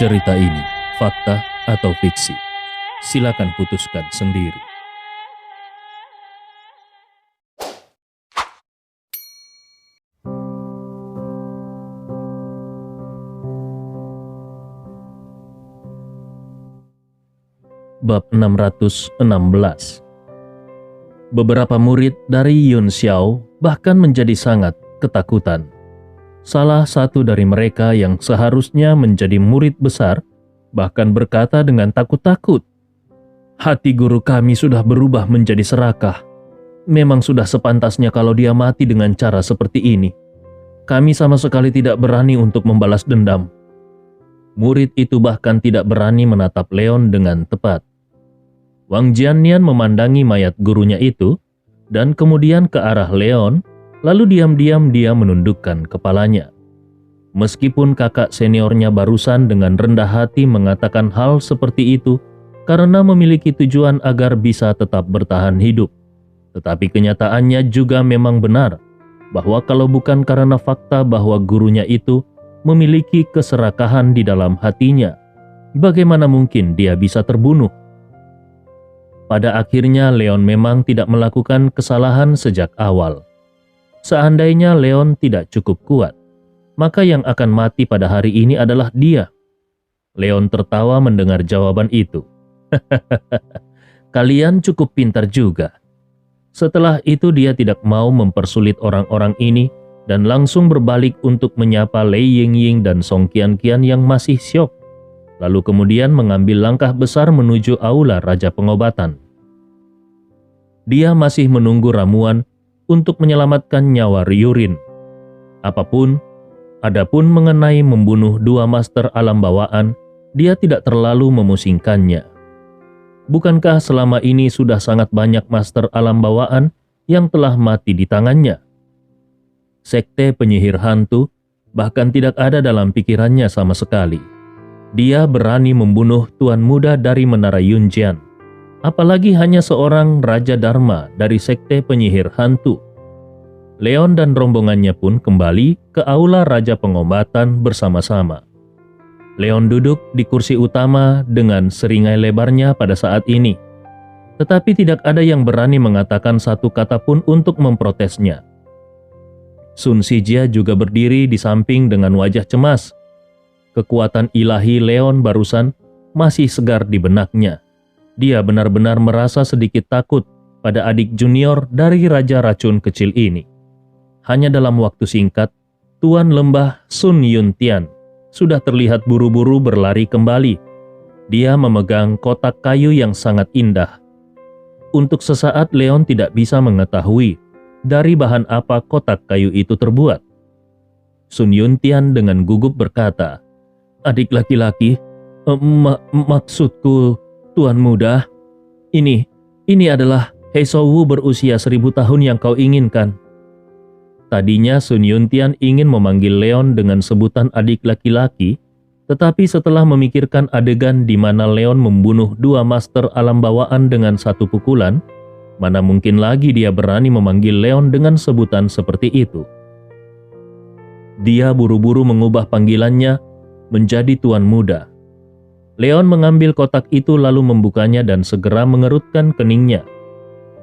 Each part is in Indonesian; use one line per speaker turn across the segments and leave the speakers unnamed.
Cerita ini fakta atau fiksi? Silakan putuskan sendiri. Bab 616. Beberapa murid dari Yun Xiao bahkan menjadi sangat ketakutan. Salah satu dari mereka yang seharusnya menjadi murid besar bahkan berkata dengan takut-takut, "Hati guru kami sudah berubah menjadi serakah. Memang sudah sepantasnya kalau dia mati dengan cara seperti ini. Kami sama sekali tidak berani untuk membalas dendam." Murid itu bahkan tidak berani menatap Leon dengan tepat. Wang Jiannian memandangi mayat gurunya itu dan kemudian ke arah Leon, lalu diam-diam dia menundukkan kepalanya. Meskipun kakak seniornya barusan dengan rendah hati mengatakan hal seperti itu karena memiliki tujuan agar bisa tetap bertahan hidup, tetapi kenyataannya juga memang benar bahwa kalau bukan karena fakta bahwa gurunya itu memiliki keserakahan di dalam hatinya, bagaimana mungkin dia bisa terbunuh? Pada akhirnya Leon memang tidak melakukan kesalahan sejak awal. Seandainya Leon tidak cukup kuat, maka yang akan mati pada hari ini adalah dia. Leon tertawa mendengar jawaban itu. Kalian cukup pintar juga. Setelah itu dia tidak mau mempersulit orang-orang ini dan langsung berbalik untuk menyapa Lei Yingying dan Song Qianqian yang masih syok. Lalu kemudian mengambil langkah besar menuju aula Raja Pengobatan. Dia masih menunggu ramuan untuk menyelamatkan nyawa Ryurin. Adapun mengenai membunuh dua master alam bawaan, dia tidak terlalu memusingkannya. Bukankah selama ini sudah sangat banyak master alam bawaan yang telah mati di tangannya? Sekte penyihir hantu bahkan tidak ada dalam pikirannya sama sekali. Dia berani membunuh tuan muda dari Menara Yunjian, apalagi hanya seorang Raja Dharma dari Sekte Penyihir Hantu. Leon dan rombongannya pun kembali ke aula Raja Pengobatan bersama-sama. Leon duduk di kursi utama dengan seringai lebarnya pada saat ini, tetapi tidak ada yang berani mengatakan satu kata pun untuk memprotesnya. Sun Sijia juga berdiri di samping dengan wajah cemas. Kekuatan ilahi Leon barusan masih segar di benaknya. Dia benar-benar merasa sedikit takut pada adik junior dari Raja Racun kecil ini. Hanya dalam waktu singkat, Tuan Lembah Sun Yuntian sudah terlihat buru-buru berlari kembali. Dia memegang kotak kayu yang sangat indah. Untuk sesaat Leon tidak bisa mengetahui dari bahan apa kotak kayu itu terbuat. Sun Yuntian dengan gugup berkata, "Adik laki-laki, maksudku Tuan muda, ini adalah Heisowu berusia 1000 tahun yang kau inginkan." Tadinya Sun Yuntian ingin memanggil Leon dengan sebutan adik laki-laki, tetapi setelah memikirkan adegan di mana Leon membunuh dua master alam bawaan dengan satu pukulan, mana mungkin lagi dia berani memanggil Leon dengan sebutan seperti itu. Dia buru-buru mengubah panggilannya menjadi Tuan Muda. Leon mengambil kotak itu lalu membukanya dan segera mengerutkan keningnya.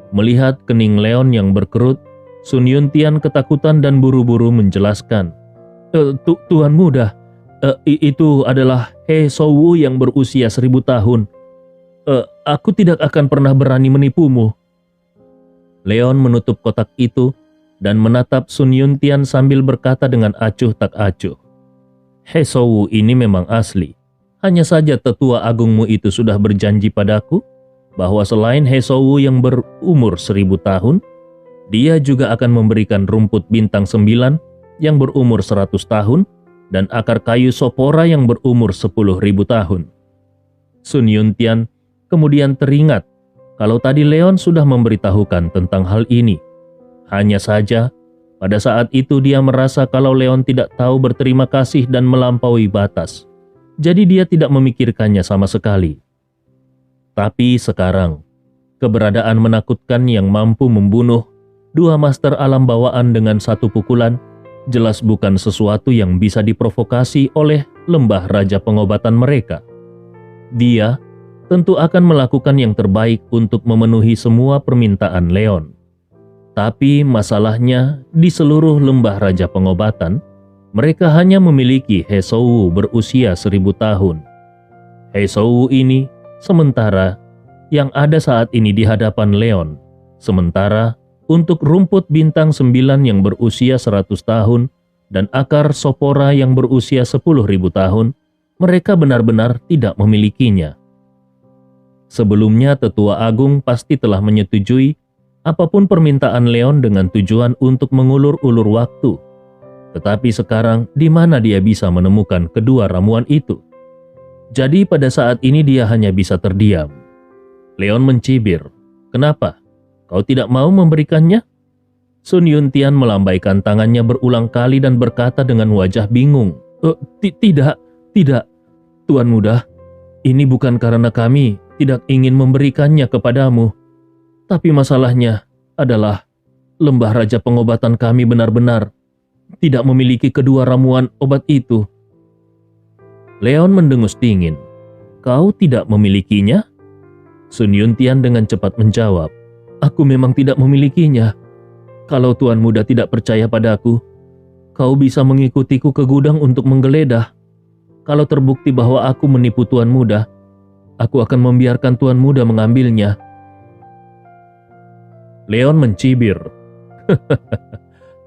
Melihat kening Leon yang berkerut, Sun Yuntian ketakutan dan buru-buru menjelaskan, Tuan muda, itu adalah Heisowu yang berusia 1000 tahun. Aku tidak akan pernah berani menipumu." Leon menutup kotak itu dan menatap Sun Yuntian sambil berkata dengan acuh tak acuh, "Heisowu ini memang asli. Hanya saja tetua agungmu itu sudah berjanji padaku bahwa selain Heisowu yang berumur 1000 tahun, dia juga akan memberikan rumput bintang 9 yang berumur 100 tahun dan akar kayu sopora yang berumur 10.000 tahun. Sun Yuntian kemudian teringat kalau tadi Leon sudah memberitahukan tentang hal ini. Hanya saja, pada saat itu dia merasa kalau Leon tidak tahu berterima kasih dan melampaui batas. Jadi dia tidak memikirkannya sama sekali. Tapi sekarang, keberadaan menakutkan yang mampu membunuh dua master alam bawaan dengan satu pukulan jelas bukan sesuatu yang bisa diprovokasi oleh lembah raja pengobatan mereka. Dia tentu akan melakukan yang terbaik untuk memenuhi semua permintaan Leon. Tapi masalahnya di seluruh lembah raja pengobatan, mereka hanya memiliki Hesou berusia 1000 tahun. Hesou ini sementara yang ada saat ini di hadapan Leon. Sementara untuk rumput bintang 9 yang berusia 100 tahun dan akar sopora yang berusia 10.000 tahun, mereka benar-benar tidak memilikinya. Sebelumnya Tetua Agung pasti telah menyetujui apapun permintaan Leon dengan tujuan untuk mengulur-ulur waktu. Tetapi sekarang di mana dia bisa menemukan kedua ramuan itu? Jadi pada saat ini dia hanya bisa terdiam. Leon mencibir, "Kenapa? Kau tidak mau memberikannya?" Sun Yuntian melambaikan tangannya berulang kali dan berkata dengan wajah bingung, Tidak, Tuan Muda. Ini bukan karena kami tidak ingin memberikannya kepadamu. Tapi masalahnya adalah lembah raja pengobatan kami benar-benar tidak memiliki kedua ramuan obat itu." Leon mendengus dingin. "Kau tidak memilikinya?" Sun Yuntian dengan cepat menjawab, "Aku memang tidak memilikinya. Kalau Tuan Muda tidak percaya padaku, kau bisa mengikutiku ke gudang untuk menggeledah. Kalau terbukti bahwa aku menipu Tuan Muda, aku akan membiarkan Tuan Muda mengambilnya." Leon mencibir,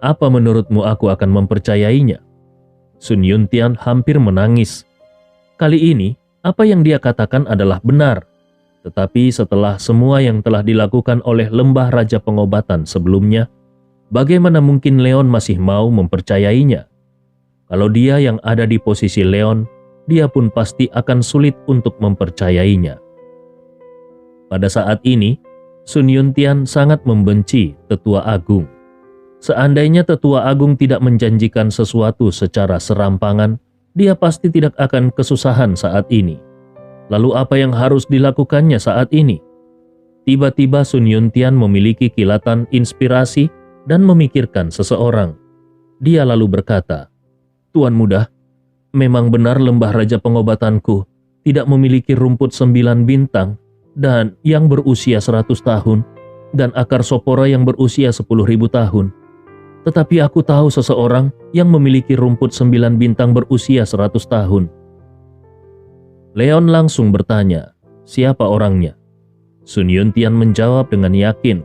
"Apa menurutmu aku akan mempercayainya?" Sun Yuntian hampir menangis. Kali ini, apa yang dia katakan adalah benar. Tetapi setelah semua yang telah dilakukan oleh lembah raja pengobatan sebelumnya, bagaimana mungkin Leon masih mau mempercayainya? Kalau dia yang ada di posisi Leon, dia pun pasti akan sulit untuk mempercayainya. Pada saat ini, Sun Yuntian sangat membenci Tetua Agung. Seandainya Tetua Agung tidak menjanjikan sesuatu secara serampangan, dia pasti tidak akan kesusahan saat ini. Lalu apa yang harus dilakukannya saat ini? Tiba-tiba Sun Yuntian memiliki kilatan inspirasi dan memikirkan seseorang. Dia lalu berkata, "Tuan Muda, memang benar lembah raja pengobatanku tidak memiliki rumput 9 bintang dan yang berusia 100 tahun dan akar sopora yang berusia 10.000 tahun. Tetapi aku tahu seseorang yang memiliki rumput 9 bintang berusia 100 tahun. Leon langsung bertanya, "Siapa orangnya?" Sun Yuntian menjawab dengan yakin,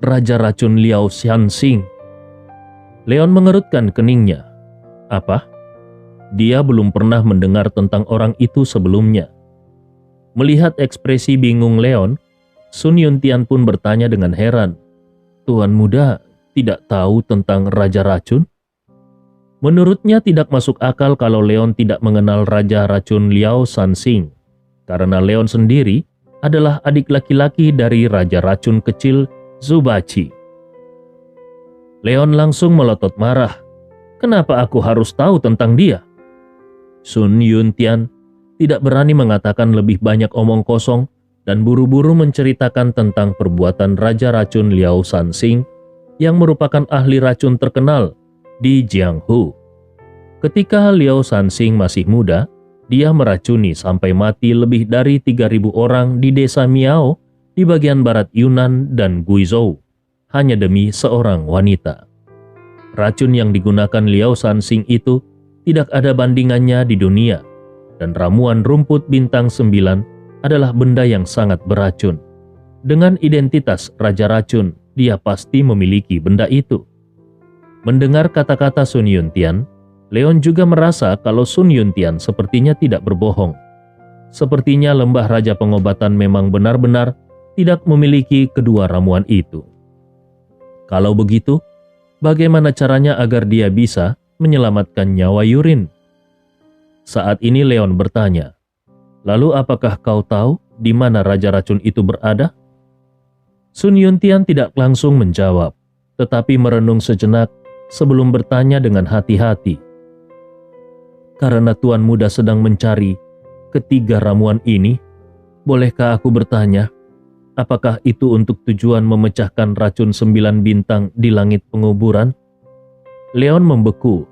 "Raja Racun Liao Xianxing." Leon mengerutkan keningnya. Apa? Dia belum pernah mendengar tentang orang itu sebelumnya. Melihat ekspresi bingung Leon, Sun Yuntian pun bertanya dengan heran, "Tuan Muda tidak tahu tentang Raja Racun?" Menurutnya tidak masuk akal kalau Leon tidak mengenal Raja Racun Liao Sanxing, karena Leon sendiri adalah adik laki-laki dari Raja Racun kecil Zubachi. Leon langsung melotot marah. "Kenapa aku harus tahu tentang dia?" Sun Yuntian tidak berani mengatakan lebih banyak omong kosong dan buru-buru menceritakan tentang perbuatan Raja Racun Liao Sanxing yang merupakan ahli racun terkenal di Jianghu. Ketika Liao Sanxing masih muda, dia meracuni sampai mati lebih dari 3.000 orang di desa Miao di bagian barat Yunnan dan Guizhou, hanya demi seorang wanita. Racun yang digunakan Liao Sanxing itu tidak ada bandingannya di dunia, dan ramuan rumput bintang 9 adalah benda yang sangat beracun. Dengan identitas Raja Racun, dia pasti memiliki benda itu. Mendengar kata-kata Sun Yuntian, Leon juga merasa kalau Sun Yuntian sepertinya tidak berbohong. Sepertinya lembah raja pengobatan memang benar-benar tidak memiliki kedua ramuan itu. Kalau begitu, bagaimana caranya agar dia bisa menyelamatkan nyawa Yurin? Saat ini Leon bertanya, "Lalu apakah kau tahu di mana Raja Racun itu berada?" Sun Yuntian tidak langsung menjawab, tetapi merenung sejenak sebelum bertanya dengan hati-hati. "Karena Tuan Muda sedang mencari ketiga ramuan ini, bolehkah aku bertanya, apakah itu untuk tujuan memecahkan racun 9 bintang di langit penguburan?" Leon membeku.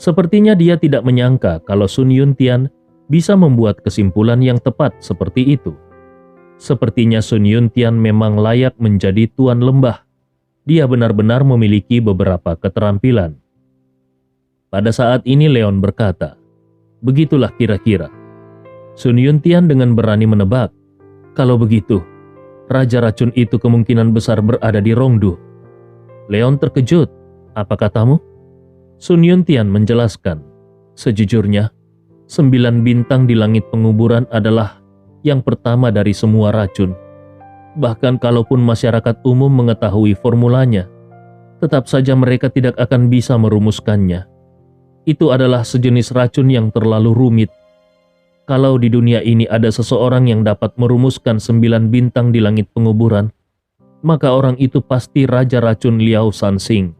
Sepertinya dia tidak menyangka kalau Sun Yuntian bisa membuat kesimpulan yang tepat seperti itu. Sepertinya Sun Yuntian memang layak menjadi tuan lembah. Dia benar-benar memiliki beberapa keterampilan. Pada saat ini Leon berkata, "Begitulah kira-kira." Sun Yuntian dengan berani menebak, "Kalau begitu, Raja Racun itu kemungkinan besar berada di Rongdu." Leon terkejut. "Apa katamu?" Sun Yuntian menjelaskan, "Sejujurnya, 9 bintang di langit penguburan adalah yang pertama dari semua racun. Bahkan kalaupun masyarakat umum mengetahui formulanya, tetap saja mereka tidak akan bisa merumuskannya. Itu adalah sejenis racun yang terlalu rumit. Kalau di dunia ini ada seseorang yang dapat merumuskan 9 bintang di langit penguburan, maka orang itu pasti Raja Racun Liao Sansing."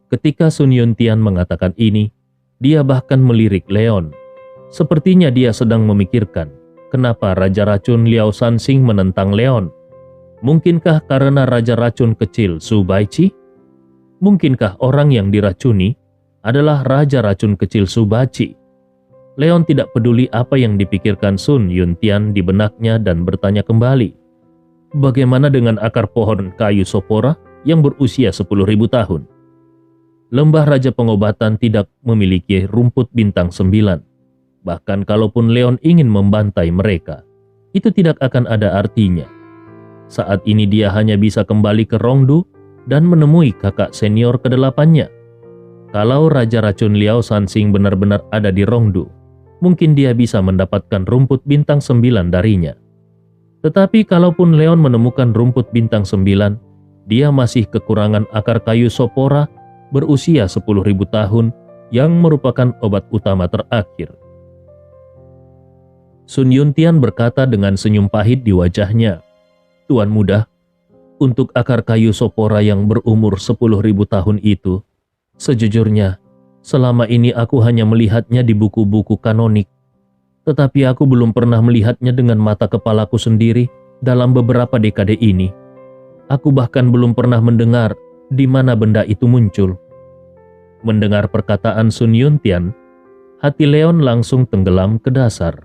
Ketika Sun Yuntian mengatakan ini, dia bahkan melirik Leon. Sepertinya dia sedang memikirkan, kenapa Raja Racun Liao Sansing menentang Leon? Mungkinkah karena Raja Racun kecil Su Baiqi? Mungkinkah orang yang diracuni adalah Raja Racun kecil Su Baiqi? Leon tidak peduli apa yang dipikirkan Sun Yuntian di benaknya dan bertanya kembali, "Bagaimana dengan akar pohon kayu sopora yang berusia 10.000 tahun? Lembah Raja Pengobatan tidak memiliki rumput bintang 9. Bahkan kalaupun Leon ingin membantai mereka, itu tidak akan ada artinya. Saat ini dia hanya bisa kembali ke Rongdu dan menemui kakak senior ke-8-nya. Kalau Raja Racun Liao Sansing benar-benar ada di Rongdu, mungkin dia bisa mendapatkan rumput bintang 9 darinya. Tetapi kalaupun Leon menemukan rumput bintang 9, dia masih kekurangan akar kayu sopora berusia 10.000 tahun yang merupakan obat utama terakhir." Sun Yuntian berkata dengan senyum pahit di wajahnya, "Tuan muda, untuk akar kayu sopora yang berumur 10.000 tahun itu, sejujurnya, selama ini aku hanya melihatnya di buku-buku kanonik. Tetapi aku belum pernah melihatnya dengan mata kepalaku sendiri dalam beberapa dekade ini. Aku bahkan belum pernah mendengar di mana benda itu muncul." Mendengar perkataan Sun Yuntian, hati Leon langsung tenggelam ke dasar.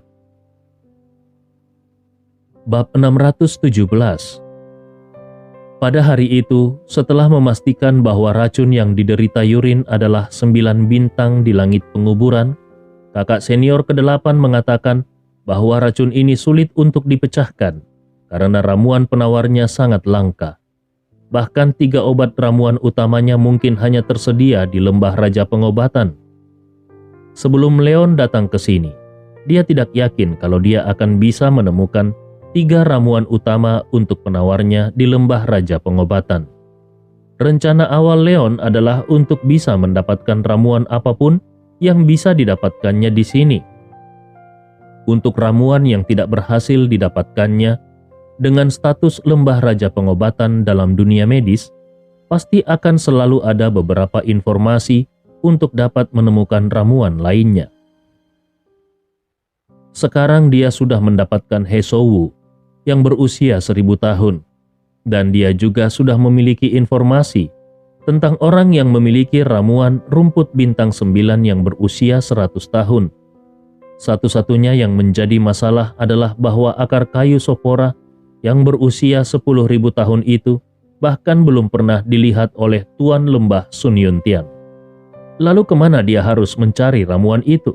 Bab 617. Pada hari itu, setelah memastikan bahwa racun yang diderita Yurin adalah 9 bintang di langit penguburan, kakak senior ke-8 mengatakan bahwa racun ini sulit untuk dipecahkan karena ramuan penawarnya sangat langka. Bahkan 3 obat ramuan utamanya mungkin hanya tersedia di lembah Raja Pengobatan. Sebelum Leon datang ke sini, dia tidak yakin kalau dia akan bisa menemukan 3 ramuan utama untuk penawarnya di lembah Raja Pengobatan. Rencana awal Leon adalah untuk bisa mendapatkan ramuan apapun yang bisa didapatkannya di sini. Untuk ramuan yang tidak berhasil didapatkannya, dengan status lembah Raja Pengobatan dalam dunia medis, pasti akan selalu ada beberapa informasi untuk dapat menemukan ramuan lainnya. Sekarang dia sudah mendapatkan Hesowu yang berusia 1000 tahun, dan dia juga sudah memiliki informasi tentang orang yang memiliki ramuan rumput bintang 9 yang berusia 100 tahun. Satu-satunya yang menjadi masalah adalah bahwa akar kayu sopora yang berusia 10.000 tahun itu bahkan belum pernah dilihat oleh Tuan Lembah Sun Yuntian. Lalu kemana dia harus mencari ramuan itu?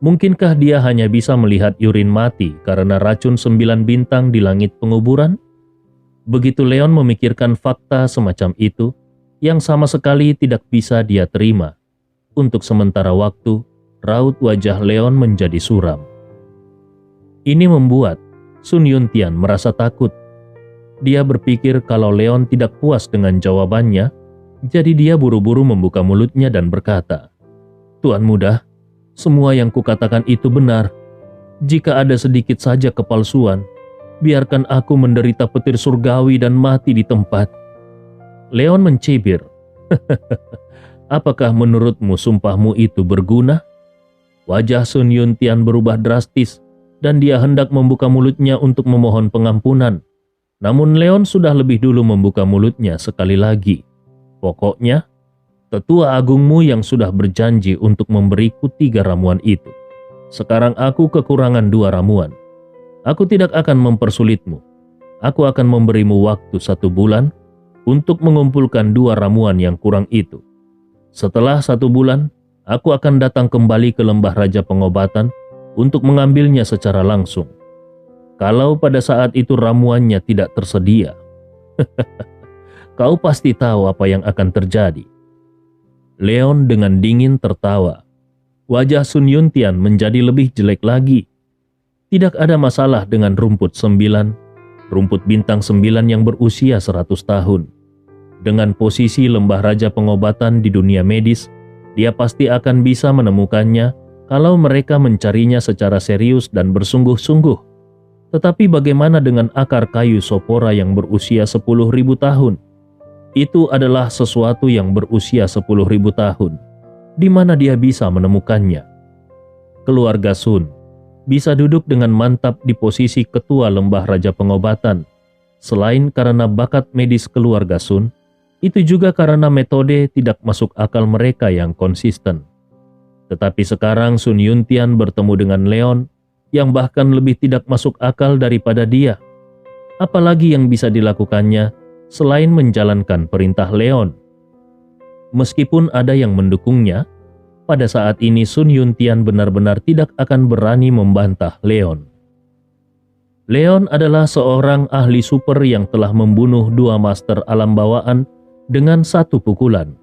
Mungkinkah dia hanya bisa melihat Yurin mati karena racun 9 bintang di langit penguburan? Begitu Leon memikirkan fakta semacam itu, yang sama sekali tidak bisa dia terima. Untuk sementara waktu, raut wajah Leon menjadi suram. Ini membuat Sun Yuntian merasa takut. Dia berpikir kalau Leon tidak puas dengan jawabannya, jadi dia buru-buru membuka mulutnya dan berkata, "Tuan muda, semua yang kukatakan itu benar. Jika ada sedikit saja kepalsuan, biarkan aku menderita petir surgawi dan mati di tempat." Leon mencibir, "Apakah menurutmu sumpahmu itu berguna?" Wajah Sun Yuntian berubah drastis dan dia hendak membuka mulutnya untuk memohon pengampunan. Namun Leon sudah lebih dulu membuka mulutnya sekali lagi. "Pokoknya, Tetua agungmu yang sudah berjanji untuk memberiku 3 ramuan itu. Sekarang aku kekurangan 2 ramuan. Aku tidak akan mempersulitmu. Aku akan memberimu waktu 1 bulan untuk mengumpulkan 2 ramuan yang kurang itu. Setelah 1 bulan, aku akan datang kembali ke lembah Raja Pengobatan untuk mengambilnya secara langsung. Kalau pada saat itu ramuannya tidak tersedia, kau pasti tahu apa yang akan terjadi. Leon dengan dingin tertawa. Wajah Sun Yuntian menjadi lebih jelek lagi. Tidak ada masalah dengan rumput 9, rumput bintang 9 yang berusia 100 tahun. Dengan posisi lembah Raja Pengobatan di dunia medis, dia pasti akan bisa menemukannya kalau mereka mencarinya secara serius dan bersungguh-sungguh. Tetapi bagaimana dengan akar kayu sopora yang berusia 10.000 tahun? Itu adalah sesuatu yang berusia 10.000 tahun. Di mana dia bisa menemukannya? Keluarga Sun bisa duduk dengan mantap di posisi ketua lembah Raja Pengobatan. Selain karena bakat medis keluarga Sun, itu juga karena metode tidak masuk akal mereka yang konsisten. Tetapi sekarang Sun Yuntian bertemu dengan Leon yang bahkan lebih tidak masuk akal daripada dia. Apalagi yang bisa dilakukannya selain menjalankan perintah Leon? Meskipun ada yang mendukungnya, pada saat ini Sun Yuntian benar-benar tidak akan berani membantah Leon. Leon adalah seorang ahli super yang telah membunuh 2 master alam bawaan dengan 1 pukulan.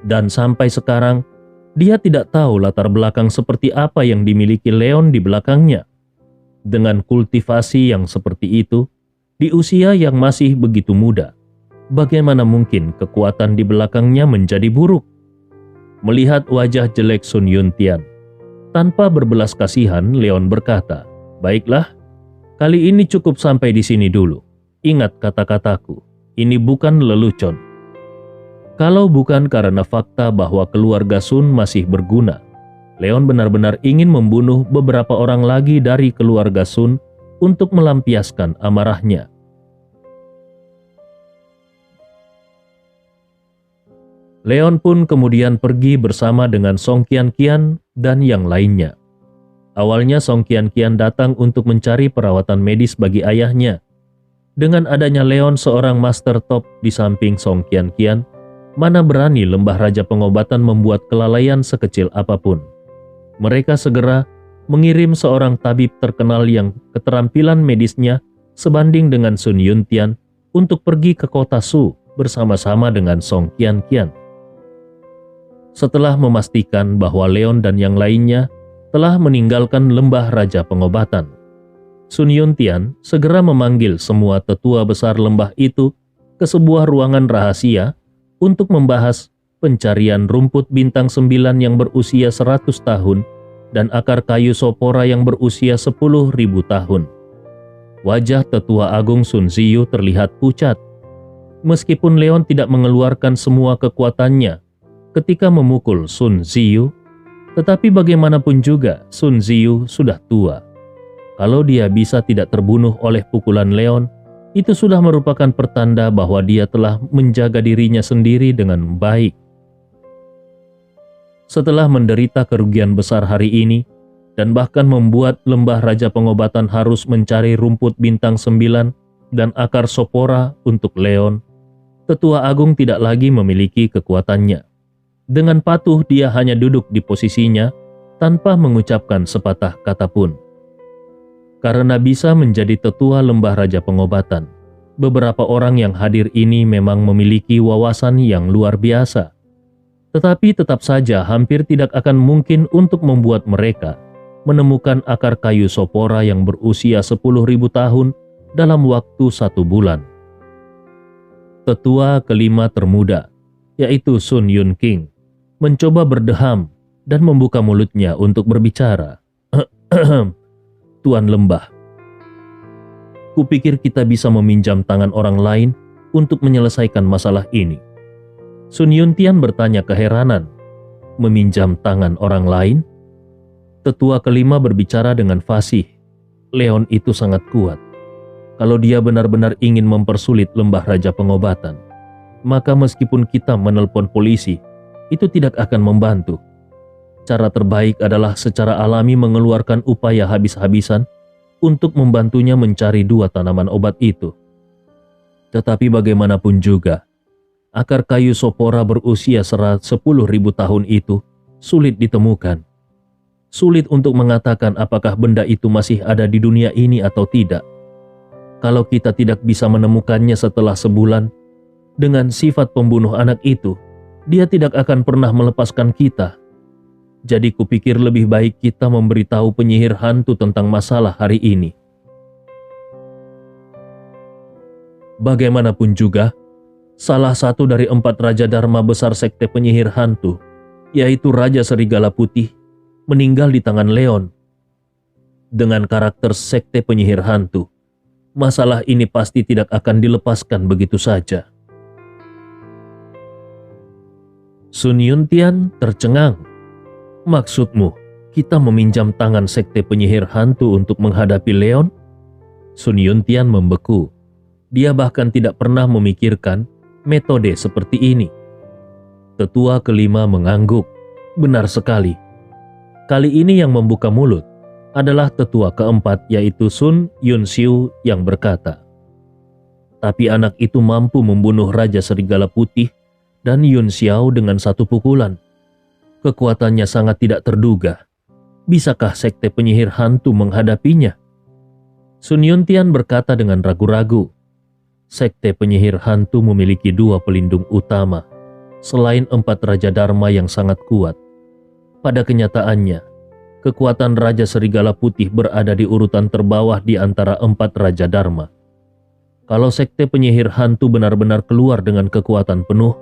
Dan sampai sekarang, dia tidak tahu latar belakang seperti apa yang dimiliki Leon di belakangnya. Dengan kultivasi yang seperti itu, di usia yang masih begitu muda, bagaimana mungkin kekuatan di belakangnya menjadi buruk? Melihat wajah jelek Sun Yuntian, tanpa berbelas kasihan, Leon berkata, "Baiklah, kali ini cukup sampai di sini dulu. Ingat kata-kataku, ini bukan lelucon. Kalau bukan karena fakta bahwa keluarga Sun masih berguna, Leon benar-benar ingin membunuh beberapa orang lagi dari keluarga Sun untuk melampiaskan amarahnya." Leon pun kemudian pergi bersama dengan Song Qianqian dan yang lainnya. Awalnya Song Qianqian datang untuk mencari perawatan medis bagi ayahnya. Dengan adanya Leon seorang master top di samping Song Qianqian, mana berani lembah Raja Pengobatan membuat kelalaian sekecil apapun. Mereka segera mengirim seorang tabib terkenal yang keterampilan medisnya sebanding dengan Sun Yuntian untuk pergi ke kota Su bersama-sama dengan Song Qianqian. Setelah memastikan bahwa Leon dan yang lainnya telah meninggalkan lembah Raja Pengobatan, Sun Yuntian segera memanggil semua tetua besar lembah itu ke sebuah ruangan rahasia untuk membahas pencarian rumput bintang 9 yang berusia 100 tahun dan akar kayu sopora yang berusia 10.000 tahun. Wajah tetua agung Sun Ziyu terlihat pucat. Meskipun Leon tidak mengeluarkan semua kekuatannya ketika memukul Sun Ziyu, tetapi bagaimanapun juga Sun Ziyu sudah tua. Kalau dia bisa tidak terbunuh oleh pukulan Leon, itu sudah merupakan pertanda bahwa dia telah menjaga dirinya sendiri dengan baik. Setelah menderita kerugian besar hari ini, dan bahkan membuat lembah Raja Pengobatan harus mencari rumput bintang 9 dan akar sopora untuk Leon, Tetua Agung tidak lagi memiliki kekuatannya. Dengan patuh dia hanya duduk di posisinya tanpa mengucapkan sepatah kata pun. Karena bisa menjadi tetua lembah Raja Pengobatan, beberapa orang yang hadir ini memang memiliki wawasan yang luar biasa. Tetapi tetap saja hampir tidak akan mungkin untuk membuat mereka menemukan akar kayu sopora yang berusia 10.000 tahun dalam waktu 1 bulan. Tetua kelima termuda, yaitu Sun Yunqing, mencoba berdeham dan membuka mulutnya untuk berbicara. Tuan Lembah, kupikir kita bisa meminjam tangan orang lain untuk menyelesaikan masalah ini. Sun Yuntian bertanya keheranan. Meminjam tangan orang lain? Tetua kelima berbicara dengan fasih. Leon itu sangat kuat. Kalau dia benar-benar ingin mempersulit lembah Raja Pengobatan, maka meskipun kita menelpon polisi, itu tidak akan membantu. Cara terbaik adalah secara alami mengeluarkan upaya habis-habisan untuk membantunya mencari dua tanaman obat itu. Tetapi bagaimanapun juga, akar kayu sopora berusia 10.000 tahun itu sulit ditemukan. Sulit untuk mengatakan apakah benda itu masih ada di dunia ini atau tidak. Kalau kita tidak bisa menemukannya setelah sebulan, dengan sifat pembunuh anak itu, dia tidak akan pernah melepaskan kita. Jadi kupikir lebih baik kita memberitahu penyihir hantu tentang masalah hari ini. Bagaimanapun juga, salah satu dari 4 Raja Dharma besar sekte penyihir hantu, yaitu Raja Serigala Putih, meninggal di tangan Leon. Dengan karakter sekte penyihir hantu, masalah ini pasti tidak akan dilepaskan begitu saja. Sun Yuntian tercengang. Maksudmu, kita meminjam tangan sekte penyihir hantu untuk menghadapi Leon? Sun Yuntian membeku. Dia bahkan tidak pernah memikirkan metode seperti ini. Tetua kelima mengangguk. Benar sekali. Kali ini yang membuka mulut adalah tetua keempat, yaitu Sun Yunxiu yang berkata, "Tapi anak itu mampu membunuh Raja Serigala Putih dan Yun Xiao dengan satu pukulan. Kekuatannya sangat tidak terduga. Bisakah sekte penyihir hantu menghadapinya?" Sun Yuntian berkata dengan ragu-ragu, "Sekte penyihir hantu memiliki 2 pelindung utama, selain 4 Raja Dharma yang sangat kuat. Pada kenyataannya, kekuatan Raja Serigala Putih berada di urutan terbawah di antara 4 Raja Dharma. Kalau sekte penyihir hantu benar-benar keluar dengan kekuatan penuh,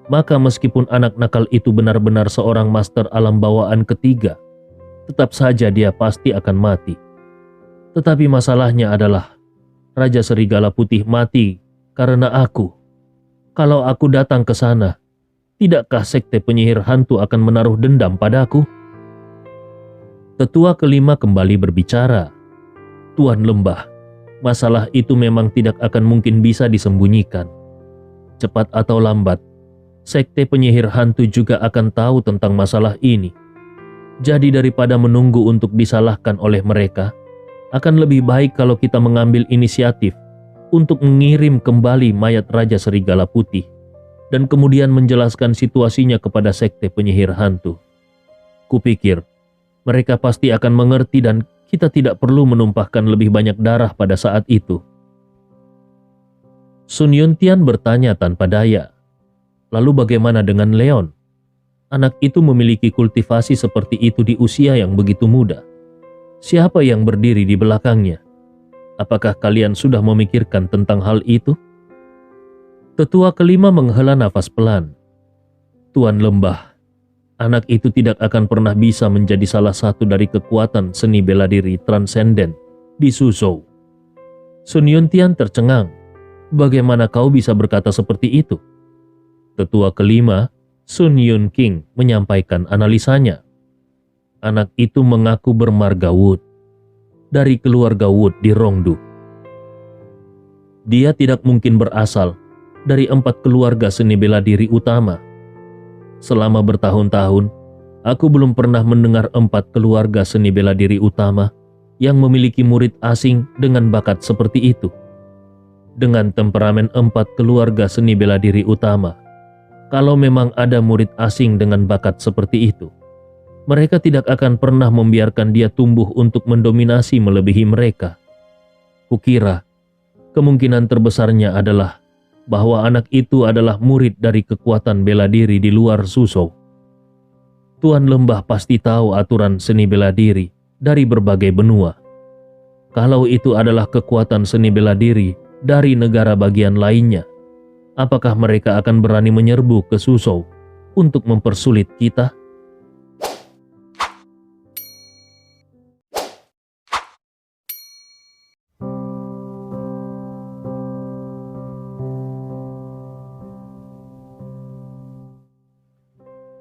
maka meskipun anak nakal itu benar-benar seorang master alam bawaan ketiga, tetap saja dia pasti akan mati. Tetapi masalahnya adalah, Raja Serigala Putih mati karena aku. Kalau aku datang ke sana, tidakkah sekte penyihir hantu akan menaruh dendam padaku?" Tetua kelima kembali berbicara, "Tuan Lembah, masalah itu memang tidak akan mungkin bisa disembunyikan. Cepat atau lambat, sekte penyihir hantu juga akan tahu tentang masalah ini. Jadi daripada menunggu untuk disalahkan oleh mereka, akan lebih baik kalau kita mengambil inisiatif untuk mengirim kembali mayat Raja Serigala Putih dan kemudian menjelaskan situasinya kepada sekte penyihir hantu. Kupikir mereka pasti akan mengerti dan kita tidak perlu menumpahkan lebih banyak darah pada saat itu." Sun Yuntian bertanya tanpa daya, "Lalu bagaimana dengan Leon? Anak itu memiliki kultivasi seperti itu di usia yang begitu muda. Siapa yang berdiri di belakangnya? Apakah kalian sudah memikirkan tentang hal itu?" Tetua kelima menghela nafas pelan. "Tuan Lembah, anak itu tidak akan pernah bisa menjadi salah satu dari kekuatan seni bela diri transenden di Suzhou." Sun Yuntian tercengang. "Bagaimana kau bisa berkata seperti itu?" Tetua kelima, Sun Yun King, menyampaikan analisanya. "Anak itu mengaku bermarga Wood, dari keluarga Wood di Rongdu. Dia tidak mungkin berasal dari 4 keluarga seni bela diri utama. Selama bertahun-tahun, aku belum pernah mendengar 4 keluarga seni bela diri utama yang memiliki murid asing dengan bakat seperti itu. Dengan temperamen 4 keluarga seni bela diri utama, kalau memang ada murid asing dengan bakat seperti itu, mereka tidak akan pernah membiarkan dia tumbuh untuk mendominasi melebihi mereka. Kukira, kemungkinan terbesarnya adalah bahwa anak itu adalah murid dari kekuatan bela diri di luar Suzhou. Tuan Lembah pasti tahu aturan seni bela diri dari berbagai benua. Kalau itu adalah kekuatan seni bela diri dari negara bagian lainnya, apakah mereka akan berani menyerbu ke Suzhou untuk mempersulit kita?"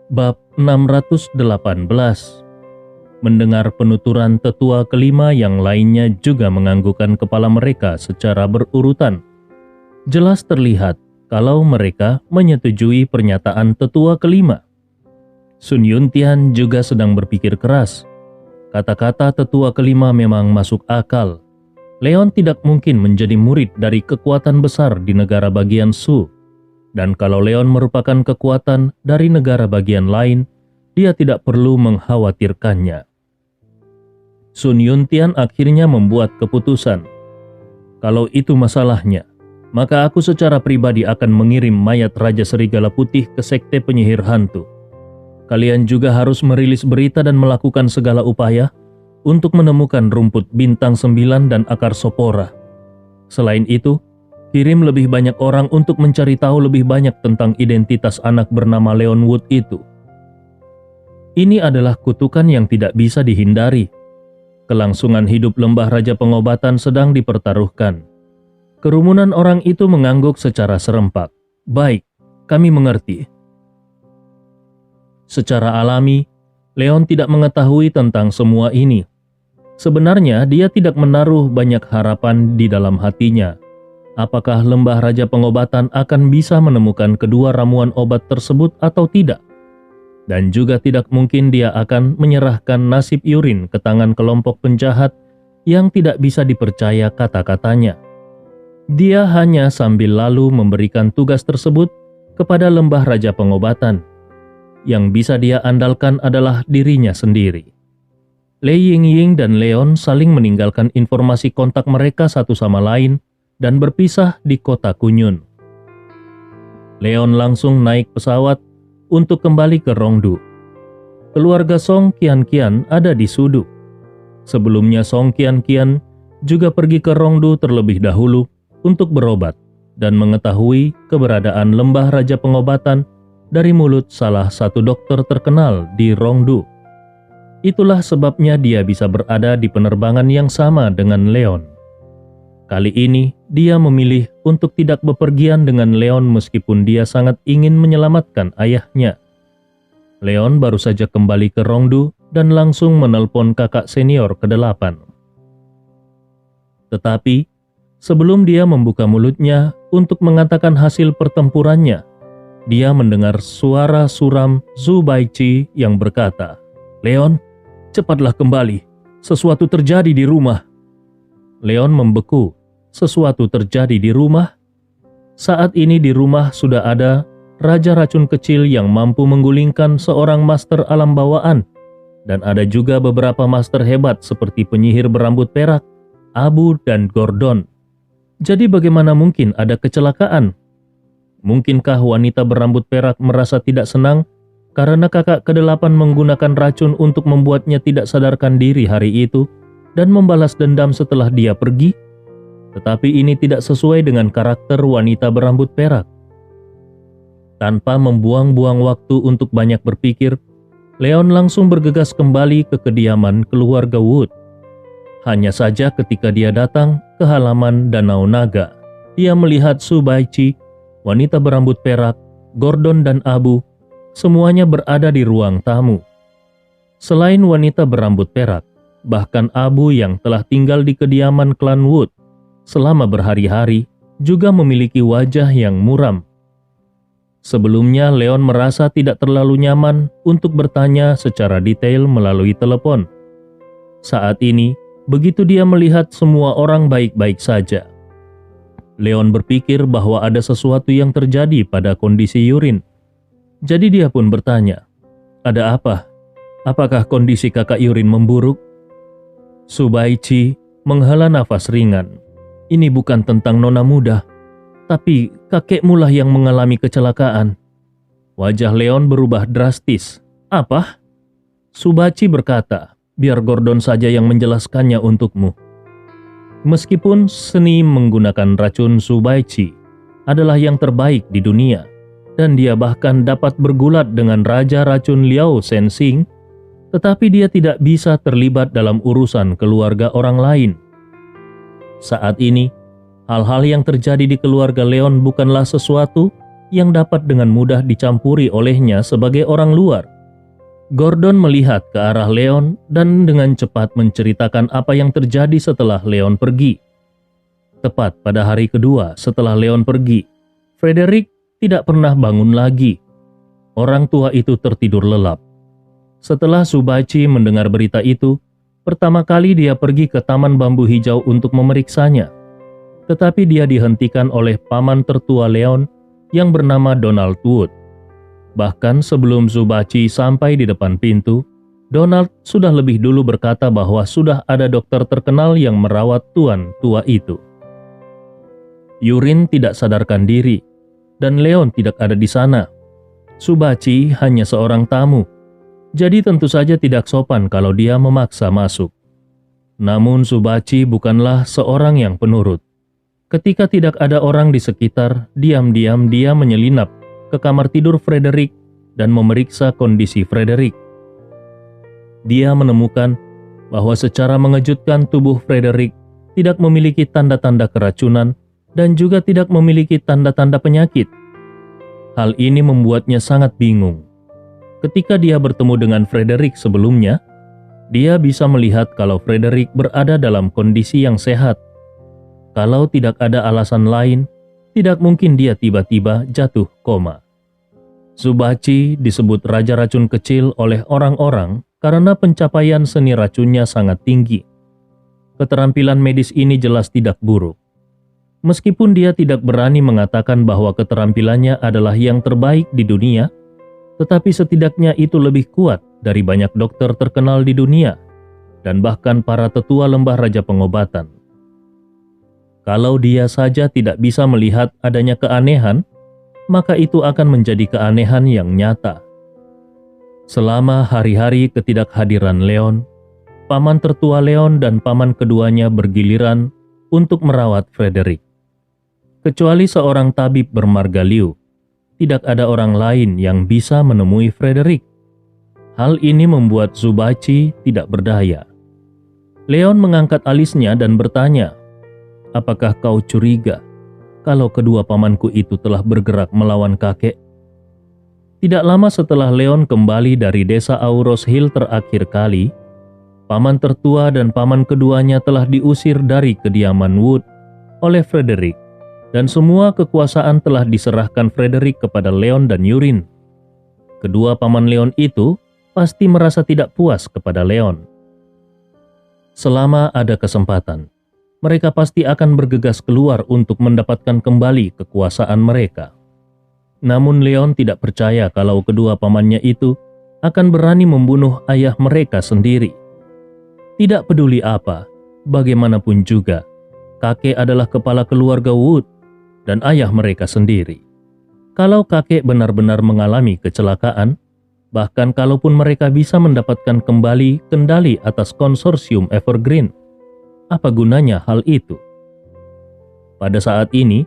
Bab 618. Mendengar penuturan tetua kelima yang lainnya juga menganggukkan kepala mereka secara berurutan. Jelas terlihat kalau mereka menyetujui pernyataan tetua kelima. Sun Yuntian juga sedang berpikir keras. Kata-kata tetua kelima memang masuk akal. Leon tidak mungkin menjadi murid dari kekuatan besar di negara bagian Shu. Dan kalau Leon merupakan kekuatan dari negara bagian lain, dia tidak perlu mengkhawatirkannya. Sun Yuntian akhirnya membuat keputusan. Kalau itu masalahnya, maka aku secara pribadi akan mengirim mayat Raja Serigala Putih ke Sekte Penyihir Hantu. Kalian juga harus merilis berita dan melakukan segala upaya untuk menemukan rumput bintang 9 dan akar sopora. Selain itu, kirim lebih banyak orang untuk mencari tahu lebih banyak tentang identitas anak bernama Leon Wood itu. Ini adalah kutukan yang tidak bisa dihindari. Kelangsungan hidup lembah Raja Pengobatan sedang dipertaruhkan. Kerumunan orang itu mengangguk secara serempak. Baik, kami mengerti. Secara alami, Leon tidak mengetahui tentang semua ini. Sebenarnya dia tidak menaruh banyak harapan di dalam hatinya. Apakah lembah Raja Pengobatan akan bisa menemukan kedua ramuan obat tersebut atau tidak? Dan juga tidak mungkin dia akan menyerahkan nasib Yurin ke tangan kelompok penjahat yang tidak bisa dipercaya kata-katanya. Dia hanya sambil lalu memberikan tugas tersebut kepada lembah Raja Pengobatan. Yang bisa dia andalkan adalah dirinya sendiri. Lei Yingying dan Leon saling meninggalkan informasi kontak mereka satu sama lain dan berpisah di kota Kunyun. Leon langsung naik pesawat untuk kembali ke Rongdu. Keluarga Song Qianqian ada di Sudu. Sebelumnya Song Qianqian juga pergi ke Rongdu terlebih dahulu untuk berobat dan mengetahui keberadaan lembah Raja Pengobatan dari mulut salah satu dokter terkenal di Rongdu. Itulah sebabnya dia bisa berada di penerbangan yang sama dengan Leon. Kali ini dia memilih untuk tidak bepergian dengan Leon meskipun dia sangat ingin menyelamatkan ayahnya. Leon baru saja kembali ke Rongdu dan langsung menelpon kakak senior ke-8. Tetapi sebelum dia membuka mulutnya untuk mengatakan hasil pertempurannya, dia mendengar suara suram Zhu Baiqi yang berkata, "Leon, cepatlah kembali. Sesuatu terjadi di rumah." Leon membeku. Sesuatu terjadi di rumah? Saat ini di rumah sudah ada raja racun kecil yang mampu menggulingkan seorang master alam bawaan. Dan ada juga beberapa master hebat seperti penyihir berambut perak, Abu, dan Gordon. Jadi bagaimana mungkin ada kecelakaan? Mungkinkah wanita berambut perak merasa tidak senang karena kakak ke-8 menggunakan racun untuk membuatnya tidak sadarkan diri hari itu dan membalas dendam setelah dia pergi? Tetapi ini tidak sesuai dengan karakter wanita berambut perak. Tanpa membuang-buang waktu untuk banyak berpikir, Leon langsung bergegas kembali ke kediaman keluarga Wood. Hanya saja ketika dia datang ke halaman Danau Naga, dia melihat Zhu Baiqi, wanita berambut perak, Gordon dan Abu, semuanya berada di ruang tamu. Selain wanita berambut perak, bahkan Abu yang telah tinggal di kediaman klan Wood selama berhari-hari juga memiliki wajah yang muram. Sebelumnya Leon merasa tidak terlalu nyaman untuk bertanya secara detail melalui telepon. Saat ini, begitu dia melihat semua orang baik-baik saja, Leon berpikir bahwa ada sesuatu yang terjadi pada kondisi Yurin. Jadi dia pun bertanya, "Ada apa? Apakah kondisi kakak Yurin memburuk?" Zhu Baiqi menghela nafas ringan. "Ini bukan tentang nona muda, tapi kakekmu lah yang mengalami kecelakaan." Wajah Leon berubah drastis. "Apa?" Zhu Baiqi berkata, "Biar Gordon saja yang menjelaskannya untukmu." Meskipun seni menggunakan racun Zhu Baiqi adalah yang terbaik di dunia, dan dia bahkan dapat bergulat dengan Raja Racun Liao Sensing, tetapi dia tidak bisa terlibat dalam urusan keluarga orang lain. Saat ini, hal-hal yang terjadi di keluarga Leon bukanlah sesuatu yang dapat dengan mudah dicampuri olehnya sebagai orang luar. Gordon melihat ke arah Leon dan dengan cepat menceritakan apa yang terjadi setelah Leon pergi. Tepat pada hari kedua setelah Leon pergi, Frederick tidak pernah bangun lagi. Orang tua itu tertidur lelap. Setelah Subachi mendengar berita itu, pertama kali dia pergi ke Taman Bambu Hijau untuk memeriksanya. Tetapi dia dihentikan oleh paman tertua Leon yang bernama Donald Wood. Bahkan sebelum Subachi sampai di depan pintu, Donald sudah lebih dulu berkata bahwa sudah ada dokter terkenal yang merawat tuan tua itu. Yurin tidak sadarkan diri, dan Leon tidak ada di sana. Subachi hanya seorang tamu, jadi tentu saja tidak sopan kalau dia memaksa masuk. Namun Subachi bukanlah seorang yang penurut. Ketika tidak ada orang di sekitar, diam-diam dia menyelinap ke kamar tidur Frederick dan memeriksa kondisi Frederick. Dia menemukan bahwa secara mengejutkan tubuh Frederick tidak memiliki tanda-tanda keracunan dan juga tidak memiliki tanda-tanda penyakit. Hal ini membuatnya sangat bingung. Ketika dia bertemu dengan Frederick sebelumnya, dia bisa melihat kalau Frederick berada dalam kondisi yang sehat. Kalau tidak ada alasan lain, tidak mungkin dia tiba-tiba jatuh koma. Subachi disebut raja racun kecil oleh orang-orang karena pencapaian seni racunnya sangat tinggi. Keterampilan medis ini jelas tidak buruk. Meskipun dia tidak berani mengatakan bahwa keterampilannya adalah yang terbaik di dunia, tetapi setidaknya itu lebih kuat dari banyak dokter terkenal di dunia dan bahkan para tetua lembah raja pengobatan. Kalau dia saja tidak bisa melihat adanya keanehan, maka itu akan menjadi keanehan yang nyata. Selama hari-hari ketidakhadiran Leon, paman tertua Leon dan paman keduanya bergiliran untuk merawat Frederick. Kecuali seorang tabib bermarga Liu, tidak ada orang lain yang bisa menemui Frederick. Hal ini membuat Subachi tidak berdaya. Leon mengangkat alisnya dan bertanya, "Apakah kau curiga kalau kedua pamanku itu telah bergerak melawan kakek?" Tidak lama setelah Leon kembali dari desa Auros Hill terakhir kali, paman tertua dan paman keduanya telah diusir dari kediaman Wood oleh Frederick, dan semua kekuasaan telah diserahkan Frederick kepada Leon dan Yurin. Kedua paman Leon itu pasti merasa tidak puas kepada Leon. Selama ada kesempatan, mereka pasti akan bergegas keluar untuk mendapatkan kembali kekuasaan mereka. Namun Leon tidak percaya kalau kedua pamannya itu akan berani membunuh ayah mereka sendiri. Tidak peduli apa, bagaimanapun juga, kakek adalah kepala keluarga Wood dan ayah mereka sendiri. Kalau kakek benar-benar mengalami kecelakaan, bahkan kalaupun mereka bisa mendapatkan kembali kendali atas konsorsium Evergreen, apa gunanya hal itu? Pada saat ini,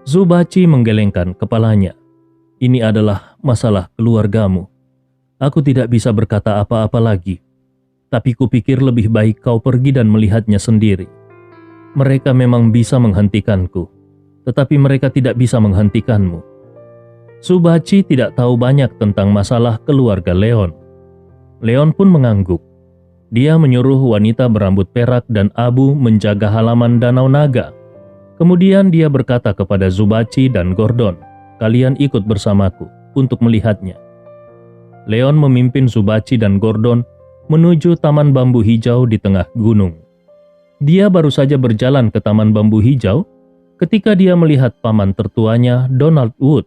Subachi menggelengkan kepalanya. Ini adalah masalah keluargamu. Aku tidak bisa berkata apa-apa lagi, tapi kupikir lebih baik kau pergi dan melihatnya sendiri. Mereka memang bisa menghentikanku, tetapi mereka tidak bisa menghentikanmu. Subachi tidak tahu banyak tentang masalah keluarga Leon. Leon pun mengangguk. Dia menyuruh wanita berambut perak dan abu menjaga halaman Danau Naga. Kemudian dia berkata kepada Subachi dan Gordon, "Kalian ikut bersamaku untuk melihatnya." Leon memimpin Subachi dan Gordon menuju Taman Bambu Hijau di tengah gunung. Dia baru saja berjalan ke Taman Bambu Hijau ketika dia melihat paman tertuanya Donald Wood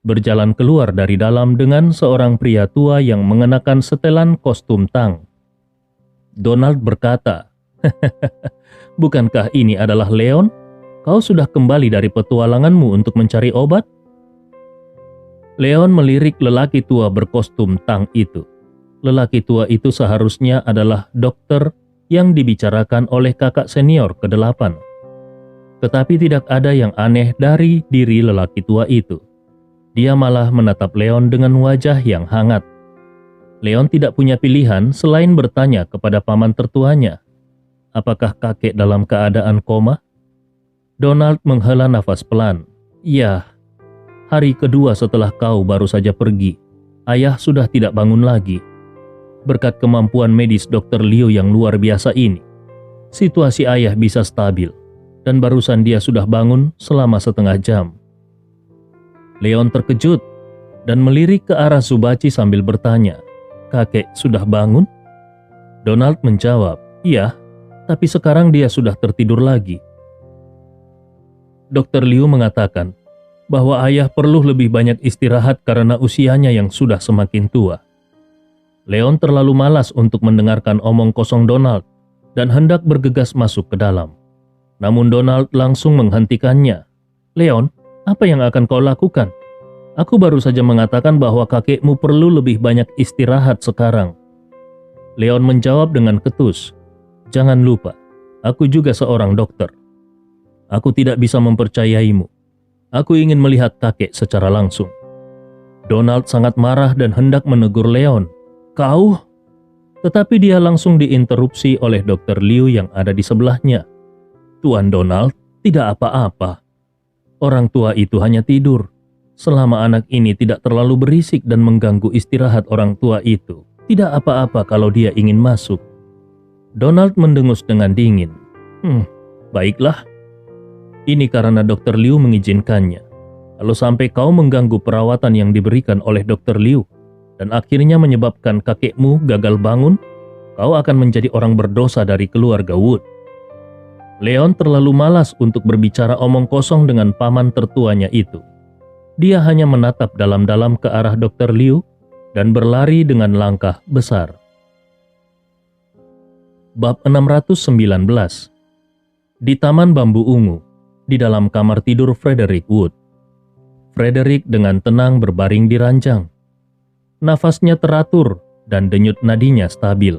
berjalan keluar dari dalam dengan seorang pria tua yang mengenakan setelan kostum tang. Donald berkata, "Bukankah ini adalah Leon? Kau sudah kembali dari petualanganmu untuk mencari obat?" Leon melirik lelaki tua berkostum tang itu. Lelaki tua itu seharusnya adalah dokter yang dibicarakan oleh kakak senior ke-8. Tetapi tidak ada yang aneh dari diri lelaki tua itu. Dia malah menatap Leon dengan wajah yang hangat. Leon tidak punya pilihan selain bertanya kepada paman tertuanya, "Apakah kakek dalam keadaan koma?" Donald menghela nafas pelan. "Ya, hari kedua setelah kau baru saja pergi, ayah sudah tidak bangun lagi. Berkat kemampuan medis Dr. Liu yang luar biasa ini, situasi ayah bisa stabil, dan barusan dia sudah bangun selama setengah jam." Leon terkejut dan melirik ke arah Subachi sambil bertanya, "Kakek sudah bangun?" Donald menjawab, "Iya, tapi sekarang dia sudah tertidur lagi." Dr. Liu mengatakan bahwa ayah perlu lebih banyak istirahat karena usianya yang sudah semakin tua. Leon terlalu malas untuk mendengarkan omong kosong Donald dan hendak bergegas masuk ke dalam. Namun Donald langsung menghentikannya. "Leon, apa yang akan kau lakukan? Aku baru saja mengatakan bahwa kakekmu perlu lebih banyak istirahat sekarang." Leon menjawab dengan ketus, "Jangan lupa, aku juga seorang dokter. Aku tidak bisa mempercayaimu. Aku ingin melihat kakek secara langsung." Donald sangat marah dan hendak menegur Leon. "Kau?" Tetapi dia langsung diinterupsi oleh Dr. Liu yang ada di sebelahnya. "Tuan Donald, tidak apa-apa. Orang tua itu hanya tidur. Selama anak ini tidak terlalu berisik dan mengganggu istirahat orang tua itu, tidak apa-apa kalau dia ingin masuk." Donald mendengus dengan dingin. Baiklah. Ini karena Dr. Liu mengizinkannya. Kalau sampai kau mengganggu perawatan yang diberikan oleh Dr. Liu dan akhirnya menyebabkan kakekmu gagal bangun, kau akan menjadi orang berdosa dari keluarga Wood. Leon terlalu malas untuk berbicara omong kosong dengan paman tertuanya itu. Dia hanya menatap dalam-dalam ke arah Dr. Liu dan berlari dengan langkah besar. Bab 619. Di Taman Bambu Ungu, di dalam kamar tidur Frederick Wood. Frederick dengan tenang berbaring di ranjang. Nafasnya teratur dan denyut nadinya stabil.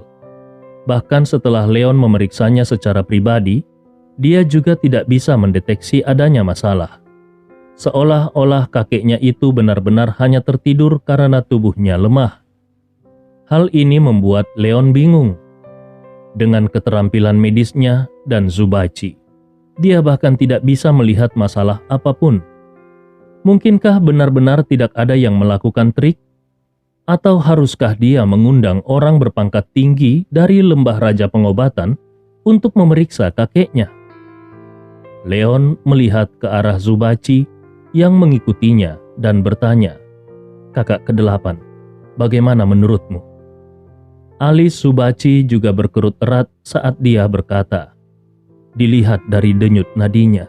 Bahkan setelah Leon memeriksanya secara pribadi, dia juga tidak bisa mendeteksi adanya masalah. Seolah-olah kakeknya itu benar-benar hanya tertidur karena tubuhnya lemah. Hal ini membuat Leon bingung. Dengan keterampilan medisnya dan Subachi, dia bahkan tidak bisa melihat masalah apapun. Mungkinkah benar-benar tidak ada yang melakukan trik? Atau haruskah dia mengundang orang berpangkat tinggi dari lembah raja pengobatan untuk memeriksa kakeknya? Leon melihat ke arah Subachi yang mengikutinya dan bertanya, "Kakak ke-8, bagaimana menurutmu?" Alis Subachi juga berkerut erat saat dia berkata, "Dilihat dari denyut nadinya,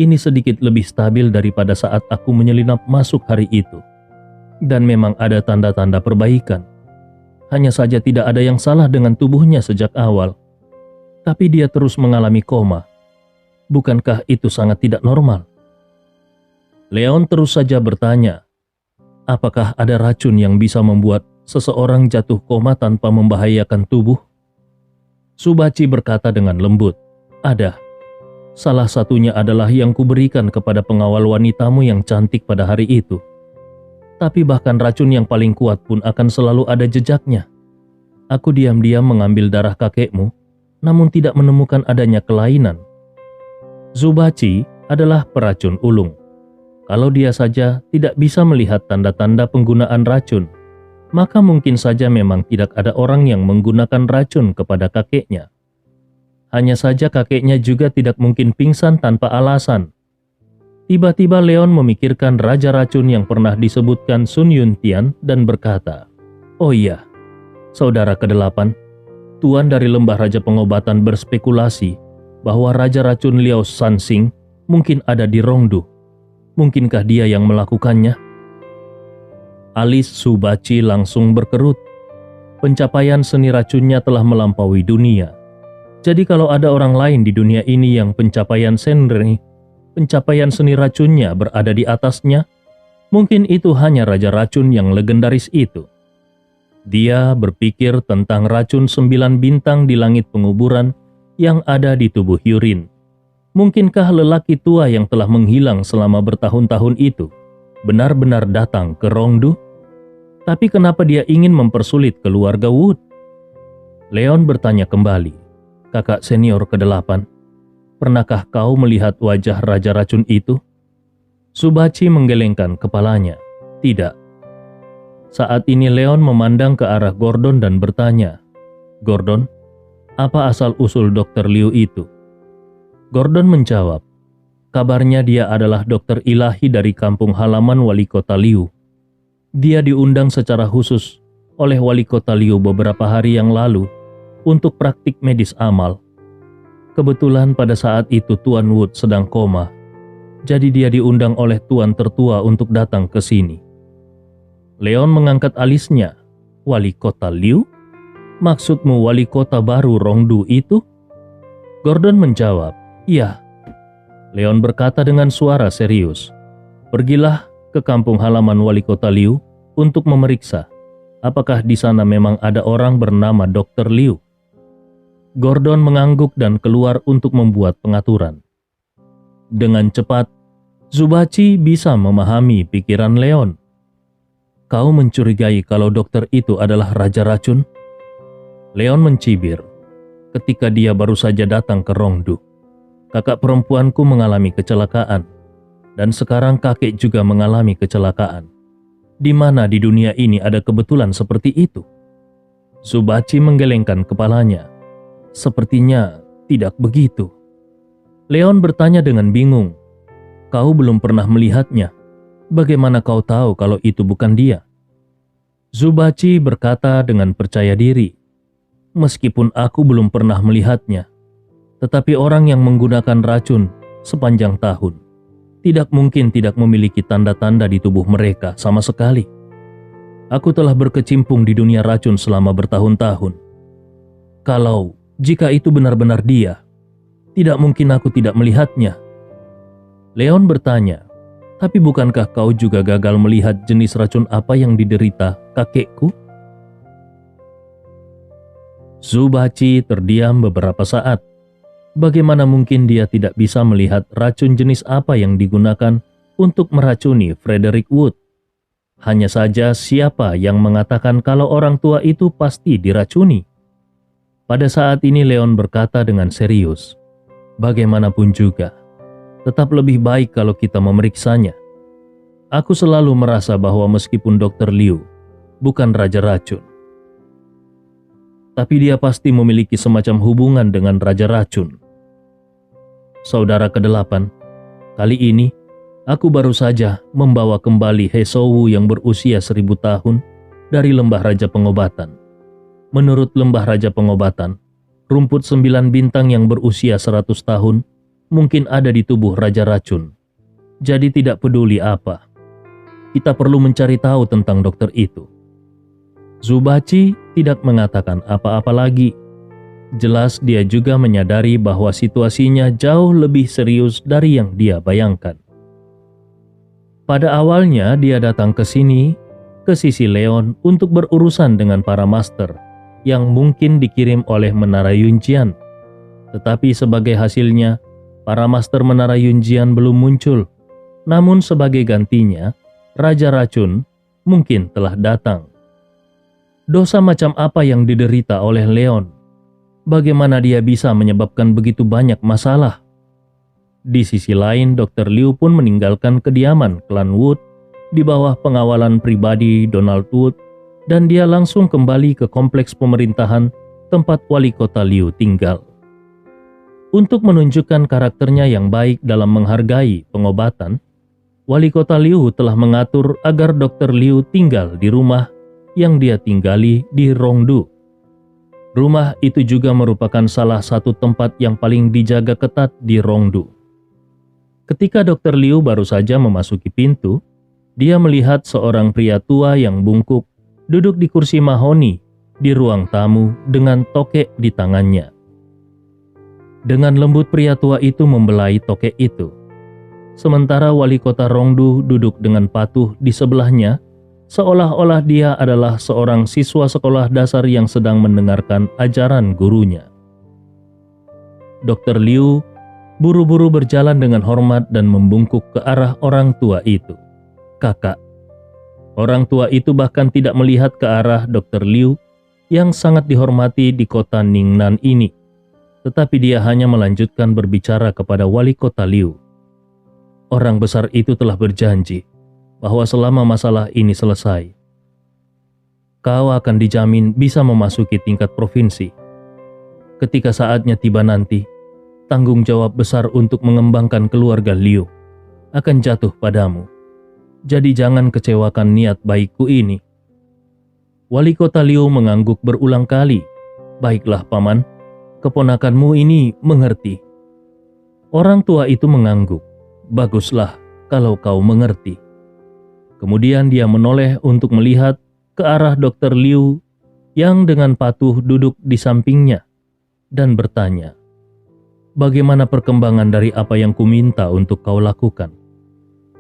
ini sedikit lebih stabil daripada saat aku menyelinap masuk hari itu. Dan memang ada tanda-tanda perbaikan. Hanya saja tidak ada yang salah dengan tubuhnya sejak awal. Tapi dia terus mengalami koma. Bukankah itu sangat tidak normal?" Leon terus saja bertanya, "Apakah ada racun yang bisa membuat seseorang jatuh koma tanpa membahayakan tubuh?" Subachi berkata dengan lembut, "Ada. Salah satunya adalah yang kuberikan kepada pengawal wanitamu yang cantik pada hari itu. Tapi bahkan racun yang paling kuat pun akan selalu ada jejaknya. Aku diam-diam mengambil darah kakekmu, namun tidak menemukan adanya kelainan." Subachi adalah peracun ulung. Kalau dia saja tidak bisa melihat tanda-tanda penggunaan racun, maka mungkin saja memang tidak ada orang yang menggunakan racun kepada kakeknya. Hanya saja kakeknya juga tidak mungkin pingsan tanpa alasan. Tiba-tiba Leon memikirkan raja racun yang pernah disebutkan Sun Yuntian dan berkata, "Oh iya, saudara ke-8, tuan dari lembah raja pengobatan berspekulasi bahwa raja racun Liao Sanxing mungkin ada di Rongdu. Mungkinkah dia yang melakukannya?" Alis Subachi langsung berkerut. Pencapaian seni racunnya telah melampaui dunia. Jadi kalau ada orang lain di dunia ini yang pencapaian seni racunnya berada di atasnya, mungkin itu hanya raja racun yang legendaris itu. Dia berpikir tentang racun 9 bintang di langit penguburan yang ada di tubuh Yurin. Mungkinkah lelaki tua yang telah menghilang selama bertahun-tahun itu benar-benar datang ke Rongdu? Tapi kenapa dia ingin mempersulit keluarga Wood? Leon bertanya kembali, "Kakak senior ke-8, pernahkah kau melihat wajah raja racun itu?" Subachi menggelengkan kepalanya. "Tidak." Saat ini Leon memandang ke arah Gordon dan bertanya, "Gordon, apa asal-usul Dr. Liu itu?" Gordon menjawab, Kabarnya dia adalah dokter ilahi dari kampung halaman wali kota Liu. Dia diundang secara khusus oleh wali kota Liu beberapa hari yang lalu untuk praktik medis amal. Kebetulan pada saat itu Tuan Wood sedang koma, jadi dia diundang oleh tuan tertua untuk datang ke sini. Leon mengangkat alisnya. Wali kota Liu? Maksudmu wali kota baru Rongdu itu? Gordon menjawab, iya. Leon berkata dengan suara serius, pergilah ke kampung halaman wali kota Liu untuk memeriksa apakah di sana memang ada orang bernama Dr. Liu. Gordon mengangguk dan keluar untuk membuat pengaturan. Dengan cepat, Zubachi bisa memahami pikiran Leon. Kau mencurigai kalau dokter itu adalah raja racun? Leon mencibir. Ketika dia baru saja datang ke Rongdu, kakak perempuanku mengalami kecelakaan, dan sekarang kakek juga mengalami kecelakaan. Di mana di dunia ini ada kebetulan seperti itu? Zubachi menggelengkan kepalanya. Sepertinya tidak begitu. Leon bertanya dengan bingung. Kau belum pernah melihatnya. Bagaimana kau tahu kalau itu bukan dia? Zubachi berkata dengan percaya diri. Meskipun aku belum pernah melihatnya, tetapi orang yang menggunakan racun sepanjang tahun tidak mungkin tidak memiliki tanda-tanda di tubuh mereka sama sekali. Aku telah berkecimpung di dunia racun selama bertahun-tahun. Jika itu benar-benar dia, tidak mungkin aku tidak melihatnya. Leon bertanya, tapi bukankah kau juga gagal melihat jenis racun apa yang diderita kakekku? Zubachi terdiam beberapa saat. Bagaimana mungkin dia tidak bisa melihat racun jenis apa yang digunakan untuk meracuni Frederick Wood? Hanya saja siapa yang mengatakan kalau orang tua itu pasti diracuni? Pada saat ini Leon berkata dengan serius, bagaimanapun juga, tetap lebih baik kalau kita memeriksanya. Aku selalu merasa bahwa meskipun Dr. Liu bukan raja racun, tapi dia pasti memiliki semacam hubungan dengan raja racun. Saudara ke-8, kali ini aku baru saja membawa kembali He Shouwu yang berusia 1000 tahun dari lembah Raja Pengobatan. Menurut lembah Raja Pengobatan, rumput 9 bintang yang berusia 100 tahun mungkin ada di tubuh raja racun. Jadi tidak peduli apa, kita perlu mencari tahu tentang dokter itu. Zubachi tidak mengatakan apa-apa lagi. Jelas dia juga menyadari bahwa situasinya jauh lebih serius dari yang dia bayangkan. Pada awalnya dia datang ke sini, ke sisi Leon untuk berurusan dengan para master yang mungkin dikirim oleh Menara Yunjian. Tetapi sebagai hasilnya, para master Menara Yunjian belum muncul. Namun sebagai gantinya, Raja Racun mungkin telah datang. Dosa macam apa yang diderita oleh Leon? Bagaimana dia bisa menyebabkan begitu banyak masalah? Di sisi lain, Dr. Liu pun meninggalkan kediaman klan Wood di bawah pengawalan pribadi Donald Wood, dan dia langsung kembali ke kompleks pemerintahan tempat wali kota Liu tinggal. Untuk menunjukkan karakternya yang baik dalam menghargai pengobatan, wali kota Liu telah mengatur agar Dr. Liu tinggal di rumah yang dia tinggali di Rongdu. Rumah itu juga merupakan salah satu tempat yang paling dijaga ketat di Rongdu. Ketika Dr. Liu baru saja memasuki pintu, dia melihat seorang pria tua yang bungkuk duduk di kursi mahoni di ruang tamu dengan tokek di tangannya. Dengan lembut pria tua itu membelai tokek itu. Sementara wali kota Rongdu duduk dengan patuh di sebelahnya, seolah-olah dia adalah seorang siswa sekolah dasar yang sedang mendengarkan ajaran gurunya. Dr. Liu buru-buru berjalan dengan hormat dan membungkuk ke arah orang tua itu. Kakak. Orang tua itu bahkan tidak melihat ke arah Dr. Liu yang sangat dihormati di kota Ningnan ini. Tetapi dia hanya melanjutkan berbicara kepada wali kota Liu. Orang besar itu telah berjanji bahwa selama masalah ini selesai, kau akan dijamin bisa memasuki tingkat provinsi. Ketika saatnya tiba nanti, tanggung jawab besar untuk mengembangkan keluarga Liu akan jatuh padamu. Jadi jangan kecewakan niat baikku ini." Wali kota Liu mengangguk berulang kali. "Baiklah paman, keponakanmu ini mengerti." Orang tua itu mengangguk. "Baguslah kalau kau mengerti." Kemudian dia menoleh untuk melihat ke arah Dr. Liu yang dengan patuh duduk di sampingnya dan bertanya, "Bagaimana perkembangan dari apa yang kuminta untuk kau lakukan?"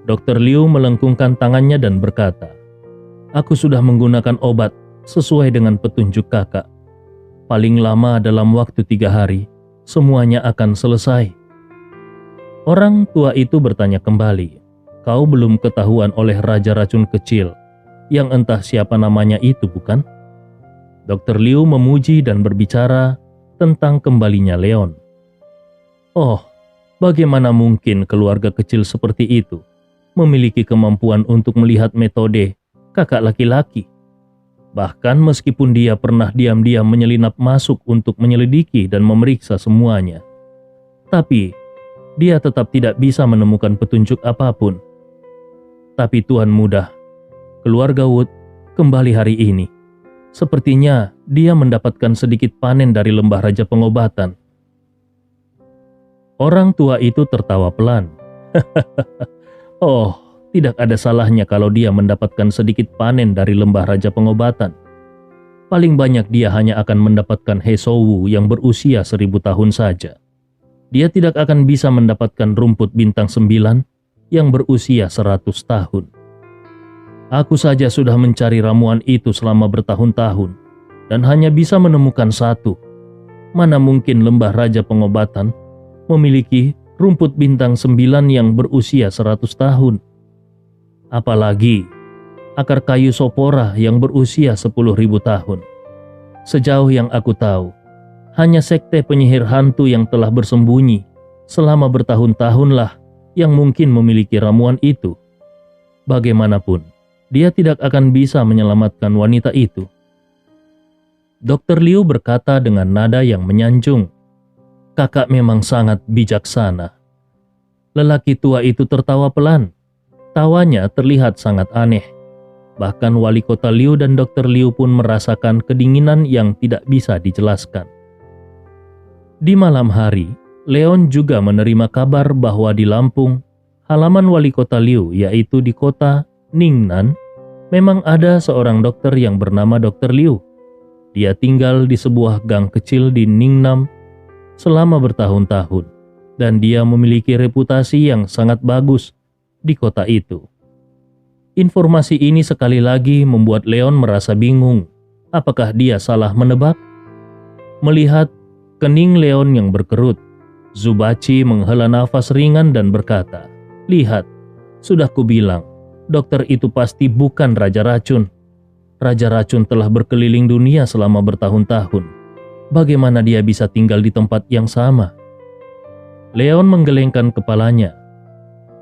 Dr. Liu melengkungkan tangannya dan berkata, "Aku sudah menggunakan obat sesuai dengan petunjuk kakak. Paling lama dalam waktu 3 hari, semuanya akan selesai." Orang tua itu bertanya kembali, "Kau belum ketahuan oleh Raja Racun Kecil, yang entah siapa namanya itu, bukan?" Dr. Liu memuji dan berbicara tentang kembalinya Leon. "Oh, bagaimana mungkin keluarga kecil seperti itu memiliki kemampuan untuk melihat metode kakak laki-laki? Bahkan meskipun dia pernah diam-diam menyelinap masuk untuk menyelidiki dan memeriksa semuanya, tapi dia tetap tidak bisa menemukan petunjuk apapun. Tapi Tuhan mudah, keluarga Wood kembali hari ini. Sepertinya dia mendapatkan sedikit panen dari lembah Raja Pengobatan." Orang tua itu tertawa pelan. "Oh, tidak ada salahnya kalau dia mendapatkan sedikit panen dari lembah Raja Pengobatan. Paling banyak dia hanya akan mendapatkan Hesowu yang berusia 1000 tahun saja. Dia tidak akan bisa mendapatkan rumput bintang 9 yang berusia 100 tahun. Aku saja sudah mencari ramuan itu selama bertahun-tahun dan hanya bisa menemukan satu. Mana mungkin lembah Raja Pengobatan memiliki rumput bintang 9 yang berusia 100 tahun. Apalagi akar kayu sopora yang berusia 10.000 tahun. Sejauh yang aku tahu, hanya sekte penyihir hantu yang telah bersembunyi selama bertahun-tahunlah yang mungkin memiliki ramuan itu. Bagaimanapun, dia tidak akan bisa menyelamatkan wanita itu." Dr. Liu berkata dengan nada yang menyanjung, "Kakak memang sangat bijaksana." Lelaki tua itu tertawa pelan. Tawanya terlihat sangat aneh. Bahkan wali kota Liu dan Dr. Liu pun merasakan kedinginan yang tidak bisa dijelaskan. Di malam hari, Leon juga menerima kabar bahwa di Lampung, halaman wali kota Liu, yaitu di kota Ningnan, memang ada seorang dokter yang bernama Dr. Liu. Dia tinggal di sebuah gang kecil di Ningnam selama bertahun-tahun, dan dia memiliki reputasi yang sangat bagus di kota itu. Informasi ini sekali lagi membuat Leon merasa bingung. Apakah dia salah menebak? Melihat kening Leon yang berkerut, Zubachi menghela nafas ringan dan berkata, "Lihat, sudah kubilang, dokter itu pasti bukan Raja Racun. Raja Racun telah berkeliling dunia selama bertahun-tahun. Bagaimana dia bisa tinggal di tempat yang sama?" Leon menggelengkan kepalanya.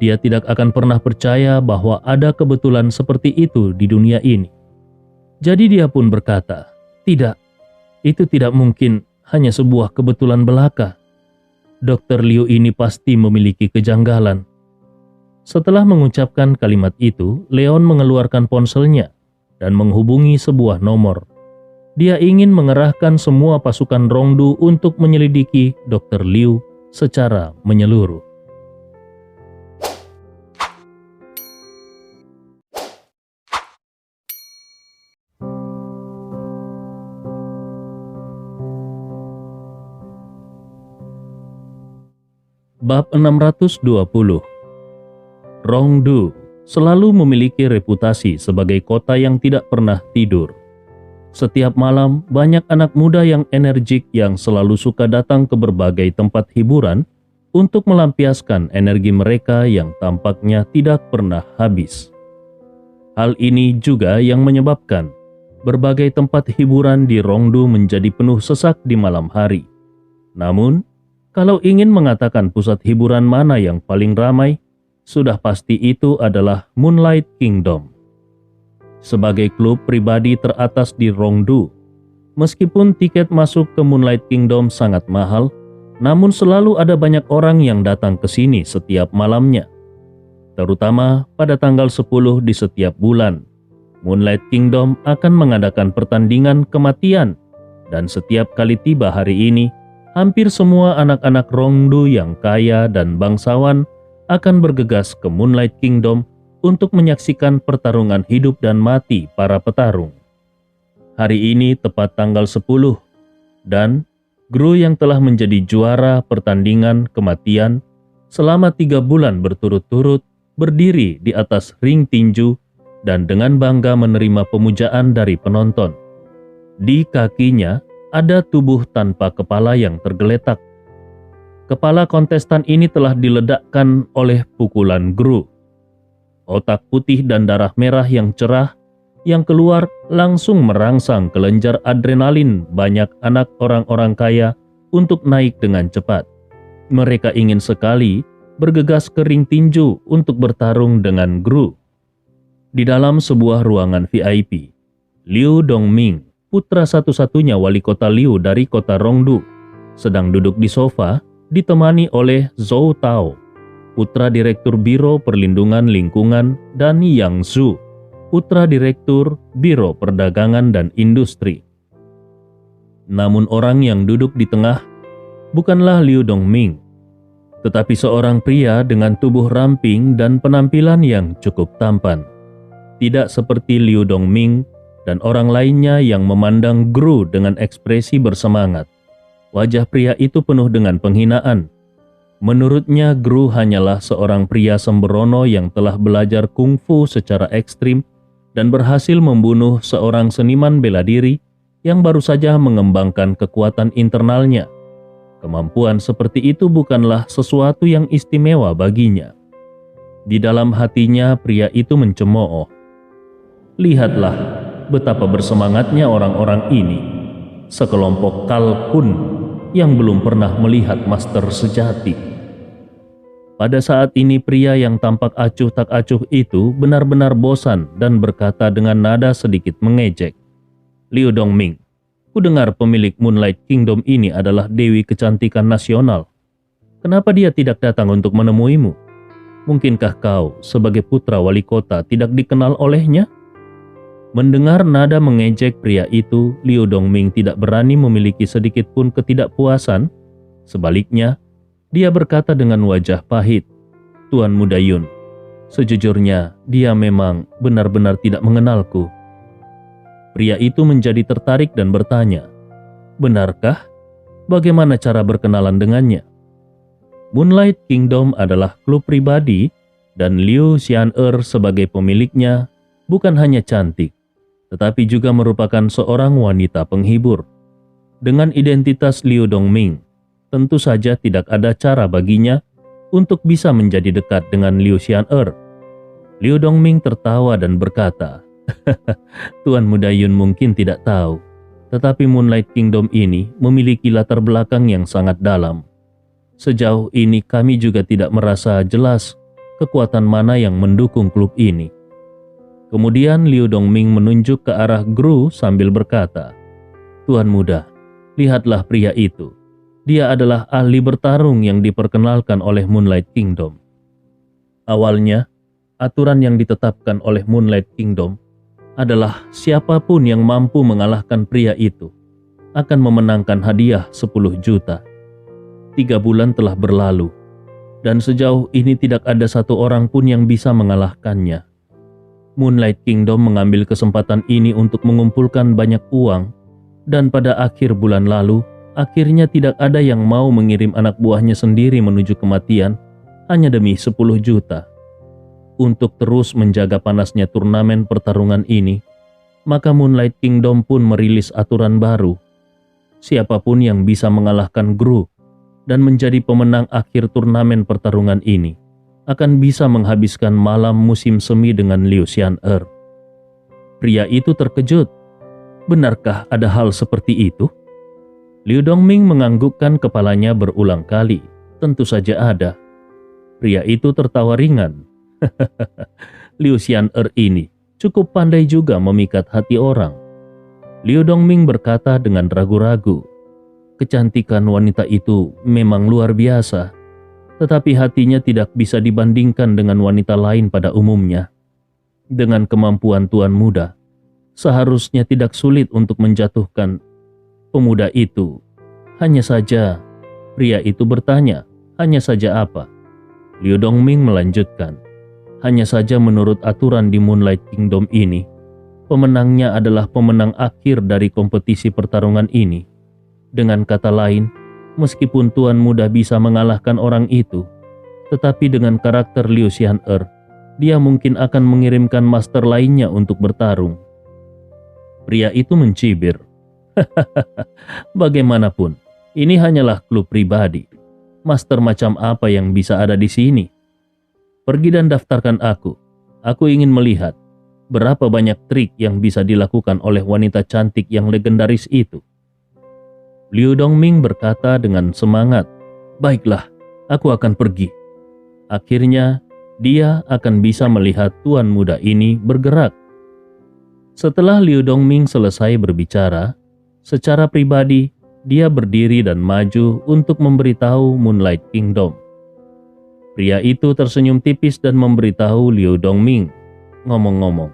Dia tidak akan pernah percaya bahwa ada kebetulan seperti itu di dunia ini. Jadi dia pun berkata, "Tidak, itu tidak mungkin hanya sebuah kebetulan belaka. Dr. Liu ini pasti memiliki kejanggalan." Setelah mengucapkan kalimat itu, Leon mengeluarkan ponselnya dan menghubungi sebuah nomor. Dia ingin mengerahkan semua pasukan Rongdu untuk menyelidiki Dr. Liu secara menyeluruh. Bab 620. Rongdu selalu memiliki reputasi sebagai kota yang tidak pernah tidur. Setiap malam, banyak anak muda yang energik yang selalu suka datang ke berbagai tempat hiburan untuk melampiaskan energi mereka yang tampaknya tidak pernah habis. Hal ini juga yang menyebabkan berbagai tempat hiburan di Rongdu menjadi penuh sesak di malam hari. Namun, kalau ingin mengatakan pusat hiburan mana yang paling ramai, sudah pasti itu adalah Moonlight Kingdom. Sebagai klub pribadi teratas di Rongdu, meskipun tiket masuk ke Moonlight Kingdom sangat mahal, Namun selalu ada banyak orang yang datang ke sini setiap malamnya. Terutama pada tanggal 10 di setiap bulan. Moonlight Kingdom akan mengadakan pertandingan kematian. Dan setiap kali tiba hari ini, hampir semua anak-anak Rongdu yang kaya dan bangsawan akan bergegas ke Moonlight Kingdom untuk menyaksikan pertarungan hidup dan mati para petarung. Hari ini tepat tanggal 10 dan Gru yang telah menjadi juara pertandingan kematian selama 3 bulan berturut-turut berdiri di atas ring tinju dan dengan bangga menerima pemujaan dari penonton. Di kakinya ada tubuh tanpa kepala yang tergeletak. Kepala kontestan ini telah diledakkan oleh pukulan Gru. Otak putih dan darah merah yang cerah yang keluar langsung merangsang kelenjar adrenalin banyak anak orang-orang kaya untuk naik dengan cepat. Mereka ingin sekali bergegas ke ring tinju untuk bertarung dengan Gru. Di dalam sebuah ruangan VIP, Liu Dongming, putra satu-satunya wali kota Liu dari kota Rongdu, sedang duduk di sofa ditemani oleh Zhou Tao, putra direktur Biro Perlindungan Lingkungan, dan Yang Zhu, putra direktur Biro Perdagangan dan Industri. Namun orang yang duduk di tengah bukanlah Liu Dongming, tetapi seorang pria dengan tubuh ramping dan penampilan yang cukup tampan. Tidak seperti Liu Dongming dan orang lainnya yang memandang Gru dengan ekspresi bersemangat. Wajah pria itu penuh dengan penghinaan. Menurutnya Gru hanyalah seorang pria sembrono yang telah belajar kungfu secara ekstrim dan berhasil membunuh seorang seniman bela diri yang baru saja mengembangkan kekuatan internalnya. Kemampuan seperti itu bukanlah sesuatu yang istimewa baginya. Di dalam hatinya pria itu mencemooh. Lihatlah betapa bersemangatnya orang-orang ini, sekelompok kalkun yang belum pernah melihat master sejati. Pada saat ini pria yang tampak acuh tak acuh itu benar-benar bosan dan berkata dengan nada sedikit mengejek. Liu Dongming, ku dengar pemilik Moonlight Kingdom ini adalah Dewi Kecantikan Nasional. Kenapa dia tidak datang untuk menemuimu? Mungkinkah kau sebagai putra wali kota tidak dikenal olehnya? Mendengar nada mengejek pria itu, Liu Dongming tidak berani memiliki sedikit pun ketidakpuasan. Sebaliknya, dia berkata dengan wajah pahit, Tuan Muda Yun, sejujurnya dia memang benar-benar tidak mengenalku. Pria itu menjadi tertarik dan bertanya, benarkah? Bagaimana cara berkenalan dengannya? Moonlight Kingdom adalah klub pribadi dan Liu Xian'er sebagai pemiliknya bukan hanya cantik, tetapi juga merupakan seorang wanita penghibur. Dengan identitas Liu Dongming, tentu saja tidak ada cara baginya untuk bisa menjadi dekat dengan Liu Xian'er. Liu Dongming tertawa dan berkata, Tuan Muda Yun mungkin tidak tahu, tetapi Moonlight Kingdom ini memiliki latar belakang yang sangat dalam. Sejauh ini kami juga tidak merasa jelas kekuatan mana yang mendukung klub ini. Kemudian Liu Dongming menunjuk ke arah Gru sambil berkata, Tuan Muda, lihatlah pria itu. Dia adalah ahli bertarung yang diperkenalkan oleh Moonlight Kingdom. Awalnya, aturan yang ditetapkan oleh Moonlight Kingdom adalah siapapun yang mampu mengalahkan pria itu akan memenangkan hadiah 10 juta. 3 bulan telah berlalu, dan sejauh ini tidak ada satu orang pun yang bisa mengalahkannya. Moonlight Kingdom mengambil kesempatan ini untuk mengumpulkan banyak uang, dan pada akhir bulan lalu, akhirnya tidak ada yang mau mengirim anak buahnya sendiri menuju kematian hanya demi 10 juta. Untuk terus menjaga panasnya turnamen pertarungan ini, maka Moonlight Kingdom pun merilis aturan baru. Siapapun yang bisa mengalahkan Gru dan menjadi pemenang akhir turnamen pertarungan ini akan bisa menghabiskan malam musim semi dengan Liu Xian'er. Pria itu terkejut. Benarkah ada hal seperti itu? Liu Dongming menganggukkan kepalanya berulang kali. Tentu saja ada. Pria itu tertawa ringan. Liu Xian'er ini cukup pandai juga memikat hati orang. Liu Dongming berkata dengan ragu-ragu, kecantikan wanita itu memang luar biasa, tetapi hatinya tidak bisa dibandingkan dengan wanita lain pada umumnya. Dengan kemampuan tuan muda, seharusnya tidak sulit untuk menjatuhkan pemuda itu. Hanya saja, pria itu bertanya, hanya saja apa? Liu Dongming melanjutkan, hanya saja menurut aturan di Moonlight Kingdom ini, pemenangnya adalah pemenang akhir dari kompetisi pertarungan ini. Dengan kata lain, meskipun tuan muda bisa mengalahkan orang itu, tetapi dengan karakter Liu Xian'er, dia mungkin akan mengirimkan master lainnya untuk bertarung. Pria itu mencibir. Bagaimanapun, ini hanyalah klub pribadi. Master macam apa yang bisa ada di sini? Pergi dan daftarkan aku. Aku ingin melihat berapa banyak trik yang bisa dilakukan oleh wanita cantik yang legendaris itu. Liu Dongming berkata dengan semangat, "Baiklah, aku akan pergi." Akhirnya, dia akan bisa melihat tuan muda ini bergerak. Setelah Liu Dongming selesai berbicara, secara pribadi dia berdiri dan maju untuk memberitahu Moonlight Kingdom. Pria itu tersenyum tipis dan memberitahu Liu Dongming, "Ngomong-ngomong,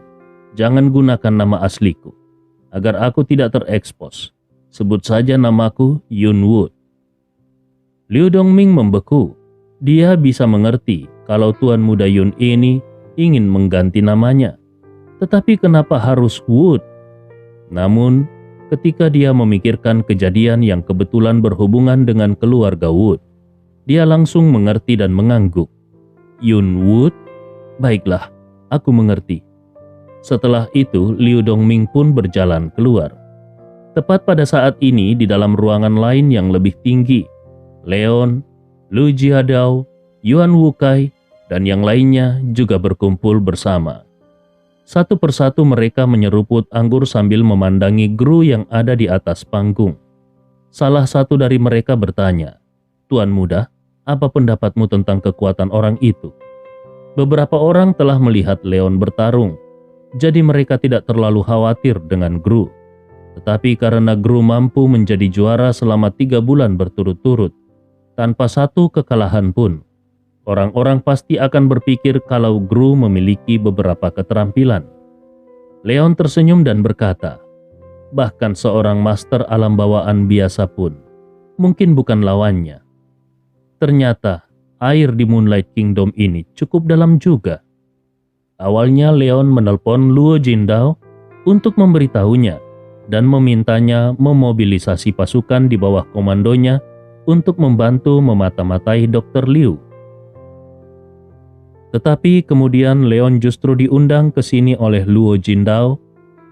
jangan gunakan nama asliku, agar aku tidak terekspos. Sebut saja namaku Yun Wood." Liu Dongming membeku. Dia bisa mengerti kalau tuan muda Yun ini ingin mengganti namanya. Tetapi kenapa harus Wood? Namun, ketika dia memikirkan kejadian yang kebetulan berhubungan dengan keluarga Wood, dia langsung mengerti dan mengangguk. Yun Wood? Baiklah, aku mengerti. Setelah itu, Liu Dongming pun berjalan keluar. Tepat pada saat ini di dalam ruangan lain yang lebih tinggi, Leon, Lu Jiadao, Yuan Wukai, dan yang lainnya juga berkumpul bersama. Satu persatu mereka menyeruput anggur sambil memandangi Gru yang ada di atas panggung. Salah satu dari mereka bertanya, "Tuan muda, apa pendapatmu tentang kekuatan orang itu?" Beberapa orang telah melihat Leon bertarung, jadi mereka tidak terlalu khawatir dengan Gru. Tetapi karena Gru mampu menjadi juara selama 3 bulan berturut-turut, tanpa satu kekalahan pun, orang-orang pasti akan berpikir kalau Gru memiliki beberapa keterampilan. Leon tersenyum dan berkata, bahkan seorang master alam bawaan biasa pun mungkin bukan lawannya. Ternyata air di Moonlight Kingdom ini cukup dalam juga. Awalnya Leon menelpon Luo Jindao untuk memberitahunya dan memintanya memobilisasi pasukan di bawah komandonya untuk membantu memata-matai Dr. Liu. Tetapi kemudian Leon justru diundang ke sini oleh Luo Jindao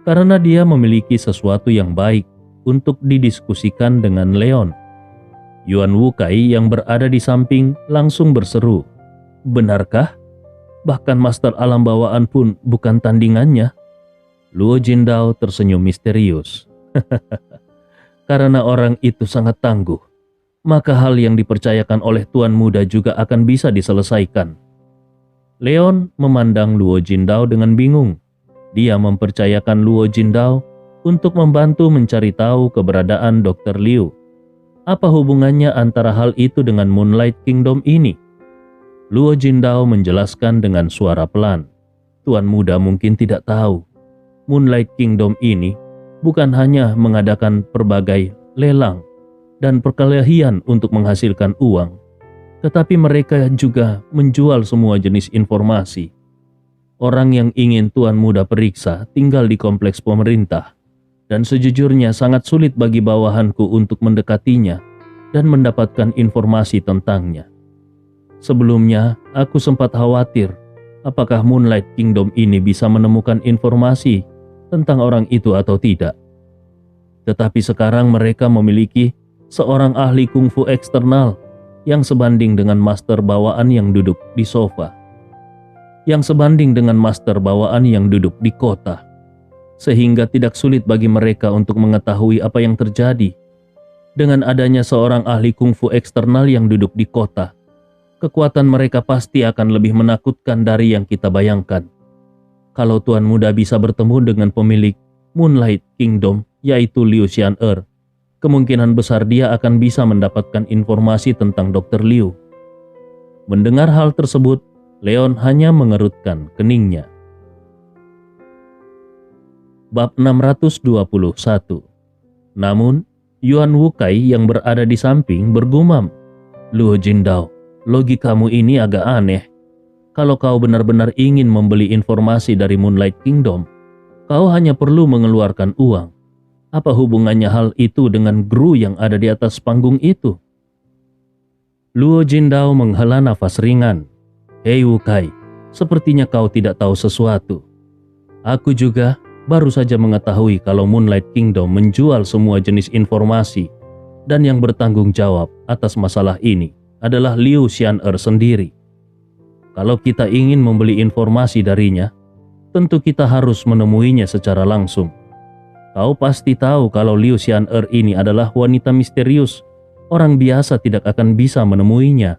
karena dia memiliki sesuatu yang baik untuk didiskusikan dengan Leon. Yuan Wukai yang berada di samping langsung berseru, "Benarkah? Bahkan master alam bawaan pun bukan tandingannya?" Luo Jindao tersenyum misterius. Karena orang itu sangat tangguh, maka hal yang dipercayakan oleh tuan muda juga akan bisa diselesaikan. Leon memandang Luo Jindao dengan bingung. Dia mempercayakan Luo Jindao untuk membantu mencari tahu keberadaan Dr. Liu. Apa hubungannya antara hal itu dengan Moonlight Kingdom ini? Luo Jindao menjelaskan dengan suara pelan. Tuan muda mungkin tidak tahu. Moonlight Kingdom ini bukan hanya mengadakan berbagai lelang dan perkelahian untuk menghasilkan uang, tetapi mereka juga menjual semua jenis informasi. Orang yang ingin tuan muda periksa tinggal di kompleks pemerintah, dan sejujurnya sangat sulit bagi bawahanku untuk mendekatinya dan mendapatkan informasi tentangnya. Sebelumnya, aku sempat khawatir apakah Moonlight Kingdom ini bisa menemukan informasi tentang orang itu atau tidak. Tetapi sekarang mereka memiliki seorang ahli kungfu eksternal yang sebanding dengan master bawaan yang duduk di sofa, yang sebanding dengan master bawaan yang duduk di kota, sehingga tidak sulit bagi mereka untuk mengetahui apa yang terjadi. Dengan adanya seorang ahli kungfu eksternal yang duduk di kota, kekuatan mereka pasti akan lebih menakutkan dari yang kita bayangkan. Kalau tuan muda bisa bertemu dengan pemilik Moonlight Kingdom, yaitu Liu Xian'er, Kemungkinan besar dia akan bisa mendapatkan informasi tentang Dr. Liu. Mendengar hal tersebut, Leon hanya mengerutkan keningnya. Bab 621. Namun, Yuan Wukai yang berada di samping bergumam, "Luo Jindao, logikamu ini agak aneh. Kalau kau benar-benar ingin membeli informasi dari Moonlight Kingdom, kau hanya perlu mengeluarkan uang. Apa hubungannya hal itu dengan Gru yang ada di atas panggung itu?" Luo Jindao menghela nafas ringan. "Hei Wukai, sepertinya kau tidak tahu sesuatu. Aku juga baru saja mengetahui kalau Moonlight Kingdom menjual semua jenis informasi dan yang bertanggung jawab atas masalah ini adalah Liu Xian'er sendiri. Kalau kita ingin membeli informasi darinya, tentu kita harus menemuinya secara langsung. Kau pasti tahu kalau Liu Xian'er ini adalah wanita misterius. Orang biasa tidak akan bisa menemuinya."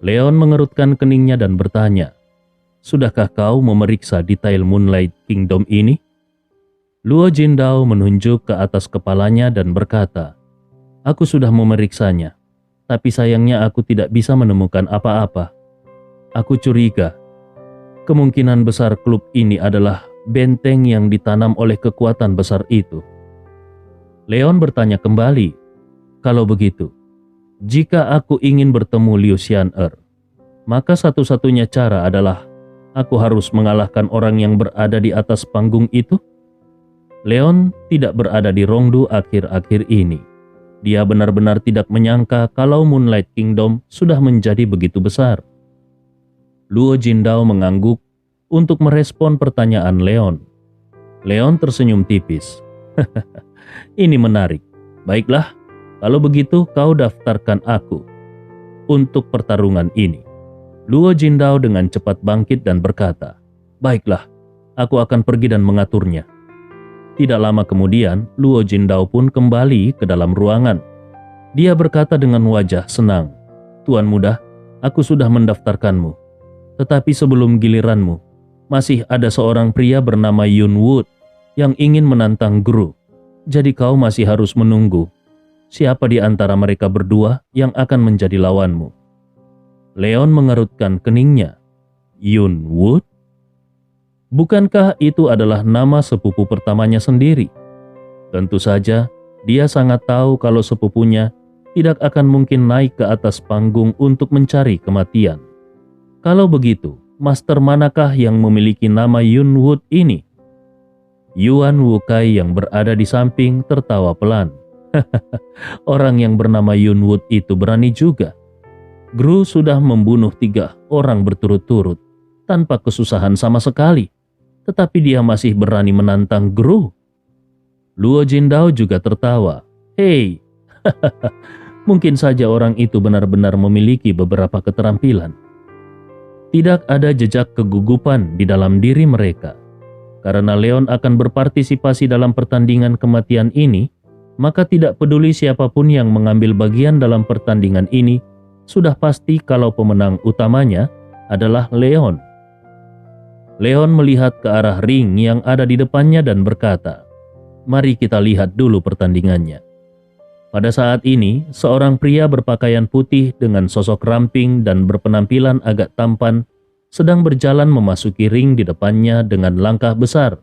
Leon mengerutkan keningnya dan bertanya, "Sudahkah kau memeriksa detail Moonlight Kingdom ini?" Luo Jindao menunjuk ke atas kepalanya dan berkata, "Aku sudah memeriksanya, tapi sayangnya aku tidak bisa menemukan apa-apa. Aku curiga, kemungkinan besar klub ini adalah benteng yang ditanam oleh kekuatan besar itu." Leon bertanya kembali, "Kalau begitu, jika aku ingin bertemu Liu Xian'er, maka satu-satunya cara adalah aku harus mengalahkan orang yang berada di atas panggung itu?" Leon tidak berada di Rongdu akhir-akhir ini. Dia benar-benar tidak menyangka kalau Moonlight Kingdom sudah menjadi begitu besar. Luo Jindao mengangguk untuk merespon pertanyaan Leon. Leon tersenyum tipis. "Ini menarik. Baiklah, kalau begitu kau daftarkan aku untuk pertarungan ini." Luo Jindao dengan cepat bangkit dan berkata, "Baiklah, aku akan pergi dan mengaturnya." Tidak lama kemudian, Luo Jindao pun kembali ke dalam ruangan. Dia berkata dengan wajah senang, "Tuan muda, aku sudah mendaftarkanmu. Tetapi sebelum giliranmu, masih ada seorang pria bernama Yun Wood yang ingin menantang Gru. Jadi kau masih harus menunggu siapa di antara mereka berdua yang akan menjadi lawanmu." Leon mengerutkan keningnya. Yun Wood? Bukankah itu adalah nama sepupu pertamanya sendiri? Tentu saja, dia sangat tahu kalau sepupunya tidak akan mungkin naik ke atas panggung untuk mencari kematian. Kalau begitu, master manakah yang memiliki nama Yun Wood ini? Yuan Wukai yang berada di samping tertawa pelan. Orang yang bernama Yun Wood itu berani juga. Gru sudah membunuh 3 orang berturut-turut tanpa kesusahan sama sekali. Tetapi dia masih berani menantang Gru. Luo Jindao juga tertawa. "Hei, mungkin saja orang itu benar-benar memiliki beberapa keterampilan." Tidak ada jejak kegugupan di dalam diri mereka. Karena Leon akan berpartisipasi dalam pertandingan kematian ini, maka tidak peduli siapapun yang mengambil bagian dalam pertandingan ini, sudah pasti kalau pemenang utamanya adalah Leon. Leon melihat ke arah ring yang ada di depannya dan berkata, "Mari kita lihat dulu pertandingannya." Pada saat ini, seorang pria berpakaian putih dengan sosok ramping dan berpenampilan agak tampan sedang berjalan memasuki ring di depannya dengan langkah besar.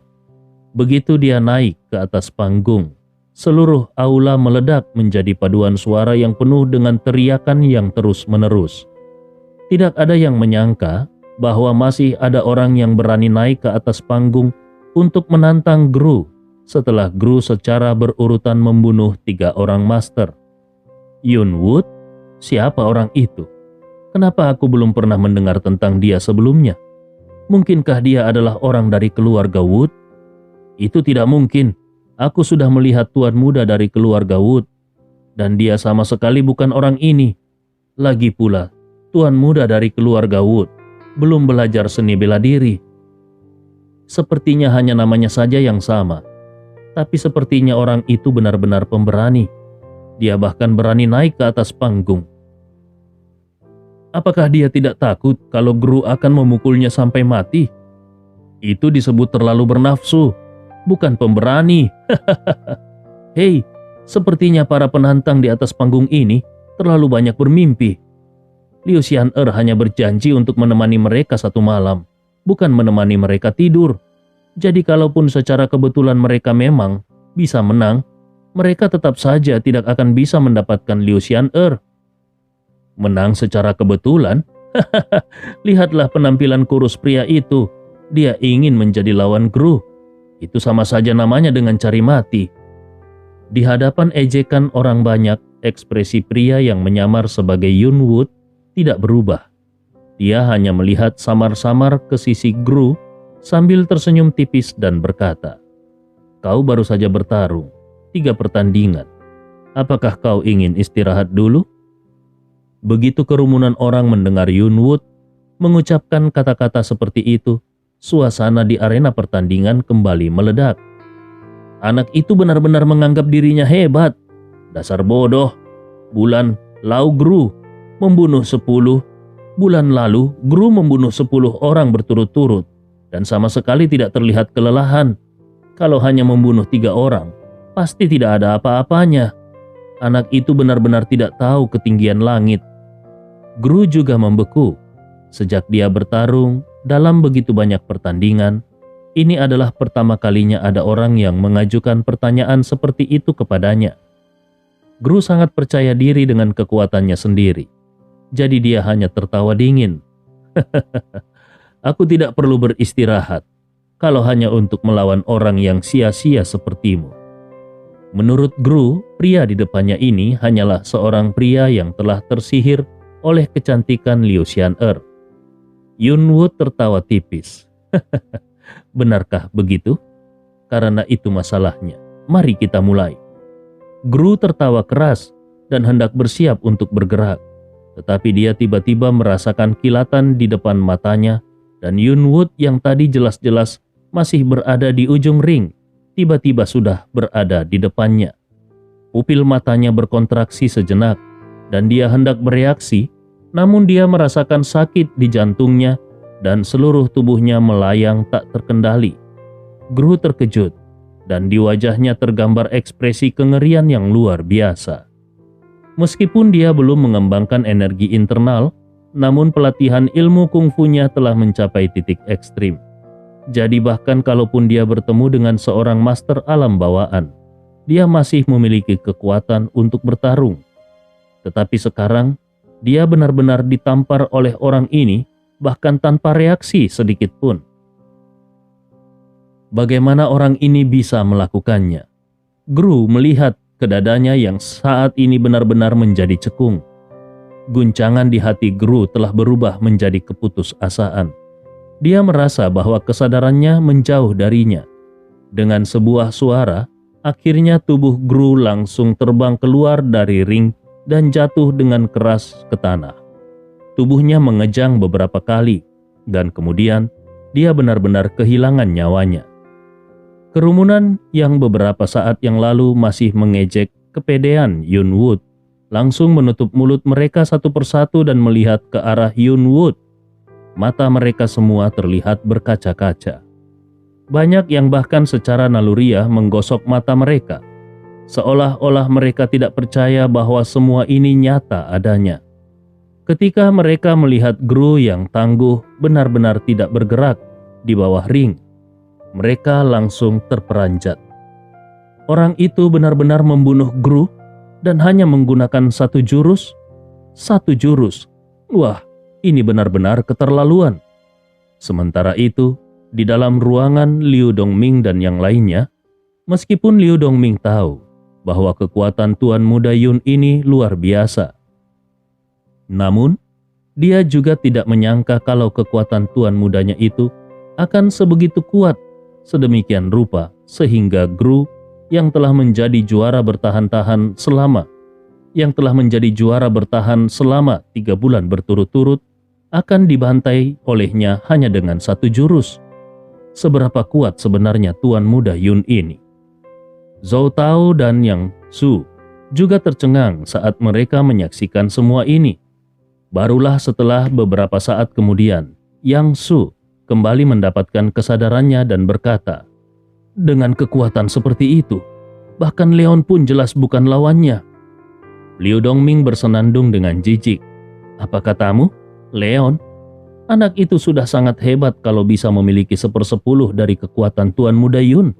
Begitu dia naik ke atas panggung, seluruh aula meledak menjadi paduan suara yang penuh dengan teriakan yang terus-menerus. Tidak ada yang menyangka bahwa masih ada orang yang berani naik ke atas panggung untuk menantang Gru setelah Gru secara berurutan membunuh 3 orang master. Yun Wood? Siapa orang itu? Kenapa aku belum pernah mendengar tentang dia sebelumnya? Mungkinkah dia adalah orang dari keluarga Wood? Itu tidak mungkin. Aku sudah melihat tuan muda dari keluarga Wood, dan dia sama sekali bukan orang ini. Lagi pula, tuan muda dari keluarga Wood belum belajar seni bela diri. Sepertinya hanya namanya saja yang sama, tapi sepertinya orang itu benar-benar pemberani. Dia bahkan berani naik ke atas panggung. Apakah dia tidak takut kalau Gru akan memukulnya sampai mati? Itu disebut terlalu bernafsu, bukan pemberani. Hei, Sepertinya para penantang di atas panggung ini terlalu banyak bermimpi. Liu Xian'er hanya berjanji untuk menemani mereka satu malam, bukan menemani mereka tidur. Jadi kalaupun secara kebetulan mereka memang bisa menang, mereka tetap saja tidak akan bisa mendapatkan Liu Xian'er. Menang secara kebetulan? Lihatlah penampilan kurus pria itu. Dia ingin menjadi lawan Gru. Itu sama saja namanya dengan cari mati. Di hadapan ejekan orang banyak, ekspresi pria yang menyamar sebagai Yun Wood tidak berubah. Dia hanya melihat samar-samar ke sisi Gru sambil tersenyum tipis dan berkata, "Kau baru saja bertarung, 3 pertandingan. Apakah kau ingin istirahat dulu?" Begitu kerumunan orang mendengar Yun Wood mengucapkan kata-kata seperti itu, suasana di arena pertandingan kembali meledak. Anak itu benar-benar menganggap dirinya hebat. Dasar bodoh. Bulan Lau Gru membunuh 10. Bulan lalu Gru membunuh 10 orang berturut-turut dan sama sekali tidak terlihat kelelahan. Kalau hanya membunuh 3 orang, pasti tidak ada apa-apanya. Anak itu benar-benar tidak tahu ketinggian langit. Gru juga membeku. Sejak dia bertarung dalam begitu banyak pertandingan, ini adalah pertama kalinya ada orang yang mengajukan pertanyaan seperti itu kepadanya. Gru sangat percaya diri dengan kekuatannya sendiri. Jadi dia hanya tertawa dingin. Aku tidak perlu beristirahat kalau hanya untuk melawan orang yang sia-sia sepertimu. Menurut Gru, pria di depannya ini hanyalah seorang pria yang telah tersihir oleh kecantikan Liu Xian'er. Yun Wood tertawa tipis. Benarkah begitu? Karena itu masalahnya. Mari kita mulai. Gru tertawa keras dan hendak bersiap untuk bergerak. Tetapi dia tiba-tiba merasakan kilatan di depan matanya dan Yun Wood yang tadi jelas-jelas masih berada di ujung ring, tiba-tiba sudah berada di depannya. Pupil matanya berkontraksi sejenak dan dia hendak bereaksi, namun dia merasakan sakit di jantungnya dan seluruh tubuhnya melayang tak terkendali. Gru terkejut dan di wajahnya tergambar ekspresi kengerian yang luar biasa. Meskipun dia belum mengembangkan energi internal, namun pelatihan ilmu kungfunya telah mencapai titik ekstrim. Jadi bahkan kalaupun dia bertemu dengan seorang master alam bawaan, dia masih memiliki kekuatan untuk bertarung. Tetapi sekarang, dia benar-benar ditampar oleh orang ini bahkan tanpa reaksi sedikit pun. Bagaimana orang ini bisa melakukannya? Gru melihat ke dadanya yang saat ini benar-benar menjadi cekung. Guncangan di hati Gru telah berubah menjadi keputusasaan. Dia merasa bahwa kesadarannya menjauh darinya. Dengan sebuah suara, akhirnya tubuh Gru langsung terbang keluar dari ring dan jatuh dengan keras ke tanah. Tubuhnya mengejang beberapa kali, dan kemudian dia benar-benar kehilangan nyawanya. Kerumunan yang beberapa saat yang lalu masih mengejek kepedean Yun Wood, langsung menutup mulut mereka satu persatu dan melihat ke arah Yun Wood. Mata mereka semua terlihat berkaca-kaca. Banyak yang bahkan secara naluriah menggosok mata mereka, seolah-olah mereka tidak percaya bahwa semua ini nyata adanya. Ketika mereka melihat Gru yang tangguh benar-benar tidak bergerak di bawah ring, mereka langsung terperanjat. Orang itu benar-benar membunuh Gru dan hanya menggunakan satu jurus. Satu jurus. Wah, ini benar-benar keterlaluan. Sementara itu, di dalam ruangan Liu Dongming dan yang lainnya, meskipun Liu Dongming tahu bahwa kekuatan Tuan Muda Yun ini luar biasa, namun dia juga tidak menyangka kalau kekuatan Tuan Mudanya itu akan sebegitu kuat, sedemikian rupa sehingga Gru yang telah menjadi juara bertahan selama 3 bulan berturut-turut akan dibantai olehnya hanya dengan satu jurus. Seberapa kuat sebenarnya Tuan Muda Yun ini? Zhou Tao dan Yang Su juga tercengang saat mereka menyaksikan semua ini. Barulah setelah beberapa saat kemudian, Yang Su kembali mendapatkan kesadarannya dan berkata, "Dengan kekuatan seperti itu, Bahkan Leon pun jelas bukan lawannya. Liu Dongming bersenandung dengan jijik. Apa katamu? Leon? Anak itu sudah sangat hebat kalau bisa memiliki 1/10 dari kekuatan Tuan Muda Yun.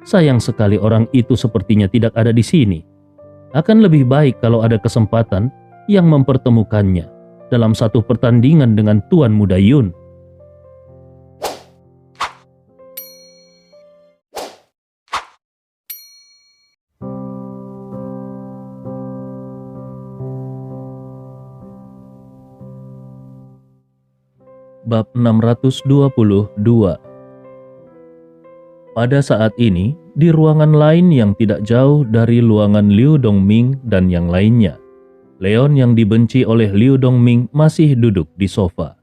Sayang sekali orang itu sepertinya tidak ada di sini. Akan lebih baik kalau ada kesempatan yang mempertemukannya dalam satu pertandingan dengan Tuan Muda Yun. Bab 622. Pada saat ini, di ruangan lain yang tidak jauh dari ruangan Liu Dongming dan yang lainnya, Leon yang dibenci oleh Liu Dongming masih duduk di sofa.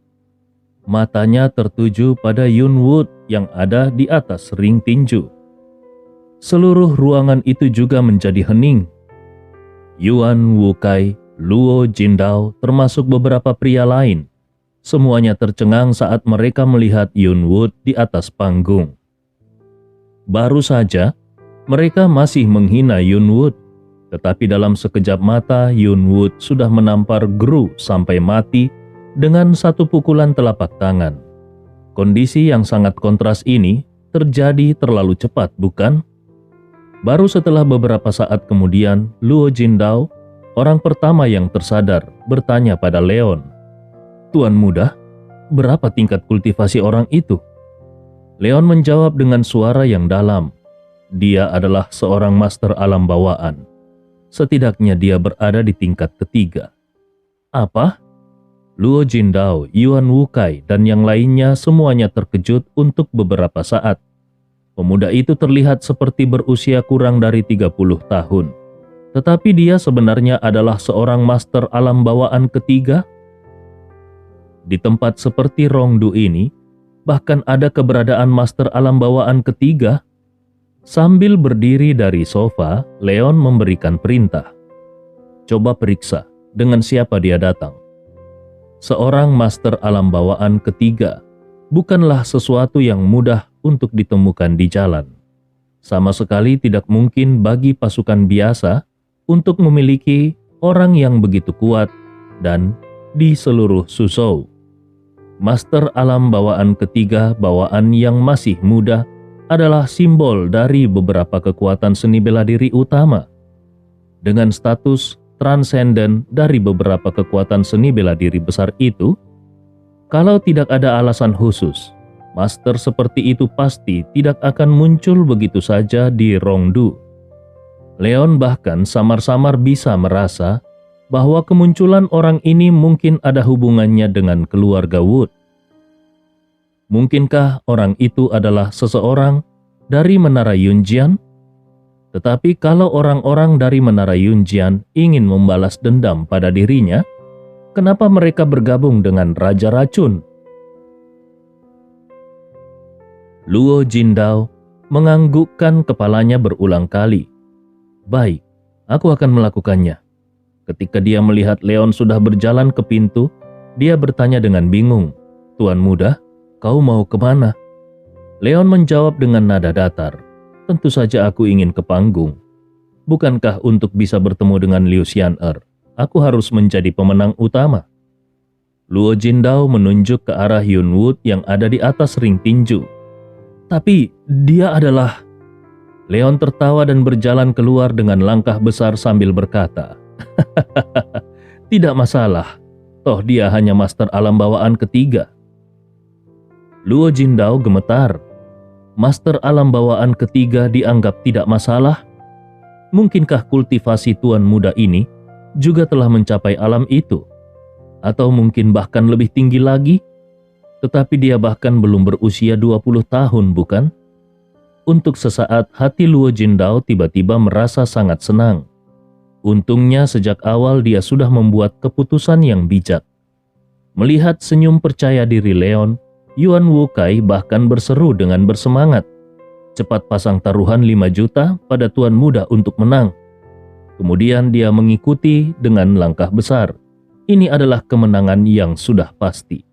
Matanya tertuju pada Yun Wood yang ada di atas ring tinju. Seluruh ruangan itu juga menjadi hening. Yuan Wukai, Luo Jindao, termasuk beberapa pria lain, semuanya tercengang saat mereka melihat Yun Wood di atas panggung. Baru saja, mereka masih menghina Yun Wood, tetapi dalam sekejap mata Yun Wood sudah menampar Gru sampai mati dengan satu pukulan telapak tangan. Kondisi yang sangat kontras ini terjadi terlalu cepat, bukan? Baru setelah beberapa saat kemudian, Luo Jindao, orang pertama yang tersadar, bertanya pada Leon, "Tuan Muda, berapa tingkat kultivasi orang itu?" Leon menjawab dengan suara yang dalam. Dia adalah seorang master alam bawaan. Setidaknya dia berada di tingkat ketiga. Apa? Luo Jindao, Yuan Wukai, dan yang lainnya semuanya terkejut untuk beberapa saat. Pemuda itu terlihat seperti berusia kurang dari 30 tahun. Tetapi dia sebenarnya adalah seorang master alam bawaan ketiga. Di tempat seperti Rongdu ini, bahkan ada keberadaan master alam bawaan ketiga. Sambil berdiri dari sofa, Leon memberikan perintah. Coba periksa dengan siapa dia datang. Seorang master alam bawaan ketiga bukanlah sesuatu yang mudah untuk ditemukan di jalan. Sama sekali tidak mungkin bagi pasukan biasa untuk memiliki orang yang begitu kuat dan di seluruh Suzhou. Master alam bawaan ketiga, bawaan yang masih muda, adalah simbol dari beberapa kekuatan seni bela diri utama. Dengan status transenden dari beberapa kekuatan seni bela diri besar itu, kalau tidak ada alasan khusus, master seperti itu pasti tidak akan muncul begitu saja di Rongdu. Leon bahkan samar-samar bisa merasa bahwa kemunculan orang ini mungkin ada hubungannya dengan keluarga Wood. Mungkinkah orang itu adalah seseorang dari Menara Yunjian? Tetapi kalau orang-orang dari Menara Yunjian ingin membalas dendam pada dirinya, kenapa mereka bergabung dengan Raja Racun? Luo Jindao menganggukkan kepalanya berulang kali. Baik, aku akan melakukannya. Ketika dia melihat Leon sudah berjalan ke pintu, dia bertanya dengan bingung, "Tuan Muda, kau mau kemana?" Leon menjawab dengan nada datar, "Tentu saja aku ingin ke panggung. Bukankah untuk bisa bertemu dengan Liu Xian'er, aku harus menjadi pemenang utama?" Luo Jindao menunjuk ke arah Yun Wood yang ada di atas ring tinju. "Tapi dia adalah..." Leon tertawa dan berjalan keluar dengan langkah besar sambil berkata, "Tidak masalah, toh dia hanya master alam bawaan ketiga." Luo Jindao gemetar. Master alam bawaan ketiga dianggap tidak masalah? Mungkinkah kultivasi Tuan Muda ini juga telah mencapai alam itu? Atau mungkin bahkan lebih tinggi lagi? Tetapi dia bahkan belum berusia 20 tahun, bukan? Untuk sesaat hati Luo Jindao tiba-tiba merasa sangat senang. Untungnya sejak awal dia sudah membuat keputusan yang bijak. Melihat senyum percaya diri Leon, Yuan Wukai bahkan berseru dengan bersemangat, "Cepat pasang taruhan 5 juta pada Tuan Muda untuk menang." Kemudian dia mengikuti dengan langkah besar. Ini adalah kemenangan yang sudah pasti.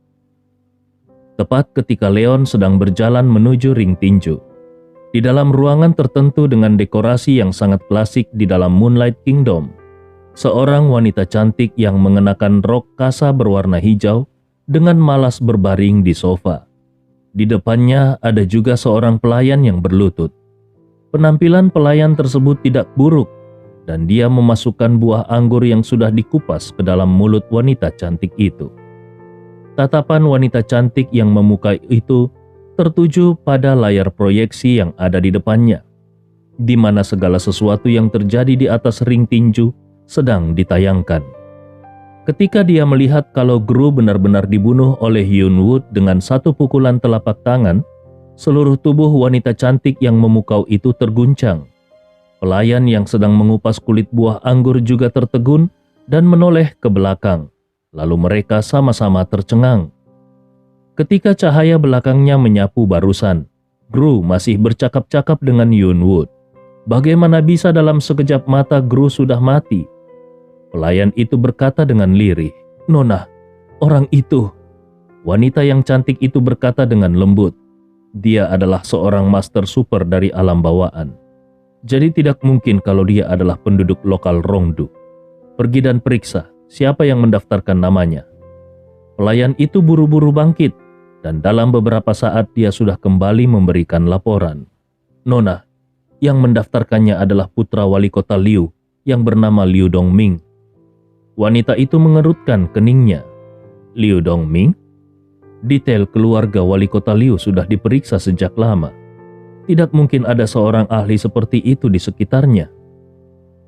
Tepat ketika Leon sedang berjalan menuju ring tinju, Di dalam ruangan tertentu dengan dekorasi yang sangat klasik di dalam Moonlight Kingdom, seorang wanita cantik yang mengenakan rok kasa berwarna hijau dengan malas berbaring di sofa. Di depannya ada juga seorang pelayan yang berlutut. Penampilan pelayan tersebut tidak buruk, dan dia memasukkan buah anggur yang sudah dikupas ke dalam mulut wanita cantik itu. Tatapan wanita cantik yang memukai itu tertuju pada layar proyeksi yang ada di depannya, di mana segala sesuatu yang terjadi di atas ring tinju sedang ditayangkan. Ketika dia melihat kalau Gru benar-benar dibunuh oleh Yunwood dengan satu pukulan telapak tangan, seluruh tubuh wanita cantik yang memukau itu terguncang. Pelayan yang sedang mengupas kulit buah anggur juga tertegun dan menoleh ke belakang, lalu mereka sama-sama tercengang. Ketika cahaya belakangnya menyapu barusan, Gru masih bercakap-cakap dengan Yunwood. Bagaimana bisa dalam sekejap mata Gru sudah mati? Pelayan itu berkata dengan lirih, "Nona, orang itu." Wanita yang cantik itu berkata dengan lembut, "Dia adalah seorang master super dari alam bawaan. Jadi tidak mungkin kalau dia adalah penduduk lokal Rongdu. Pergi dan periksa siapa yang mendaftarkan namanya." Pelayan itu buru-buru bangkit, dan dalam beberapa saat dia sudah kembali memberikan laporan. "Nona, yang mendaftarkannya adalah putra wali kota Liu yang bernama Liu Dongming." Wanita itu mengerutkan keningnya. "Liu Dongming?" Detail keluarga wali kota Liu sudah diperiksa sejak lama. Tidak mungkin ada seorang ahli seperti itu di sekitarnya.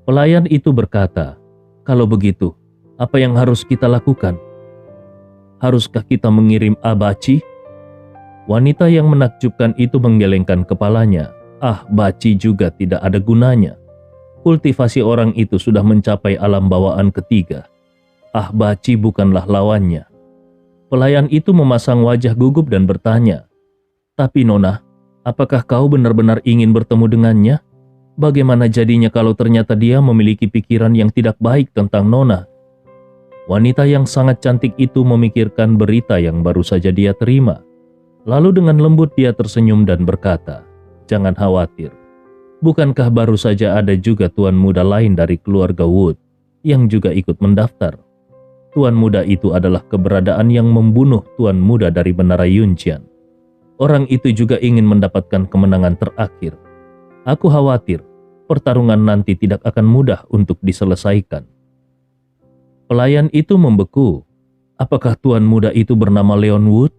Pelayan itu berkata, "Kalau begitu, apa yang harus kita lakukan? Haruskah kita mengirim Abaci?" Wanita yang menakjubkan itu menggelengkan kepalanya. Baci juga tidak ada gunanya. Kultivasi orang itu sudah mencapai alam bawaan ketiga. Baci bukanlah lawannya. Pelayan itu memasang wajah gugup dan bertanya, "Tapi Nona, apakah kau benar-benar ingin bertemu dengannya? Bagaimana jadinya kalau ternyata dia memiliki pikiran yang tidak baik tentang Nona?" Wanita yang sangat cantik itu memikirkan berita yang baru saja dia terima. Lalu dengan lembut dia tersenyum dan berkata, "Jangan khawatir. Bukankah baru saja ada juga tuan muda lain dari keluarga Wood yang juga ikut mendaftar? Tuan muda itu adalah keberadaan yang membunuh tuan muda dari Menara Yunjian. Orang itu juga ingin mendapatkan kemenangan terakhir. Aku khawatir pertarungan nanti tidak akan mudah untuk diselesaikan." Pelayan itu membeku. "Apakah tuan muda itu bernama Leon Wood?"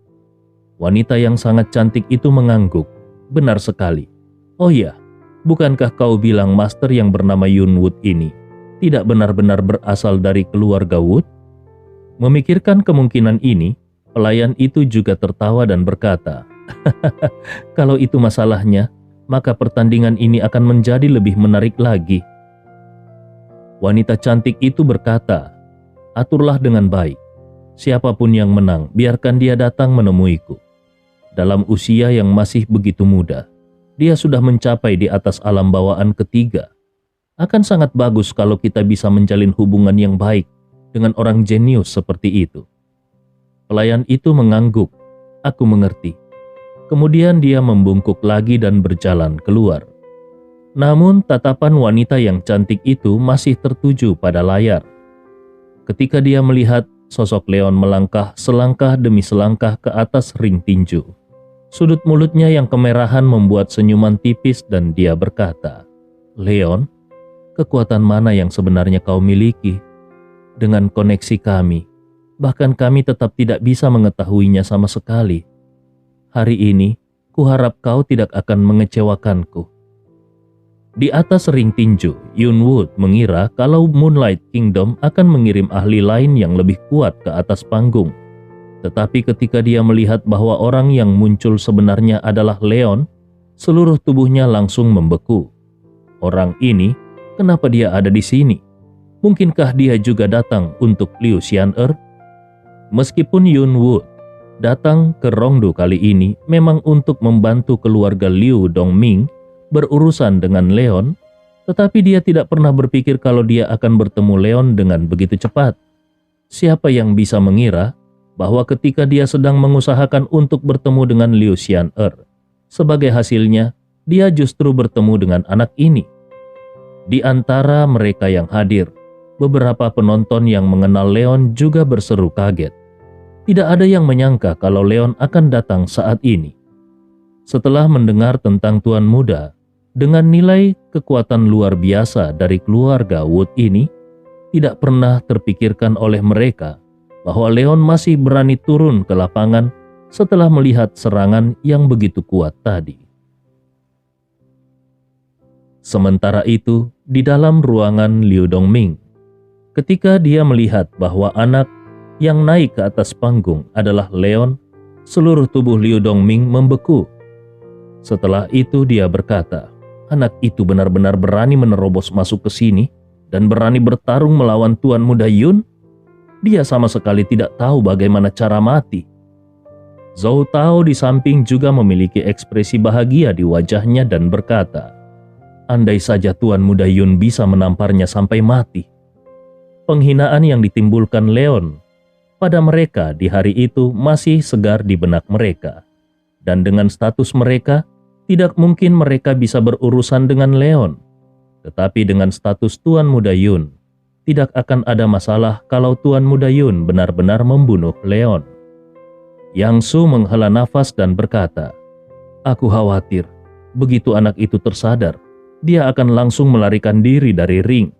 Wanita yang sangat cantik itu mengangguk. "Benar sekali. Oh iya, bukankah kau bilang master yang bernama Yunwood ini tidak benar-benar berasal dari keluarga Wood?" Memikirkan kemungkinan ini, pelayan itu juga tertawa dan berkata, "Kalau itu masalahnya, maka pertandingan ini akan menjadi lebih menarik lagi." Wanita cantik itu berkata, "Aturlah dengan baik. Siapapun yang menang, biarkan dia datang menemuiku. Dalam usia yang masih begitu muda, dia sudah mencapai di atas alam bawaan ketiga. Akan sangat bagus kalau kita bisa menjalin hubungan yang baik dengan orang jenius seperti itu." Pelayan itu mengangguk. "Aku mengerti." Kemudian dia membungkuk lagi dan berjalan keluar. Namun tatapan wanita yang cantik itu masih tertuju pada layar. Ketika dia melihat sosok Leon melangkah selangkah demi selangkah ke atas ring tinju, sudut mulutnya yang kemerahan membuat senyuman tipis dan dia berkata, "Leon, kekuatan mana yang sebenarnya kau miliki? Dengan koneksi kami, bahkan kami tetap tidak bisa mengetahuinya sama sekali. Hari ini, kuharap kau tidak akan mengecewakanku." Di atas ring tinju, Yunwood mengira kalau Moonlight Kingdom akan mengirim ahli lain yang lebih kuat ke atas panggung. Tetapi ketika dia melihat bahwa orang yang muncul sebenarnya adalah Leon, seluruh tubuhnya langsung membeku. Orang ini, kenapa dia ada di sini? Mungkinkah dia juga datang untuk Liu Xian'er? Meskipun Yunwood datang ke Rongdu kali ini memang untuk membantu keluarga Liu Dongming berurusan dengan Leon, tetapi dia tidak pernah berpikir kalau dia akan bertemu Leon dengan begitu cepat. Siapa yang bisa mengira bahwa ketika dia sedang mengusahakan untuk bertemu dengan Liu Xian'er, sebagai hasilnya dia justru bertemu dengan anak ini. Di antara mereka yang hadir, beberapa penonton yang mengenal Leon juga berseru kaget. Tidak ada yang menyangka kalau Leon akan datang saat ini. Setelah mendengar tentang Tuan Muda, dengan nilai kekuatan luar biasa dari keluarga Wood ini, tidak pernah terpikirkan oleh mereka bahwa Leon masih berani turun ke lapangan setelah melihat serangan yang begitu kuat tadi. Sementara itu, di dalam ruangan Liu Dongming, ketika dia melihat bahwa anak yang naik ke atas panggung adalah Leon, seluruh tubuh Liu Dongming membeku. Setelah itu dia berkata, anak itu benar-benar berani menerobos masuk ke sini dan berani bertarung melawan Tuan Muda Yun. Dia sama sekali tidak tahu bagaimana cara mati. Zhou Tao di samping juga memiliki ekspresi bahagia di wajahnya dan berkata, andai saja Tuan Muda Yun bisa menamparnya sampai mati. Penghinaan yang ditimbulkan Leon pada mereka di hari itu masih segar di benak mereka. Dan dengan status mereka, tidak mungkin mereka bisa berurusan dengan Leon. Tetapi dengan status Tuan Muda Yun, tidak akan ada masalah kalau Tuan Muda Yun benar-benar membunuh Leon. Yang Su menghela nafas dan berkata, aku khawatir, begitu anak itu tersadar, dia akan langsung melarikan diri dari ring.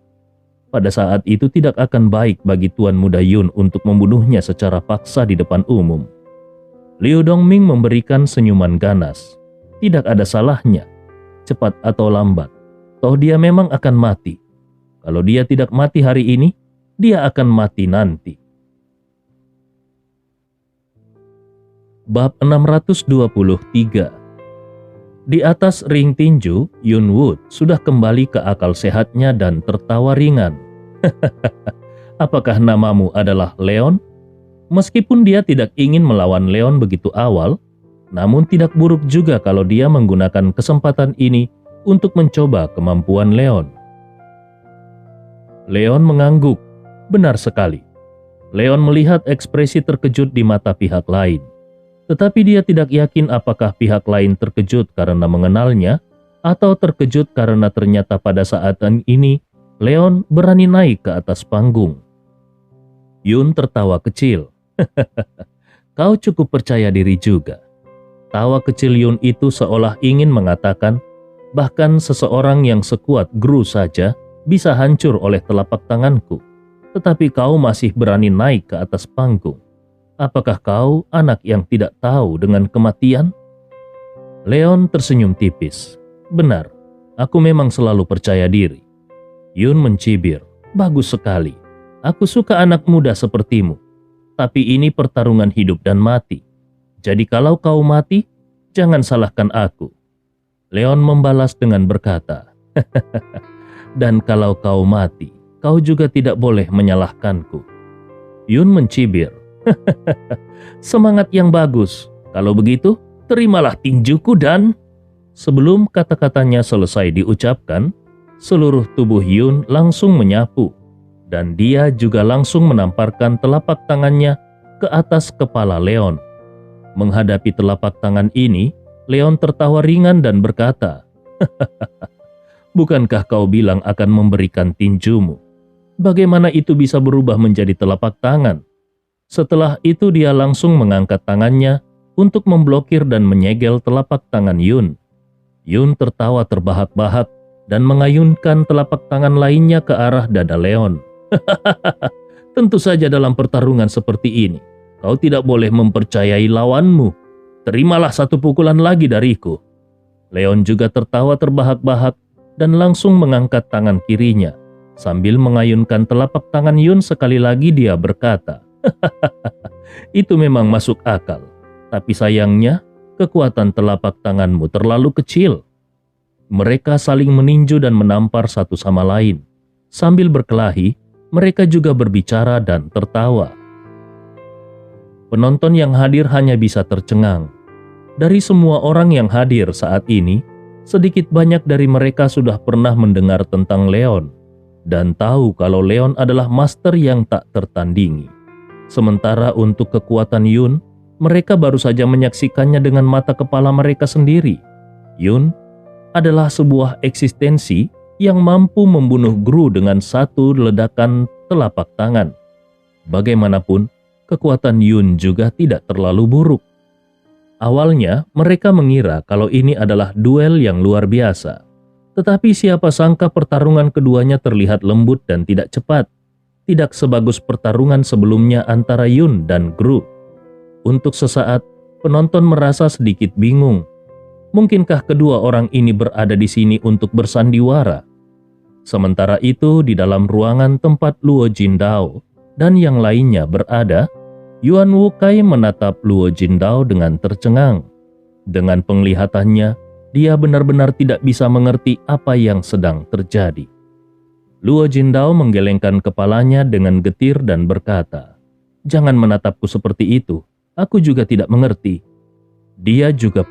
Pada saat itu tidak akan baik bagi Tuan Muda Yun untuk membunuhnya secara paksa di depan umum. Liu Dongming memberikan senyuman ganas. Tidak ada salahnya, cepat atau lambat. Toh dia memang akan mati. Kalau dia tidak mati hari ini, dia akan mati nanti. Bab 623. Di atas ring tinju, Yun Wood sudah kembali ke akal sehatnya dan tertawa ringan. Apakah namamu adalah Leon? Meskipun dia tidak ingin melawan Leon begitu awal, namun tidak buruk juga kalau dia menggunakan kesempatan ini untuk mencoba kemampuan Leon. Leon mengangguk. Benar sekali. Leon melihat ekspresi terkejut di mata pihak lain. Tetapi dia tidak yakin apakah pihak lain terkejut karena mengenalnya atau terkejut karena ternyata pada saat ini Leon berani naik ke atas panggung. Yun tertawa kecil. Kau cukup percaya diri juga. Tawa kecil Yun itu seolah ingin mengatakan bahkan seseorang yang sekuat Gru saja bisa hancur oleh telapak tanganku. Tetapi kau masih berani naik ke atas panggung. Apakah kau anak yang tidak tahu dengan kematian? Leon tersenyum tipis. Benar, aku memang selalu percaya diri. Yun mencibir. Bagus sekali. Aku suka anak muda sepertimu. Tapi ini pertarungan hidup dan mati. Jadi kalau kau mati, jangan salahkan aku. Leon membalas dengan berkata, dan kalau kau mati, kau juga tidak boleh menyalahkanku. Yun mencibir. Semangat yang bagus. Kalau begitu, terimalah tinjuku dan... Sebelum kata-katanya selesai diucapkan, seluruh tubuh Yun langsung menyapu. Dan dia juga langsung menamparkan telapak tangannya ke atas kepala Leon. Menghadapi telapak tangan ini, Leon tertawa ringan dan berkata, bukankah kau bilang akan memberikan tinjumu? Bagaimana itu bisa berubah menjadi telapak tangan? Setelah itu dia langsung mengangkat tangannya untuk memblokir dan menyegel telapak tangan Yun. Yun tertawa terbahak-bahak dan mengayunkan telapak tangan lainnya ke arah dada Leon. Tentu saja dalam pertarungan seperti ini, kau tidak boleh mempercayai lawanmu. Terimalah satu pukulan lagi dariku. Leon juga tertawa terbahak-bahak dan langsung mengangkat tangan kirinya. Sambil mengayunkan telapak tangan Yun sekali lagi dia berkata, itu memang masuk akal, tapi sayangnya kekuatan telapak tanganmu terlalu kecil. Mereka saling meninju dan menampar satu sama lain. Sambil berkelahi, mereka juga berbicara dan tertawa. Penonton yang hadir hanya bisa tercengang. Dari semua orang yang hadir saat ini, sedikit banyak dari mereka sudah pernah mendengar tentang Leon dan tahu kalau Leon adalah master yang tak tertandingi. Sementara untuk kekuatan Yun, mereka baru saja menyaksikannya dengan mata kepala mereka sendiri. Yun, adalah sebuah eksistensi yang mampu membunuh Gru dengan satu ledakan telapak tangan. Bagaimanapun, kekuatan Yun juga tidak terlalu buruk. Awalnya, mereka mengira kalau ini adalah duel yang luar biasa. Tetapi siapa sangka pertarungan keduanya terlihat lembut dan tidak cepat. Tidak sebagus pertarungan sebelumnya antara Yun dan Gru. Untuk sesaat, penonton merasa sedikit bingung. Mungkinkah kedua orang ini berada di sini untuk bersandiwara? Sementara itu, di dalam ruangan tempat Luo Jindao dan yang lainnya berada, Yuan Wukai menatap Luo Jindao dengan tercengang. Dengan penglihatannya, dia benar-benar tidak bisa mengerti apa yang sedang terjadi. Luo Jindao menggelengkan kepalanya dengan getir dan berkata, "Jangan menatapku seperti itu, aku juga tidak mengerti." Dia juga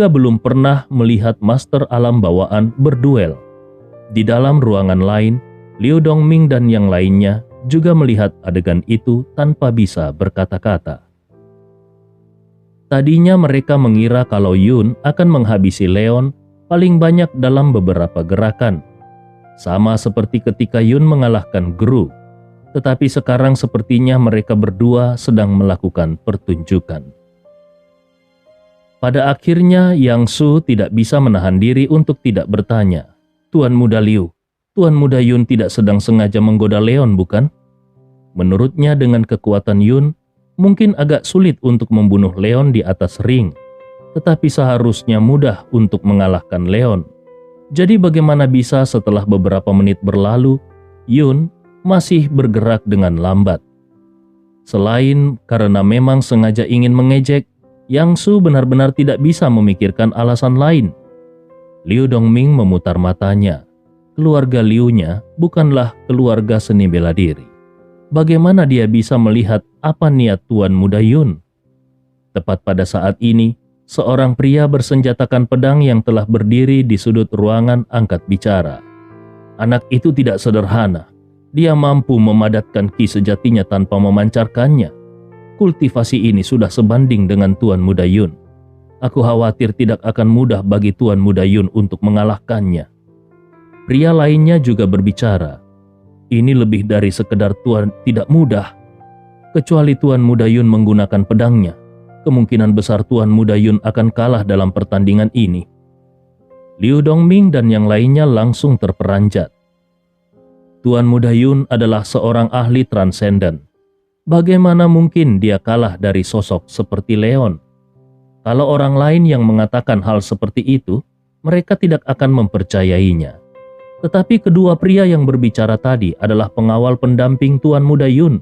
belum pernah melihat master alam bawaan berduel. Di dalam ruangan lain, Liu Dongming dan yang lainnya juga melihat adegan itu tanpa bisa berkata-kata. Tadinya mereka mengira kalau Yun akan menghabisi Leon paling banyak dalam beberapa gerakan. Sama seperti ketika Yun mengalahkan Gru. Tetapi sekarang sepertinya mereka berdua sedang melakukan pertunjukan. Pada akhirnya Yang Su tidak bisa menahan diri untuk tidak bertanya, "Tuan Muda Liu, Tuan Muda Yun tidak sedang sengaja menggoda Leon, bukan?" Menurutnya dengan kekuatan Yun, mungkin agak sulit untuk membunuh Leon di atas ring, tetapi seharusnya mudah untuk mengalahkan Leon. Jadi bagaimana bisa setelah beberapa menit berlalu, Yun masih bergerak dengan lambat? Selain karena memang sengaja ingin mengejek, Yang Su benar-benar tidak bisa memikirkan alasan lain. Liu Dongming memutar matanya. Keluarga Liu-nya bukanlah keluarga seni bela diri. Bagaimana dia bisa melihat apa niat Tuan Muda Yun? Tepat pada saat ini, seorang pria bersenjatakan pedang yang telah berdiri di sudut ruangan angkat bicara. Anak itu tidak sederhana. Dia mampu memadatkan ki sejatinya tanpa memancarkannya. Kultivasi ini sudah sebanding dengan Tuan Muda Yun. Aku khawatir tidak akan mudah bagi Tuan Muda Yun untuk mengalahkannya. Pria lainnya juga berbicara. Ini lebih dari sekedar Tuan tidak mudah. Kecuali Tuan Muda Yun menggunakan pedangnya, kemungkinan besar Tuan Muda Yun akan kalah dalam pertandingan ini. Liu Dongming dan yang lainnya langsung terperanjat. Tuan Muda Yun adalah seorang ahli transenden. Bagaimana mungkin dia kalah dari sosok seperti Leon? Kalau orang lain yang mengatakan hal seperti itu, mereka tidak akan mempercayainya. Tetapi kedua pria yang berbicara tadi adalah pengawal pendamping Tuan Muda Yun.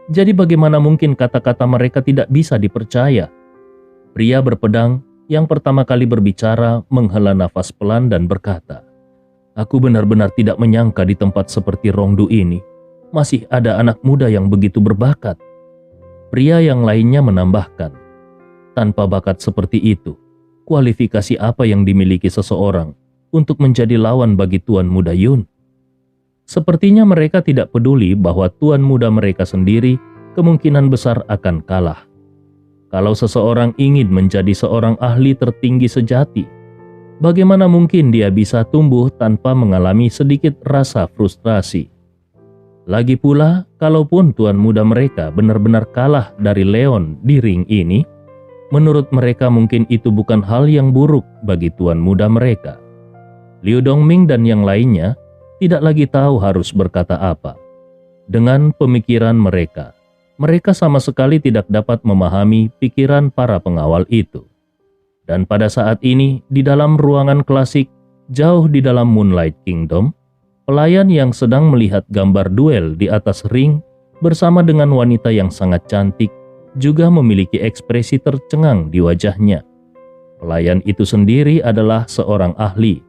Jadi bagaimana mungkin kata-kata mereka tidak bisa dipercaya? Pria berpedang yang pertama kali berbicara menghela nafas pelan dan berkata, "Aku benar-benar tidak menyangka di tempat seperti Rongdu ini masih ada anak muda yang begitu berbakat." Pria yang lainnya menambahkan, "Tanpa bakat seperti itu, kualifikasi apa yang dimiliki seseorang untuk menjadi lawan bagi Tuan Muda Yun?" Sepertinya mereka tidak peduli bahwa Tuan Muda mereka sendiri kemungkinan besar akan kalah. Kalau seseorang ingin menjadi seorang ahli tertinggi sejati, bagaimana mungkin dia bisa tumbuh tanpa mengalami sedikit rasa frustrasi? Lagi pula, kalaupun Tuan Muda mereka benar-benar kalah dari Leon di ring ini, menurut mereka mungkin itu bukan hal yang buruk bagi Tuan Muda mereka. Liu Dongming dan yang lainnya tidak lagi tahu harus berkata apa. Dengan pemikiran mereka, mereka sama sekali tidak dapat memahami pikiran para pengawal itu. Dan pada saat ini, di dalam ruangan klasik, jauh di dalam Moonlight Kingdom, pelayan yang sedang melihat gambar duel di atas ring bersama dengan wanita yang sangat cantik juga memiliki ekspresi tercengang di wajahnya. Pelayan itu sendiri adalah seorang ahli,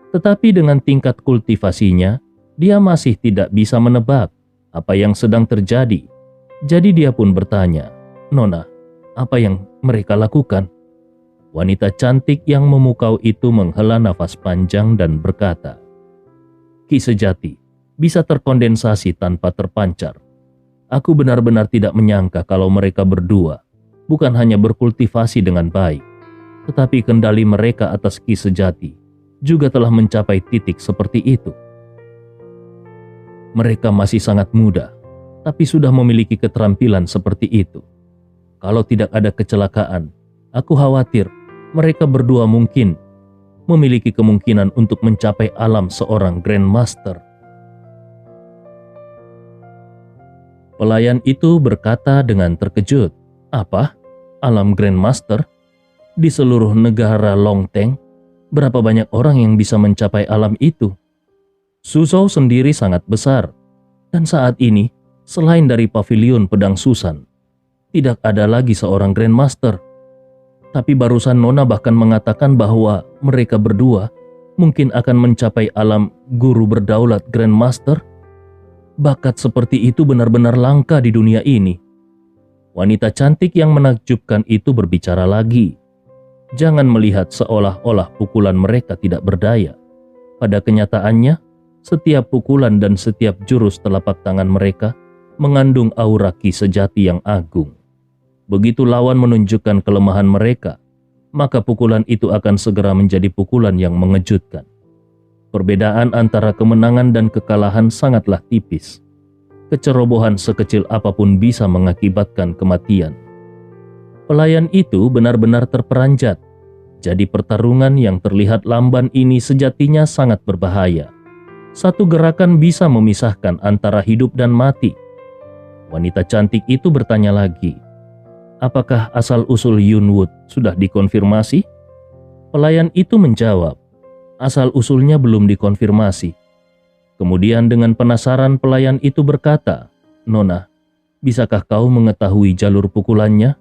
tetapi dengan tingkat kultivasinya, dia masih tidak bisa menebak apa yang sedang terjadi. Jadi dia pun bertanya, "Nona, apa yang mereka lakukan?" Wanita cantik yang memukau itu menghela nafas panjang dan berkata, "Ki sejati bisa terkondensasi tanpa terpancar. Aku benar-benar tidak menyangka kalau mereka berdua bukan hanya berkultivasi dengan baik, Tetapi kendali mereka atas ki sejati juga telah mencapai titik seperti itu. Mereka masih sangat muda, tapi sudah memiliki keterampilan seperti itu. Kalau tidak ada kecelakaan, aku khawatir mereka berdua mungkin memiliki kemungkinan untuk mencapai alam seorang Grandmaster. Pelayan itu berkata dengan terkejut, "Apa? Alam Grandmaster? Di seluruh negara Longteng, berapa banyak orang yang bisa mencapai alam itu? Suzhou sendiri sangat besar, dan saat ini, selain dari pavilion pedang Susan, tidak ada lagi seorang Grandmaster. Tapi barusan Nona bahkan mengatakan bahwa mereka berdua mungkin akan mencapai alam guru berdaulat Grandmaster. Bakat seperti itu benar-benar langka di dunia ini." Wanita cantik yang menakjubkan itu berbicara lagi. Jangan melihat seolah-olah pukulan mereka tidak berdaya. Pada kenyataannya, setiap pukulan dan setiap jurus telapak tangan mereka mengandung aura ki sejati yang agung. Begitu lawan menunjukkan kelemahan mereka, maka pukulan itu akan segera menjadi pukulan yang mengejutkan. Perbedaan antara kemenangan dan kekalahan sangatlah tipis. Kecerobohan sekecil apapun bisa mengakibatkan kematian. Pelayan itu benar-benar terperanjat. Jadi pertarungan yang terlihat lamban ini sejatinya sangat berbahaya. Satu gerakan bisa memisahkan antara hidup dan mati. Wanita cantik itu bertanya lagi, "Apakah asal-usul Yunwood sudah dikonfirmasi?" Pelayan itu menjawab, "Asal-usulnya belum dikonfirmasi." Kemudian dengan penasaran pelayan itu berkata, "Nona, bisakah kau mengetahui jalur pukulannya?"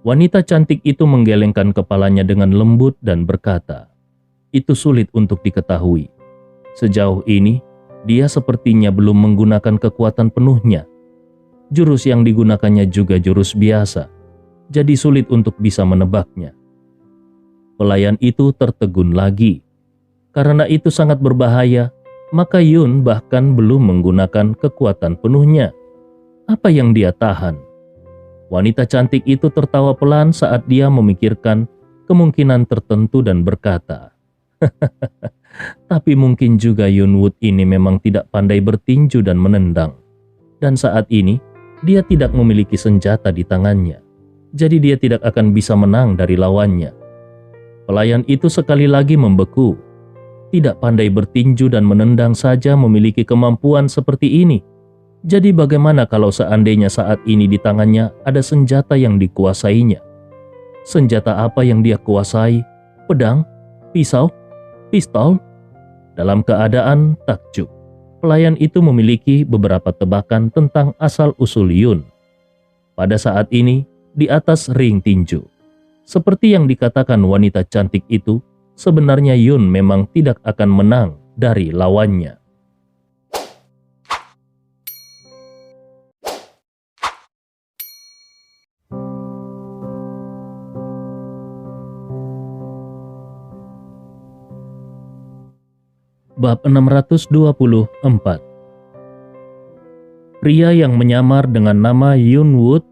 Wanita cantik itu menggelengkan kepalanya dengan lembut dan berkata, "Itu sulit untuk diketahui. Sejauh ini, dia sepertinya belum menggunakan kekuatan penuhnya. Jurus yang digunakannya juga jurus biasa, jadi sulit untuk bisa menebaknya." Pelayan itu tertegun lagi. Karena itu sangat berbahaya, maka Yun bahkan belum menggunakan kekuatan penuhnya. Apa yang dia tahan? Wanita cantik itu tertawa pelan saat dia memikirkan kemungkinan tertentu dan berkata, "Tapi mungkin juga Yunwood ini memang tidak pandai bertinju dan menendang. Dan saat ini, dia tidak memiliki senjata di tangannya. Jadi dia tidak akan bisa menang dari lawannya." Pelayan itu sekali lagi membeku. Tidak pandai bertinju dan menendang saja memiliki kemampuan seperti ini. Jadi bagaimana kalau seandainya saat ini di tangannya ada senjata yang dikuasainya? Senjata apa yang dia kuasai? Pedang? Pisau? Pistol? Dalam keadaan takjub, pelayan itu memiliki beberapa tebakan tentang asal-usul Yun. Pada saat ini, di atas ring tinju, seperti yang dikatakan wanita cantik itu, sebenarnya Yun memang tidak akan menang dari lawannya. Bab 624. Pria yang menyamar dengan nama Yunwood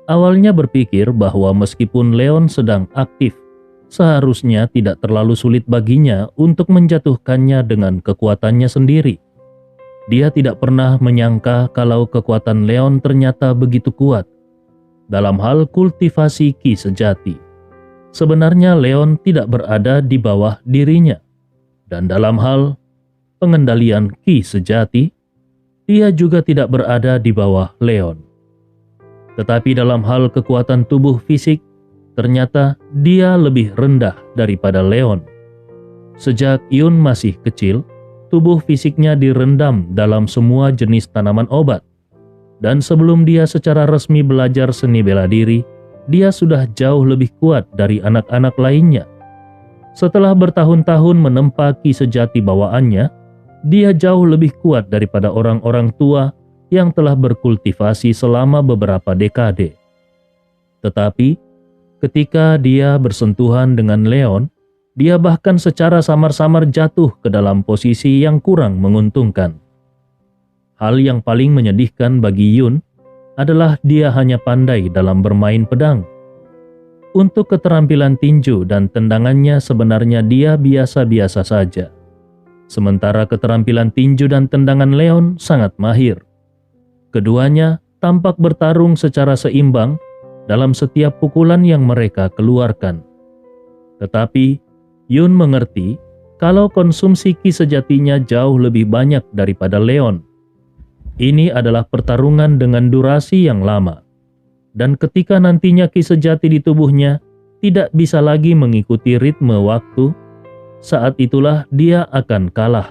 awalnya berpikir bahwa meskipun Leon sedang aktif, seharusnya tidak terlalu sulit baginya untuk menjatuhkannya dengan kekuatannya sendiri. Dia tidak pernah menyangka kalau kekuatan Leon ternyata begitu kuat. Dalam hal kultivasi ki sejati, sebenarnya Leon tidak berada di bawah dirinya. Dan dalam hal pengendalian ki sejati, dia juga tidak berada di bawah Leon. Tetapi dalam hal kekuatan tubuh fisik, ternyata dia lebih rendah daripada Leon. Sejak Yun masih kecil, tubuh fisiknya direndam dalam semua jenis tanaman obat. Dan sebelum dia secara resmi belajar seni bela diri, dia sudah jauh lebih kuat dari anak-anak lainnya. Setelah bertahun-tahun menempa ki sejati bawaannya, dia jauh lebih kuat daripada orang-orang tua yang telah berkultivasi selama beberapa dekade. Tetapi, ketika dia bersentuhan dengan Leon, dia bahkan secara samar-samar jatuh ke dalam posisi yang kurang menguntungkan. Hal yang paling menyedihkan bagi Yun adalah dia hanya pandai dalam bermain pedang. Untuk keterampilan tinju dan tendangannya sebenarnya dia biasa-biasa saja. Sementara keterampilan tinju dan tendangan Leon sangat mahir. Keduanya tampak bertarung secara seimbang dalam setiap pukulan yang mereka keluarkan. Tetapi Yun mengerti kalau konsumsi ki sejatinya jauh lebih banyak daripada Leon. Ini adalah pertarungan dengan durasi yang lama. Dan ketika nantinya ki sejati di tubuhnya tidak bisa lagi mengikuti ritme waktu, saat itulah dia akan kalah.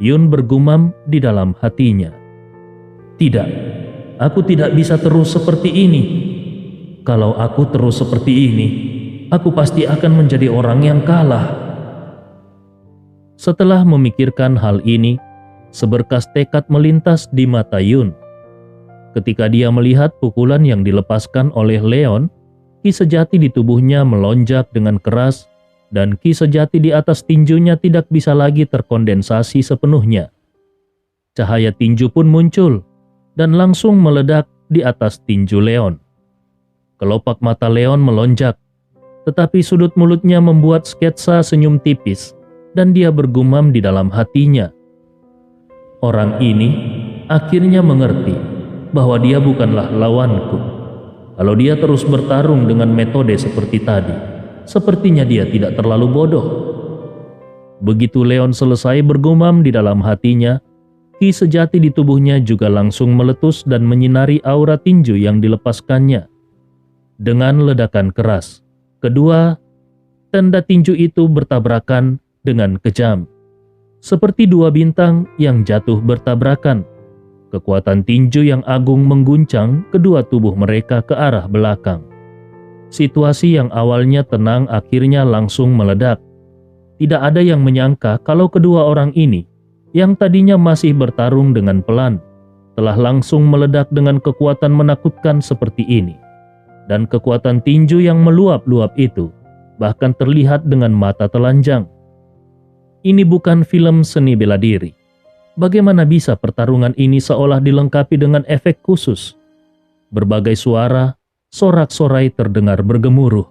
Yun bergumam di dalam hatinya. Tidak, aku tidak bisa terus seperti ini. Kalau aku terus seperti ini, aku pasti akan menjadi orang yang kalah. Setelah memikirkan hal ini, seberkas tekad melintas di mata Yun. Ketika dia melihat pukulan yang dilepaskan oleh Leon, ki sejati di tubuhnya melonjak dengan keras dan ki sejati di atas tinjunya tidak bisa lagi terkondensasi sepenuhnya. Cahaya tinju pun muncul dan langsung meledak di atas tinju Leon. Kelopak mata Leon melonjak, tetapi sudut mulutnya membuat sketsa senyum tipis dan dia bergumam di dalam hatinya. Orang ini akhirnya mengerti bahwa dia bukanlah lawanku. Kalau dia terus bertarung dengan metode seperti tadi, sepertinya dia tidak terlalu bodoh. Begitu Leon selesai bergumam di dalam hatinya, ki sejati di tubuhnya juga langsung meletus dan menyinari aura tinju yang dilepaskannya. Dengan ledakan keras, kedua tanda tinju itu bertabrakan dengan kejam. Seperti dua bintang yang jatuh bertabrakan. Kekuatan tinju yang agung mengguncang kedua tubuh mereka ke arah belakang. Situasi yang awalnya tenang akhirnya langsung meledak. Tidak ada yang menyangka kalau kedua orang ini, yang tadinya masih bertarung dengan pelan, telah langsung meledak dengan kekuatan menakutkan seperti ini. Dan kekuatan tinju yang meluap-luap itu bahkan terlihat dengan mata telanjang. Ini bukan film seni bela diri. Bagaimana bisa pertarungan ini seolah dilengkapi dengan efek khusus? Berbagai suara, sorak-sorai terdengar bergemuruh.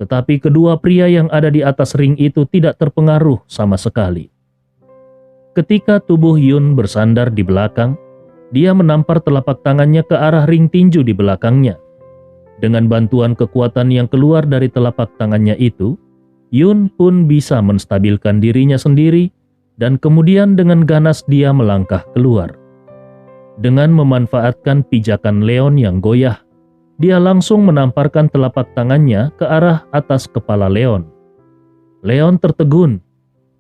Tetapi kedua pria yang ada di atas ring itu tidak terpengaruh sama sekali. Ketika tubuh Yun bersandar di belakang, dia menampar telapak tangannya ke arah ring tinju di belakangnya. Dengan bantuan kekuatan yang keluar dari telapak tangannya itu, Yun pun bisa menstabilkan dirinya sendiri dan kemudian dengan ganas dia melangkah keluar. Dengan memanfaatkan pijakan Leon yang goyah, dia langsung menamparkan telapak tangannya ke arah atas kepala Leon. Leon tertegun.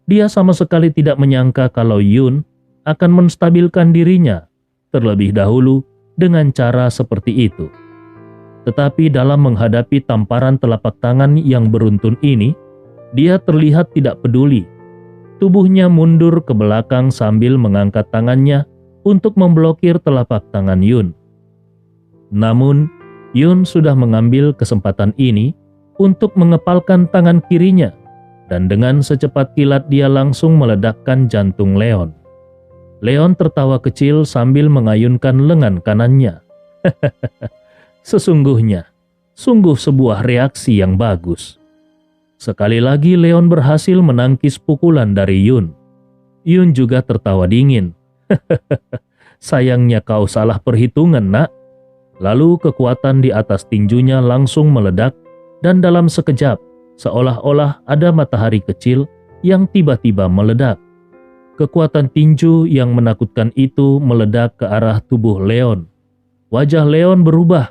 Dia sama sekali tidak menyangka kalau Yun akan menstabilkan dirinya terlebih dahulu dengan cara seperti itu. Tetapi dalam menghadapi tamparan telapak tangan yang beruntun ini, dia terlihat tidak peduli. Tubuhnya mundur ke belakang sambil mengangkat tangannya untuk memblokir telapak tangan Yun. Namun, Yun sudah mengambil kesempatan ini untuk mengepalkan tangan kirinya, dan dengan secepat kilat dia langsung meledakkan jantung Leon. Leon tertawa kecil sambil mengayunkan lengan kanannya. Sesungguhnya, sungguh sebuah reaksi yang bagus. Sekali lagi Leon berhasil menangkis pukulan dari Yun. Yun juga tertawa dingin. Sayangnya kau salah perhitungan, nak. Lalu kekuatan di atas tinjunya langsung meledak dan dalam sekejap seolah-olah ada matahari kecil yang tiba-tiba meledak. Kekuatan tinju yang menakutkan itu meledak ke arah tubuh Leon. Wajah Leon berubah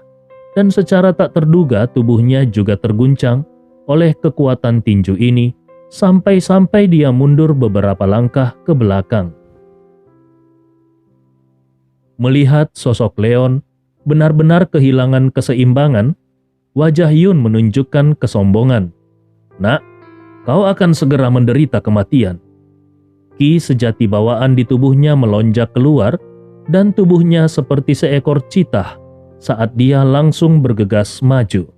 dan secara tak terduga tubuhnya juga terguncang oleh kekuatan tinju ini sampai-sampai dia mundur beberapa langkah ke belakang. Melihat sosok Leon benar-benar kehilangan keseimbangan, wajah Yun menunjukkan kesombongan. Nak, kau akan segera menderita kematian. Ki sejati bawaan di tubuhnya melonjak keluar dan tubuhnya seperti seekor citah saat dia langsung bergegas maju.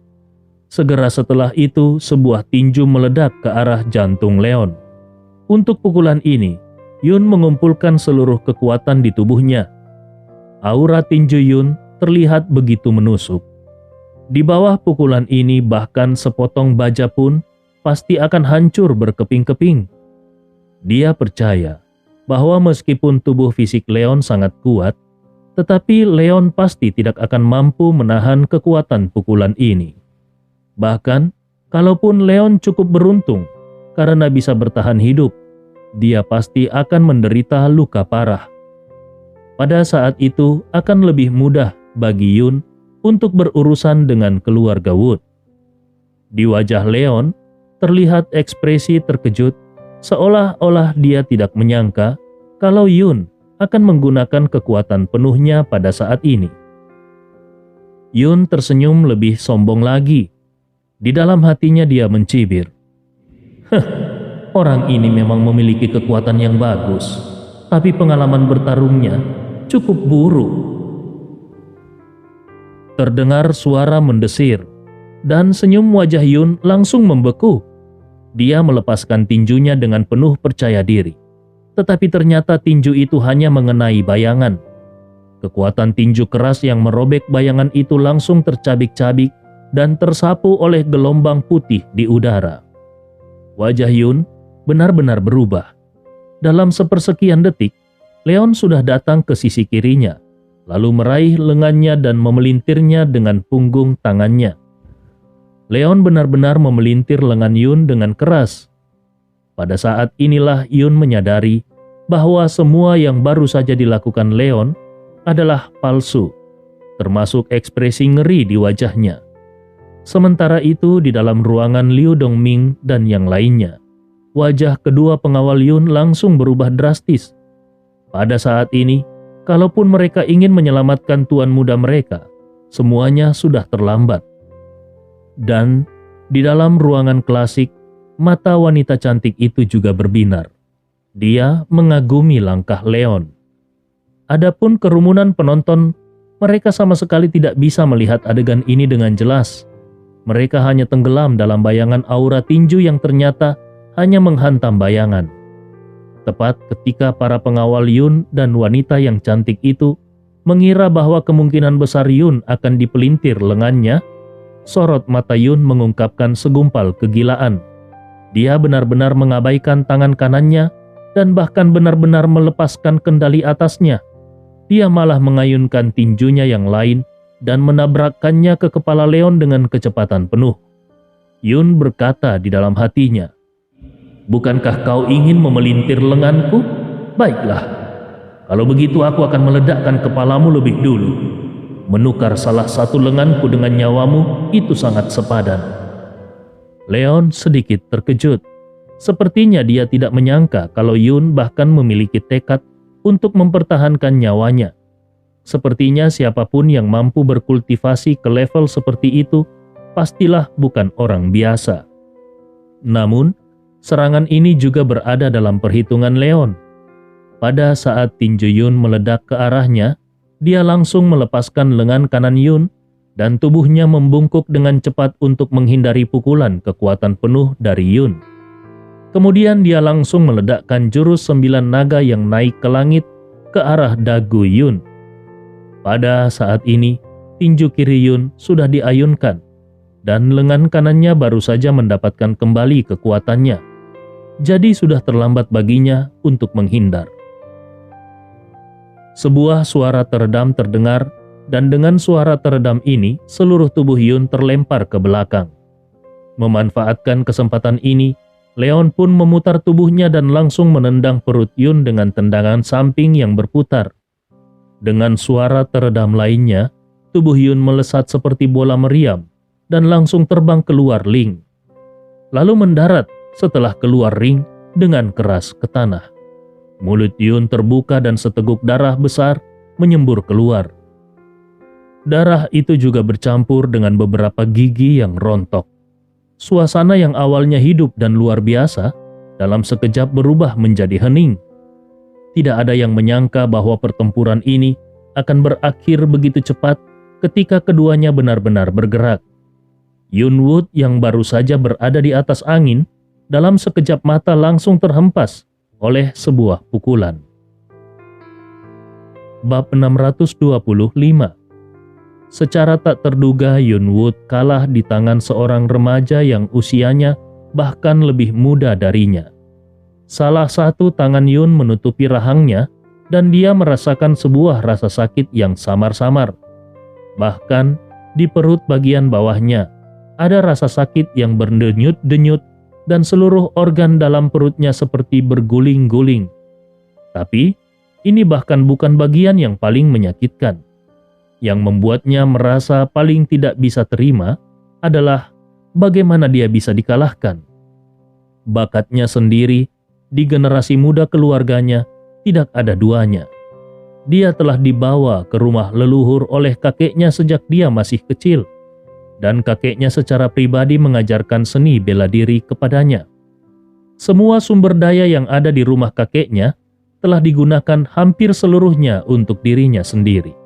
Segera setelah itu, sebuah tinju meledak ke arah jantung Leon. Untuk pukulan ini, Yun mengumpulkan seluruh kekuatan di tubuhnya. Aura tinju Yun terlihat begitu menusuk. Di bawah pukulan ini bahkan sepotong baja pun pasti akan hancur berkeping-keping. Dia percaya bahwa meskipun tubuh fisik Leon sangat kuat, tetapi Leon pasti tidak akan mampu menahan kekuatan pukulan ini. Bahkan, kalaupun Leon cukup beruntung karena bisa bertahan hidup, dia pasti akan menderita luka parah. Pada saat itu akan lebih mudah bagi Yun untuk berurusan dengan keluarga Wood. Di wajah Leon terlihat ekspresi terkejut, seolah-olah dia tidak menyangka kalau Yun akan menggunakan kekuatan penuhnya pada saat ini. Yun tersenyum lebih sombong lagi. Di dalam hatinya dia mencibir. Orang ini memang memiliki kekuatan yang bagus, tapi pengalaman bertarungnya cukup buruk. Terdengar suara mendesir, dan senyum wajah Yun langsung membeku. Dia melepaskan tinjunya dengan penuh percaya diri. Tetapi ternyata tinju itu hanya mengenai bayangan. Kekuatan tinju keras yang merobek bayangan itu langsung tercabik-cabik dan tersapu oleh gelombang putih di udara. Wajah Yun benar-benar berubah. Dalam sepersekian detik, Leon sudah datang ke sisi kirinya, lalu meraih lengannya dan memelintirnya dengan punggung tangannya. Leon benar-benar memelintir lengan Yun dengan keras. Pada saat inilah Yun menyadari bahwa semua yang baru saja dilakukan Leon adalah palsu, termasuk ekspresi ngeri di wajahnya. Sementara itu di dalam ruangan Liu Dongming dan yang lainnya, wajah kedua pengawal Yun langsung berubah drastis. Pada saat ini, kalaupun mereka ingin menyelamatkan tuan muda mereka, semuanya sudah terlambat. Dan di dalam ruangan klasik, mata wanita cantik itu juga berbinar. Dia mengagumi langkah Leon. Adapun kerumunan penonton, mereka sama sekali tidak bisa melihat adegan ini dengan jelas. Mereka hanya tenggelam dalam bayangan aura tinju yang ternyata hanya menghantam bayangan. Tepat ketika para pengawal Yun dan wanita yang cantik itu mengira bahwa kemungkinan besar Yun akan dipelintir lengannya, sorot mata Yun mengungkapkan segumpal kegilaan. Dia benar-benar mengabaikan tangan kanannya dan bahkan benar-benar melepaskan kendali atasnya. Dia malah mengayunkan tinjunya yang lain dan menabrakkannya ke kepala Leon dengan kecepatan penuh. Yun berkata di dalam hatinya, "Bukankah kau ingin memelintir lenganku? Baiklah, kalau begitu aku akan meledakkan kepalamu lebih dulu. Menukar salah satu lenganku dengan nyawamu itu sangat sepadan." Leon sedikit terkejut. Sepertinya dia tidak menyangka kalau Yun bahkan memiliki tekad untuk mempertahankan nyawanya. Sepertinya siapapun yang mampu berkultivasi ke level seperti itu, pastilah bukan orang biasa. Namun, serangan ini juga berada dalam perhitungan Leon. Pada saat tinju Yun meledak ke arahnya, dia langsung melepaskan lengan kanan Yun dan tubuhnya membungkuk dengan cepat untuk menghindari pukulan kekuatan penuh dari Yun. Kemudian dia langsung meledakkan jurus 9 naga yang naik ke langit ke arah dagu Yun. Pada saat ini, tinju kiri Yun sudah diayunkan dan lengan kanannya baru saja mendapatkan kembali kekuatannya. Jadi sudah terlambat baginya untuk menghindar. Sebuah suara teredam terdengar dan dengan suara teredam ini seluruh tubuh Yun terlempar ke belakang. Memanfaatkan kesempatan ini, Leon pun memutar tubuhnya dan langsung menendang perut Yun dengan tendangan samping yang berputar. Dengan suara teredam lainnya, tubuh Yun melesat seperti bola meriam dan langsung terbang keluar ring. Lalu mendarat setelah keluar ring dengan keras ke tanah. Mulut Yun terbuka dan seteguk darah besar menyembur keluar. Darah itu juga bercampur dengan beberapa gigi yang rontok. Suasana yang awalnya hidup dan luar biasa, dalam sekejap berubah menjadi hening. Tidak ada yang menyangka bahwa pertempuran ini akan berakhir begitu cepat ketika keduanya benar-benar bergerak. Yun Wood yang baru saja berada di atas angin, dalam sekejap mata langsung terhempas oleh sebuah pukulan. Bab 625. Secara tak terduga Yun Wood kalah di tangan seorang remaja yang usianya bahkan lebih muda darinya. Salah satu tangan Yun menutupi rahangnya dan dia merasakan sebuah rasa sakit yang samar-samar. Bahkan di perut bagian bawahnya ada rasa sakit yang berdenyut-denyut dan seluruh organ dalam perutnya seperti berguling-guling. Tapi ini bahkan bukan bagian yang paling menyakitkan. Yang membuatnya merasa paling tidak bisa terima adalah bagaimana dia bisa dikalahkan. Bakatnya sendiri di generasi muda keluarganya tidak ada duanya. Dia telah dibawa ke rumah leluhur oleh kakeknya sejak dia masih kecil, dan kakeknya secara pribadi mengajarkan seni bela diri kepadanya. Semua sumber daya yang ada di rumah kakeknya telah digunakan hampir seluruhnya untuk dirinya sendiri.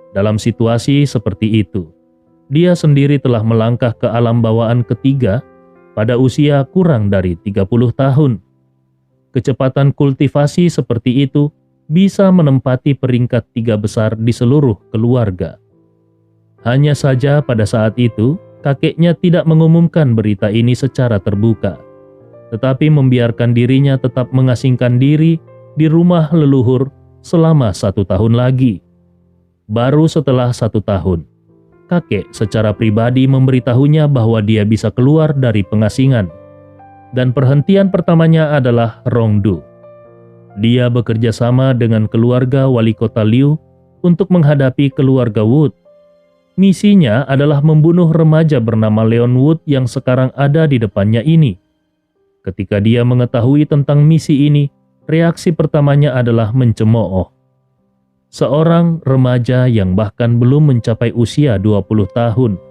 Dalam situasi seperti itu, dia sendiri telah melangkah ke alam bawaan ketiga pada usia kurang dari 30 tahun. Kecepatan kultivasi seperti itu bisa menempati peringkat 3 besar di seluruh keluarga. Hanya saja pada saat itu, kakeknya tidak mengumumkan berita ini secara terbuka, tetapi membiarkan dirinya tetap mengasingkan diri di rumah leluhur selama 1 tahun lagi. Baru setelah 1 tahun, kakek secara pribadi memberitahunya bahwa dia bisa keluar dari pengasingan. Dan perhentian pertamanya adalah Rongdu. Dia bekerja sama dengan keluarga wali kota Liu untuk menghadapi keluarga Wood. Misinya adalah membunuh remaja bernama Leon Wood yang sekarang ada di depannya ini. Ketika dia mengetahui tentang misi ini, reaksi pertamanya adalah mencemooh. Seorang remaja yang bahkan belum mencapai usia 20 tahun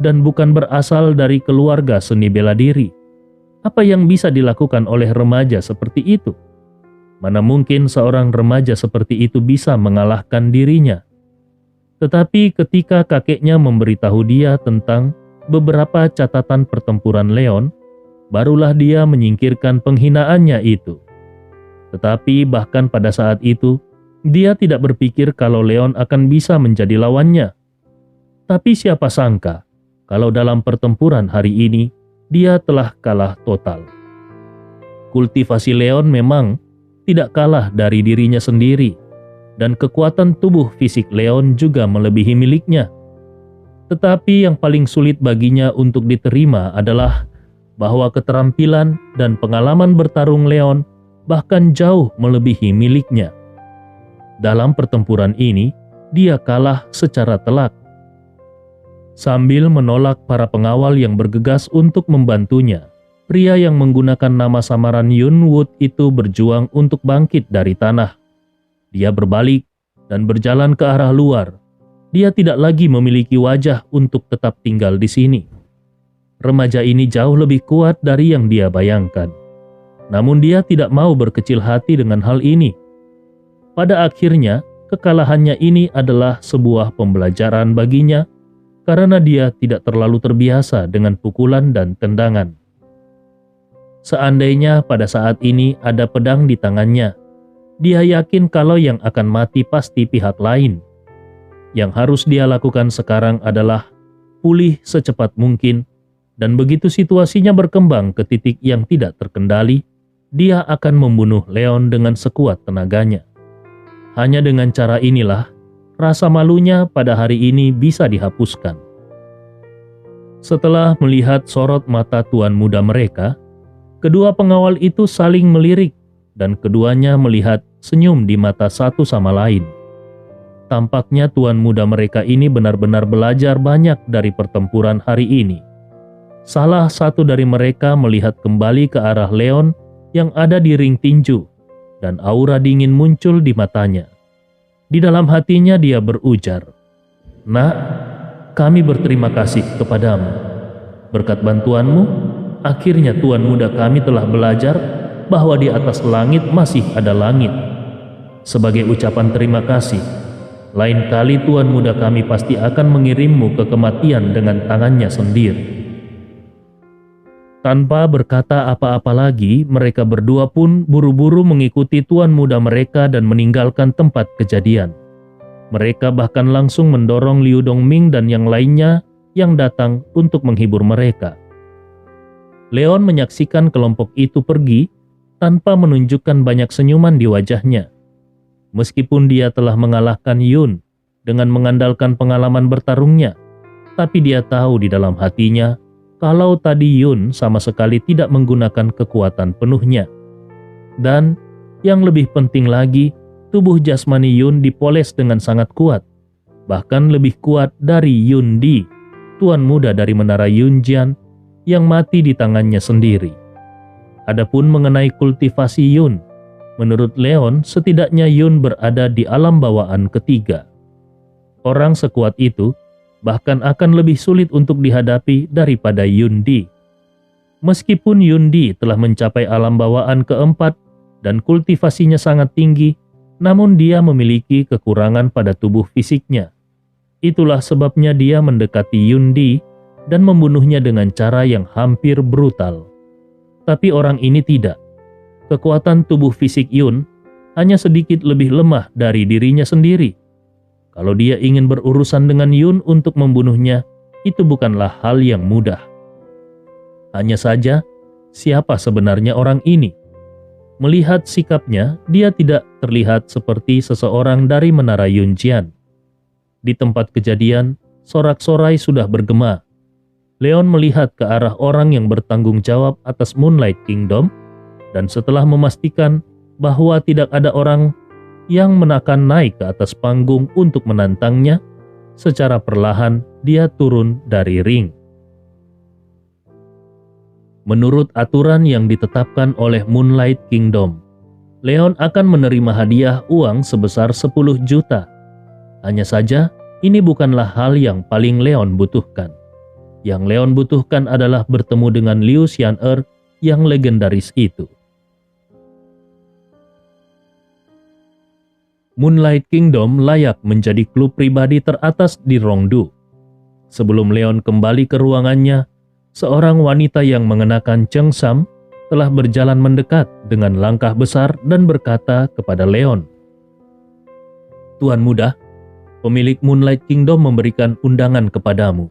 dan bukan berasal dari keluarga seni bela diri. Apa yang bisa dilakukan oleh remaja seperti itu? Mana mungkin seorang remaja seperti itu bisa mengalahkan dirinya? Tetapi ketika kakeknya memberitahu dia tentang beberapa catatan pertempuran Leon, barulah dia menyingkirkan penghinaannya itu. Tetapi bahkan pada saat itu, dia tidak berpikir kalau Leon akan bisa menjadi lawannya. Tapi siapa sangka kalau dalam pertempuran hari ini dia telah kalah total. Kultivasi Leon memang tidak kalah dari dirinya sendiri, dan kekuatan tubuh fisik Leon juga melebihi miliknya. Tetapi yang paling sulit baginya untuk diterima adalah bahwa keterampilan dan pengalaman bertarung Leon bahkan jauh melebihi miliknya. Dalam pertempuran ini, dia kalah secara telak. Sambil menolak para pengawal yang bergegas untuk membantunya, pria yang menggunakan nama samaran Yun Wood itu berjuang untuk bangkit dari tanah. Dia berbalik dan berjalan ke arah luar. Dia tidak lagi memiliki wajah untuk tetap tinggal di sini. Remaja ini jauh lebih kuat dari yang dia bayangkan. Namun dia tidak mau berkecil hati dengan hal ini. Pada akhirnya, kekalahannya ini adalah sebuah pembelajaran baginya karena dia tidak terlalu terbiasa dengan pukulan dan tendangan. Seandainya pada saat ini ada pedang di tangannya, dia yakin kalau yang akan mati pasti pihak lain. Yang harus dia lakukan sekarang adalah pulih secepat mungkin, dan begitu situasinya berkembang ke titik yang tidak terkendali, dia akan membunuh Leon dengan sekuat tenaganya. Hanya dengan cara inilah, rasa malunya pada hari ini bisa dihapuskan. Setelah melihat sorot mata tuan muda mereka, kedua pengawal itu saling melirik dan keduanya melihat senyum di mata satu sama lain. Tampaknya tuan muda mereka ini benar-benar belajar banyak dari pertempuran hari ini. Salah satu dari mereka melihat kembali ke arah Leon yang ada di ring tinju, dan aura dingin muncul di matanya. Di dalam hatinya dia berujar, "Nak, kami berterima kasih kepadamu. Berkat bantuanmu, akhirnya tuan muda kami telah belajar bahwa di atas langit masih ada langit. Sebagai ucapan terima kasih, lain kali tuan muda kami pasti akan mengirimmu ke kematian dengan tangannya sendiri." Tanpa berkata apa-apa lagi, mereka berdua pun buru-buru mengikuti tuan muda mereka dan meninggalkan tempat kejadian. Mereka bahkan langsung mendorong Liu Dongming dan yang lainnya yang datang untuk menghibur mereka. Leon menyaksikan kelompok itu pergi tanpa menunjukkan banyak senyuman di wajahnya. Meskipun dia telah mengalahkan Yun dengan mengandalkan pengalaman bertarungnya, tapi dia tahu di dalam hatinya kalau tadi Yun sama sekali tidak menggunakan kekuatan penuhnya. Dan yang lebih penting lagi, tubuh jasmani Yun dipoles dengan sangat kuat, bahkan lebih kuat dari Yun Di, tuan muda dari menara Yunjian yang mati di tangannya sendiri. Adapun mengenai kultivasi Yun, menurut Leon setidaknya Yun berada di alam bawaan ketiga. Orang sekuat itu bahkan akan lebih sulit untuk dihadapi daripada Yun Di. Meskipun Yun Di telah mencapai alam bawaan keempat dan kultivasinya sangat tinggi, namun dia memiliki kekurangan pada tubuh fisiknya. Itulah sebabnya dia mendekati Yun Di dan membunuhnya dengan cara yang hampir brutal. Tapi orang ini tidak. Kekuatan tubuh fisik Yun hanya sedikit lebih lemah dari dirinya sendiri. Kalau dia ingin berurusan dengan Yun untuk membunuhnya, itu bukanlah hal yang mudah. Hanya saja, siapa sebenarnya orang ini? Melihat sikapnya, dia tidak terlihat seperti seseorang dari menara Yunjian. Di tempat kejadian, sorak-sorai sudah bergema. Leon melihat ke arah orang yang bertanggung jawab atas Moonlight Kingdom, dan setelah memastikan bahwa tidak ada orang yang akan naik ke atas panggung untuk menantangnya, secara perlahan dia turun dari ring. Menurut aturan yang ditetapkan oleh Moonlight Kingdom, Leon akan menerima hadiah uang sebesar 10 juta. Hanya saja, ini bukanlah hal yang paling Leon butuhkan. Yang Leon butuhkan adalah bertemu dengan Liu Xian'er yang legendaris itu. Moonlight Kingdom layak menjadi klub pribadi teratas di Rongdu. Sebelum Leon kembali ke ruangannya, seorang wanita yang mengenakan cengsam telah berjalan mendekat dengan langkah besar dan berkata kepada Leon, "Tuan muda, pemilik Moonlight Kingdom memberikan undangan kepadamu."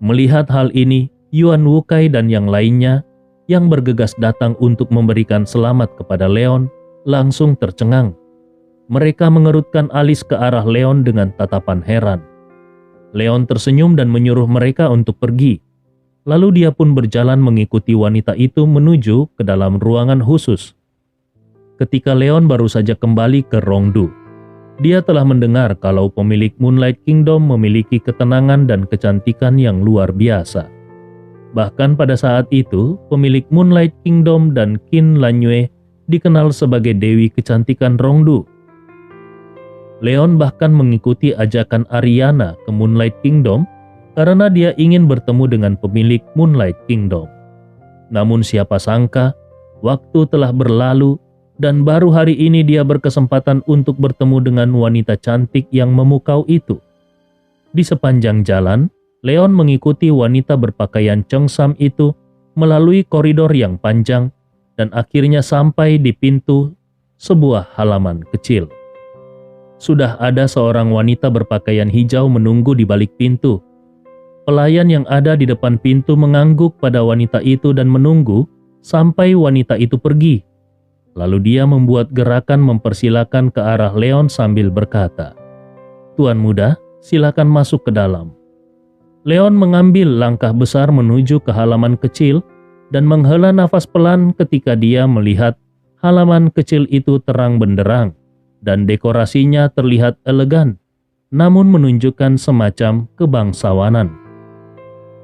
Melihat hal ini, Yuan Wukai dan yang lainnya yang bergegas datang untuk memberikan selamat kepada Leon langsung tercengang. Mereka mengerutkan alis ke arah Leon dengan tatapan heran. Leon tersenyum dan menyuruh mereka untuk pergi. Lalu dia pun berjalan mengikuti wanita itu menuju ke dalam ruangan khusus. Ketika Leon baru saja kembali ke Rongdu, dia telah mendengar kalau pemilik Moonlight Kingdom memiliki ketenangan dan kecantikan yang luar biasa. Bahkan pada saat itu, pemilik Moonlight Kingdom dan Qin Lanyue dikenal sebagai Dewi Kecantikan Rongdu. Leon bahkan mengikuti ajakan Ariana ke Moonlight Kingdom karena dia ingin bertemu dengan pemilik Moonlight Kingdom. Namun siapa sangka, waktu telah berlalu dan baru hari ini dia berkesempatan untuk bertemu dengan wanita cantik yang memukau itu. Di sepanjang jalan, Leon mengikuti wanita berpakaian cengsam itu melalui koridor yang panjang dan akhirnya sampai di pintu sebuah halaman kecil. Sudah ada seorang wanita berpakaian hijau menunggu di balik pintu. Pelayan yang ada di depan pintu mengangguk pada wanita itu dan menunggu sampai wanita itu pergi. Lalu dia membuat gerakan mempersilakan ke arah Leon sambil berkata, "Tuan muda, silakan masuk ke dalam." Leon mengambil langkah besar menuju ke halaman kecil dan menghela nafas pelan ketika dia melihat halaman kecil itu terang benderang dan dekorasinya terlihat elegan, namun menunjukkan semacam kebangsawanan.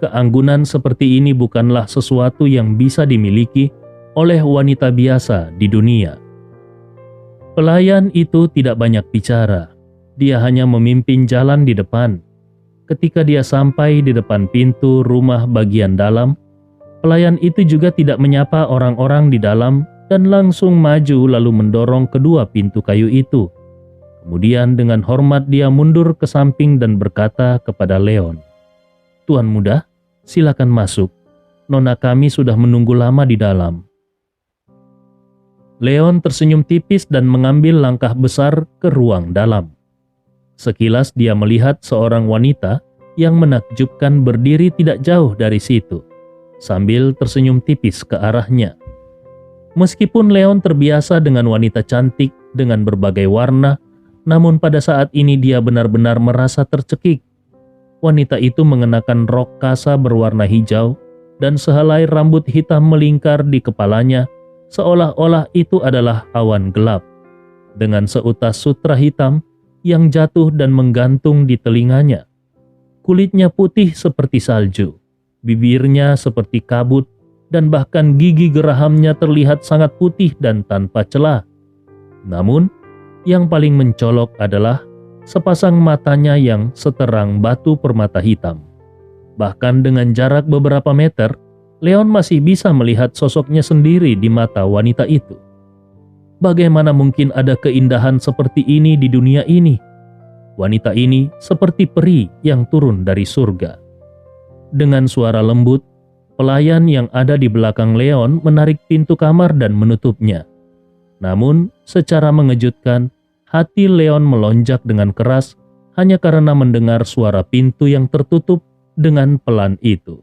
Keanggunan seperti ini bukanlah sesuatu yang bisa dimiliki oleh wanita biasa di dunia. Pelayan itu tidak banyak bicara, dia hanya memimpin jalan di depan. Ketika dia sampai di depan pintu rumah bagian dalam, pelayan itu juga tidak menyapa orang-orang di dalam dan langsung maju lalu mendorong kedua pintu kayu itu. Kemudian dengan hormat dia mundur ke samping dan berkata kepada Leon, "Tuan muda, silakan masuk. Nona kami sudah menunggu lama di dalam." Leon tersenyum tipis dan mengambil langkah besar ke ruang dalam. Sekilas dia melihat seorang wanita yang menakjubkan berdiri tidak jauh dari situ, sambil tersenyum tipis ke arahnya. Meskipun Leon terbiasa dengan wanita cantik dengan berbagai warna, namun pada saat ini dia benar-benar merasa tercekik. Wanita itu mengenakan rok kasa berwarna hijau dan sehelai rambut hitam melingkar di kepalanya, seolah-olah itu adalah awan gelap. Dengan seutas sutra hitam yang jatuh dan menggantung di telinganya. Kulitnya putih seperti salju, bibirnya seperti kabut, dan bahkan gigi gerahamnya terlihat sangat putih dan tanpa celah. Namun, yang paling mencolok adalah sepasang matanya yang seterang batu permata hitam. Bahkan dengan jarak beberapa meter, Leon masih bisa melihat sosoknya sendiri di mata wanita itu. Bagaimana mungkin ada keindahan seperti ini di dunia ini? Wanita ini seperti peri yang turun dari surga. Dengan suara lembut, pelayan yang ada di belakang Leon menarik pintu kamar dan menutupnya. Namun, secara mengejutkan, hati Leon melonjak dengan keras hanya karena mendengar suara pintu yang tertutup dengan pelan itu.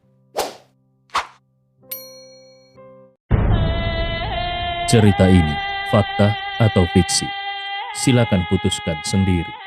Cerita ini fakta atau fiksi? Silakan putuskan sendiri.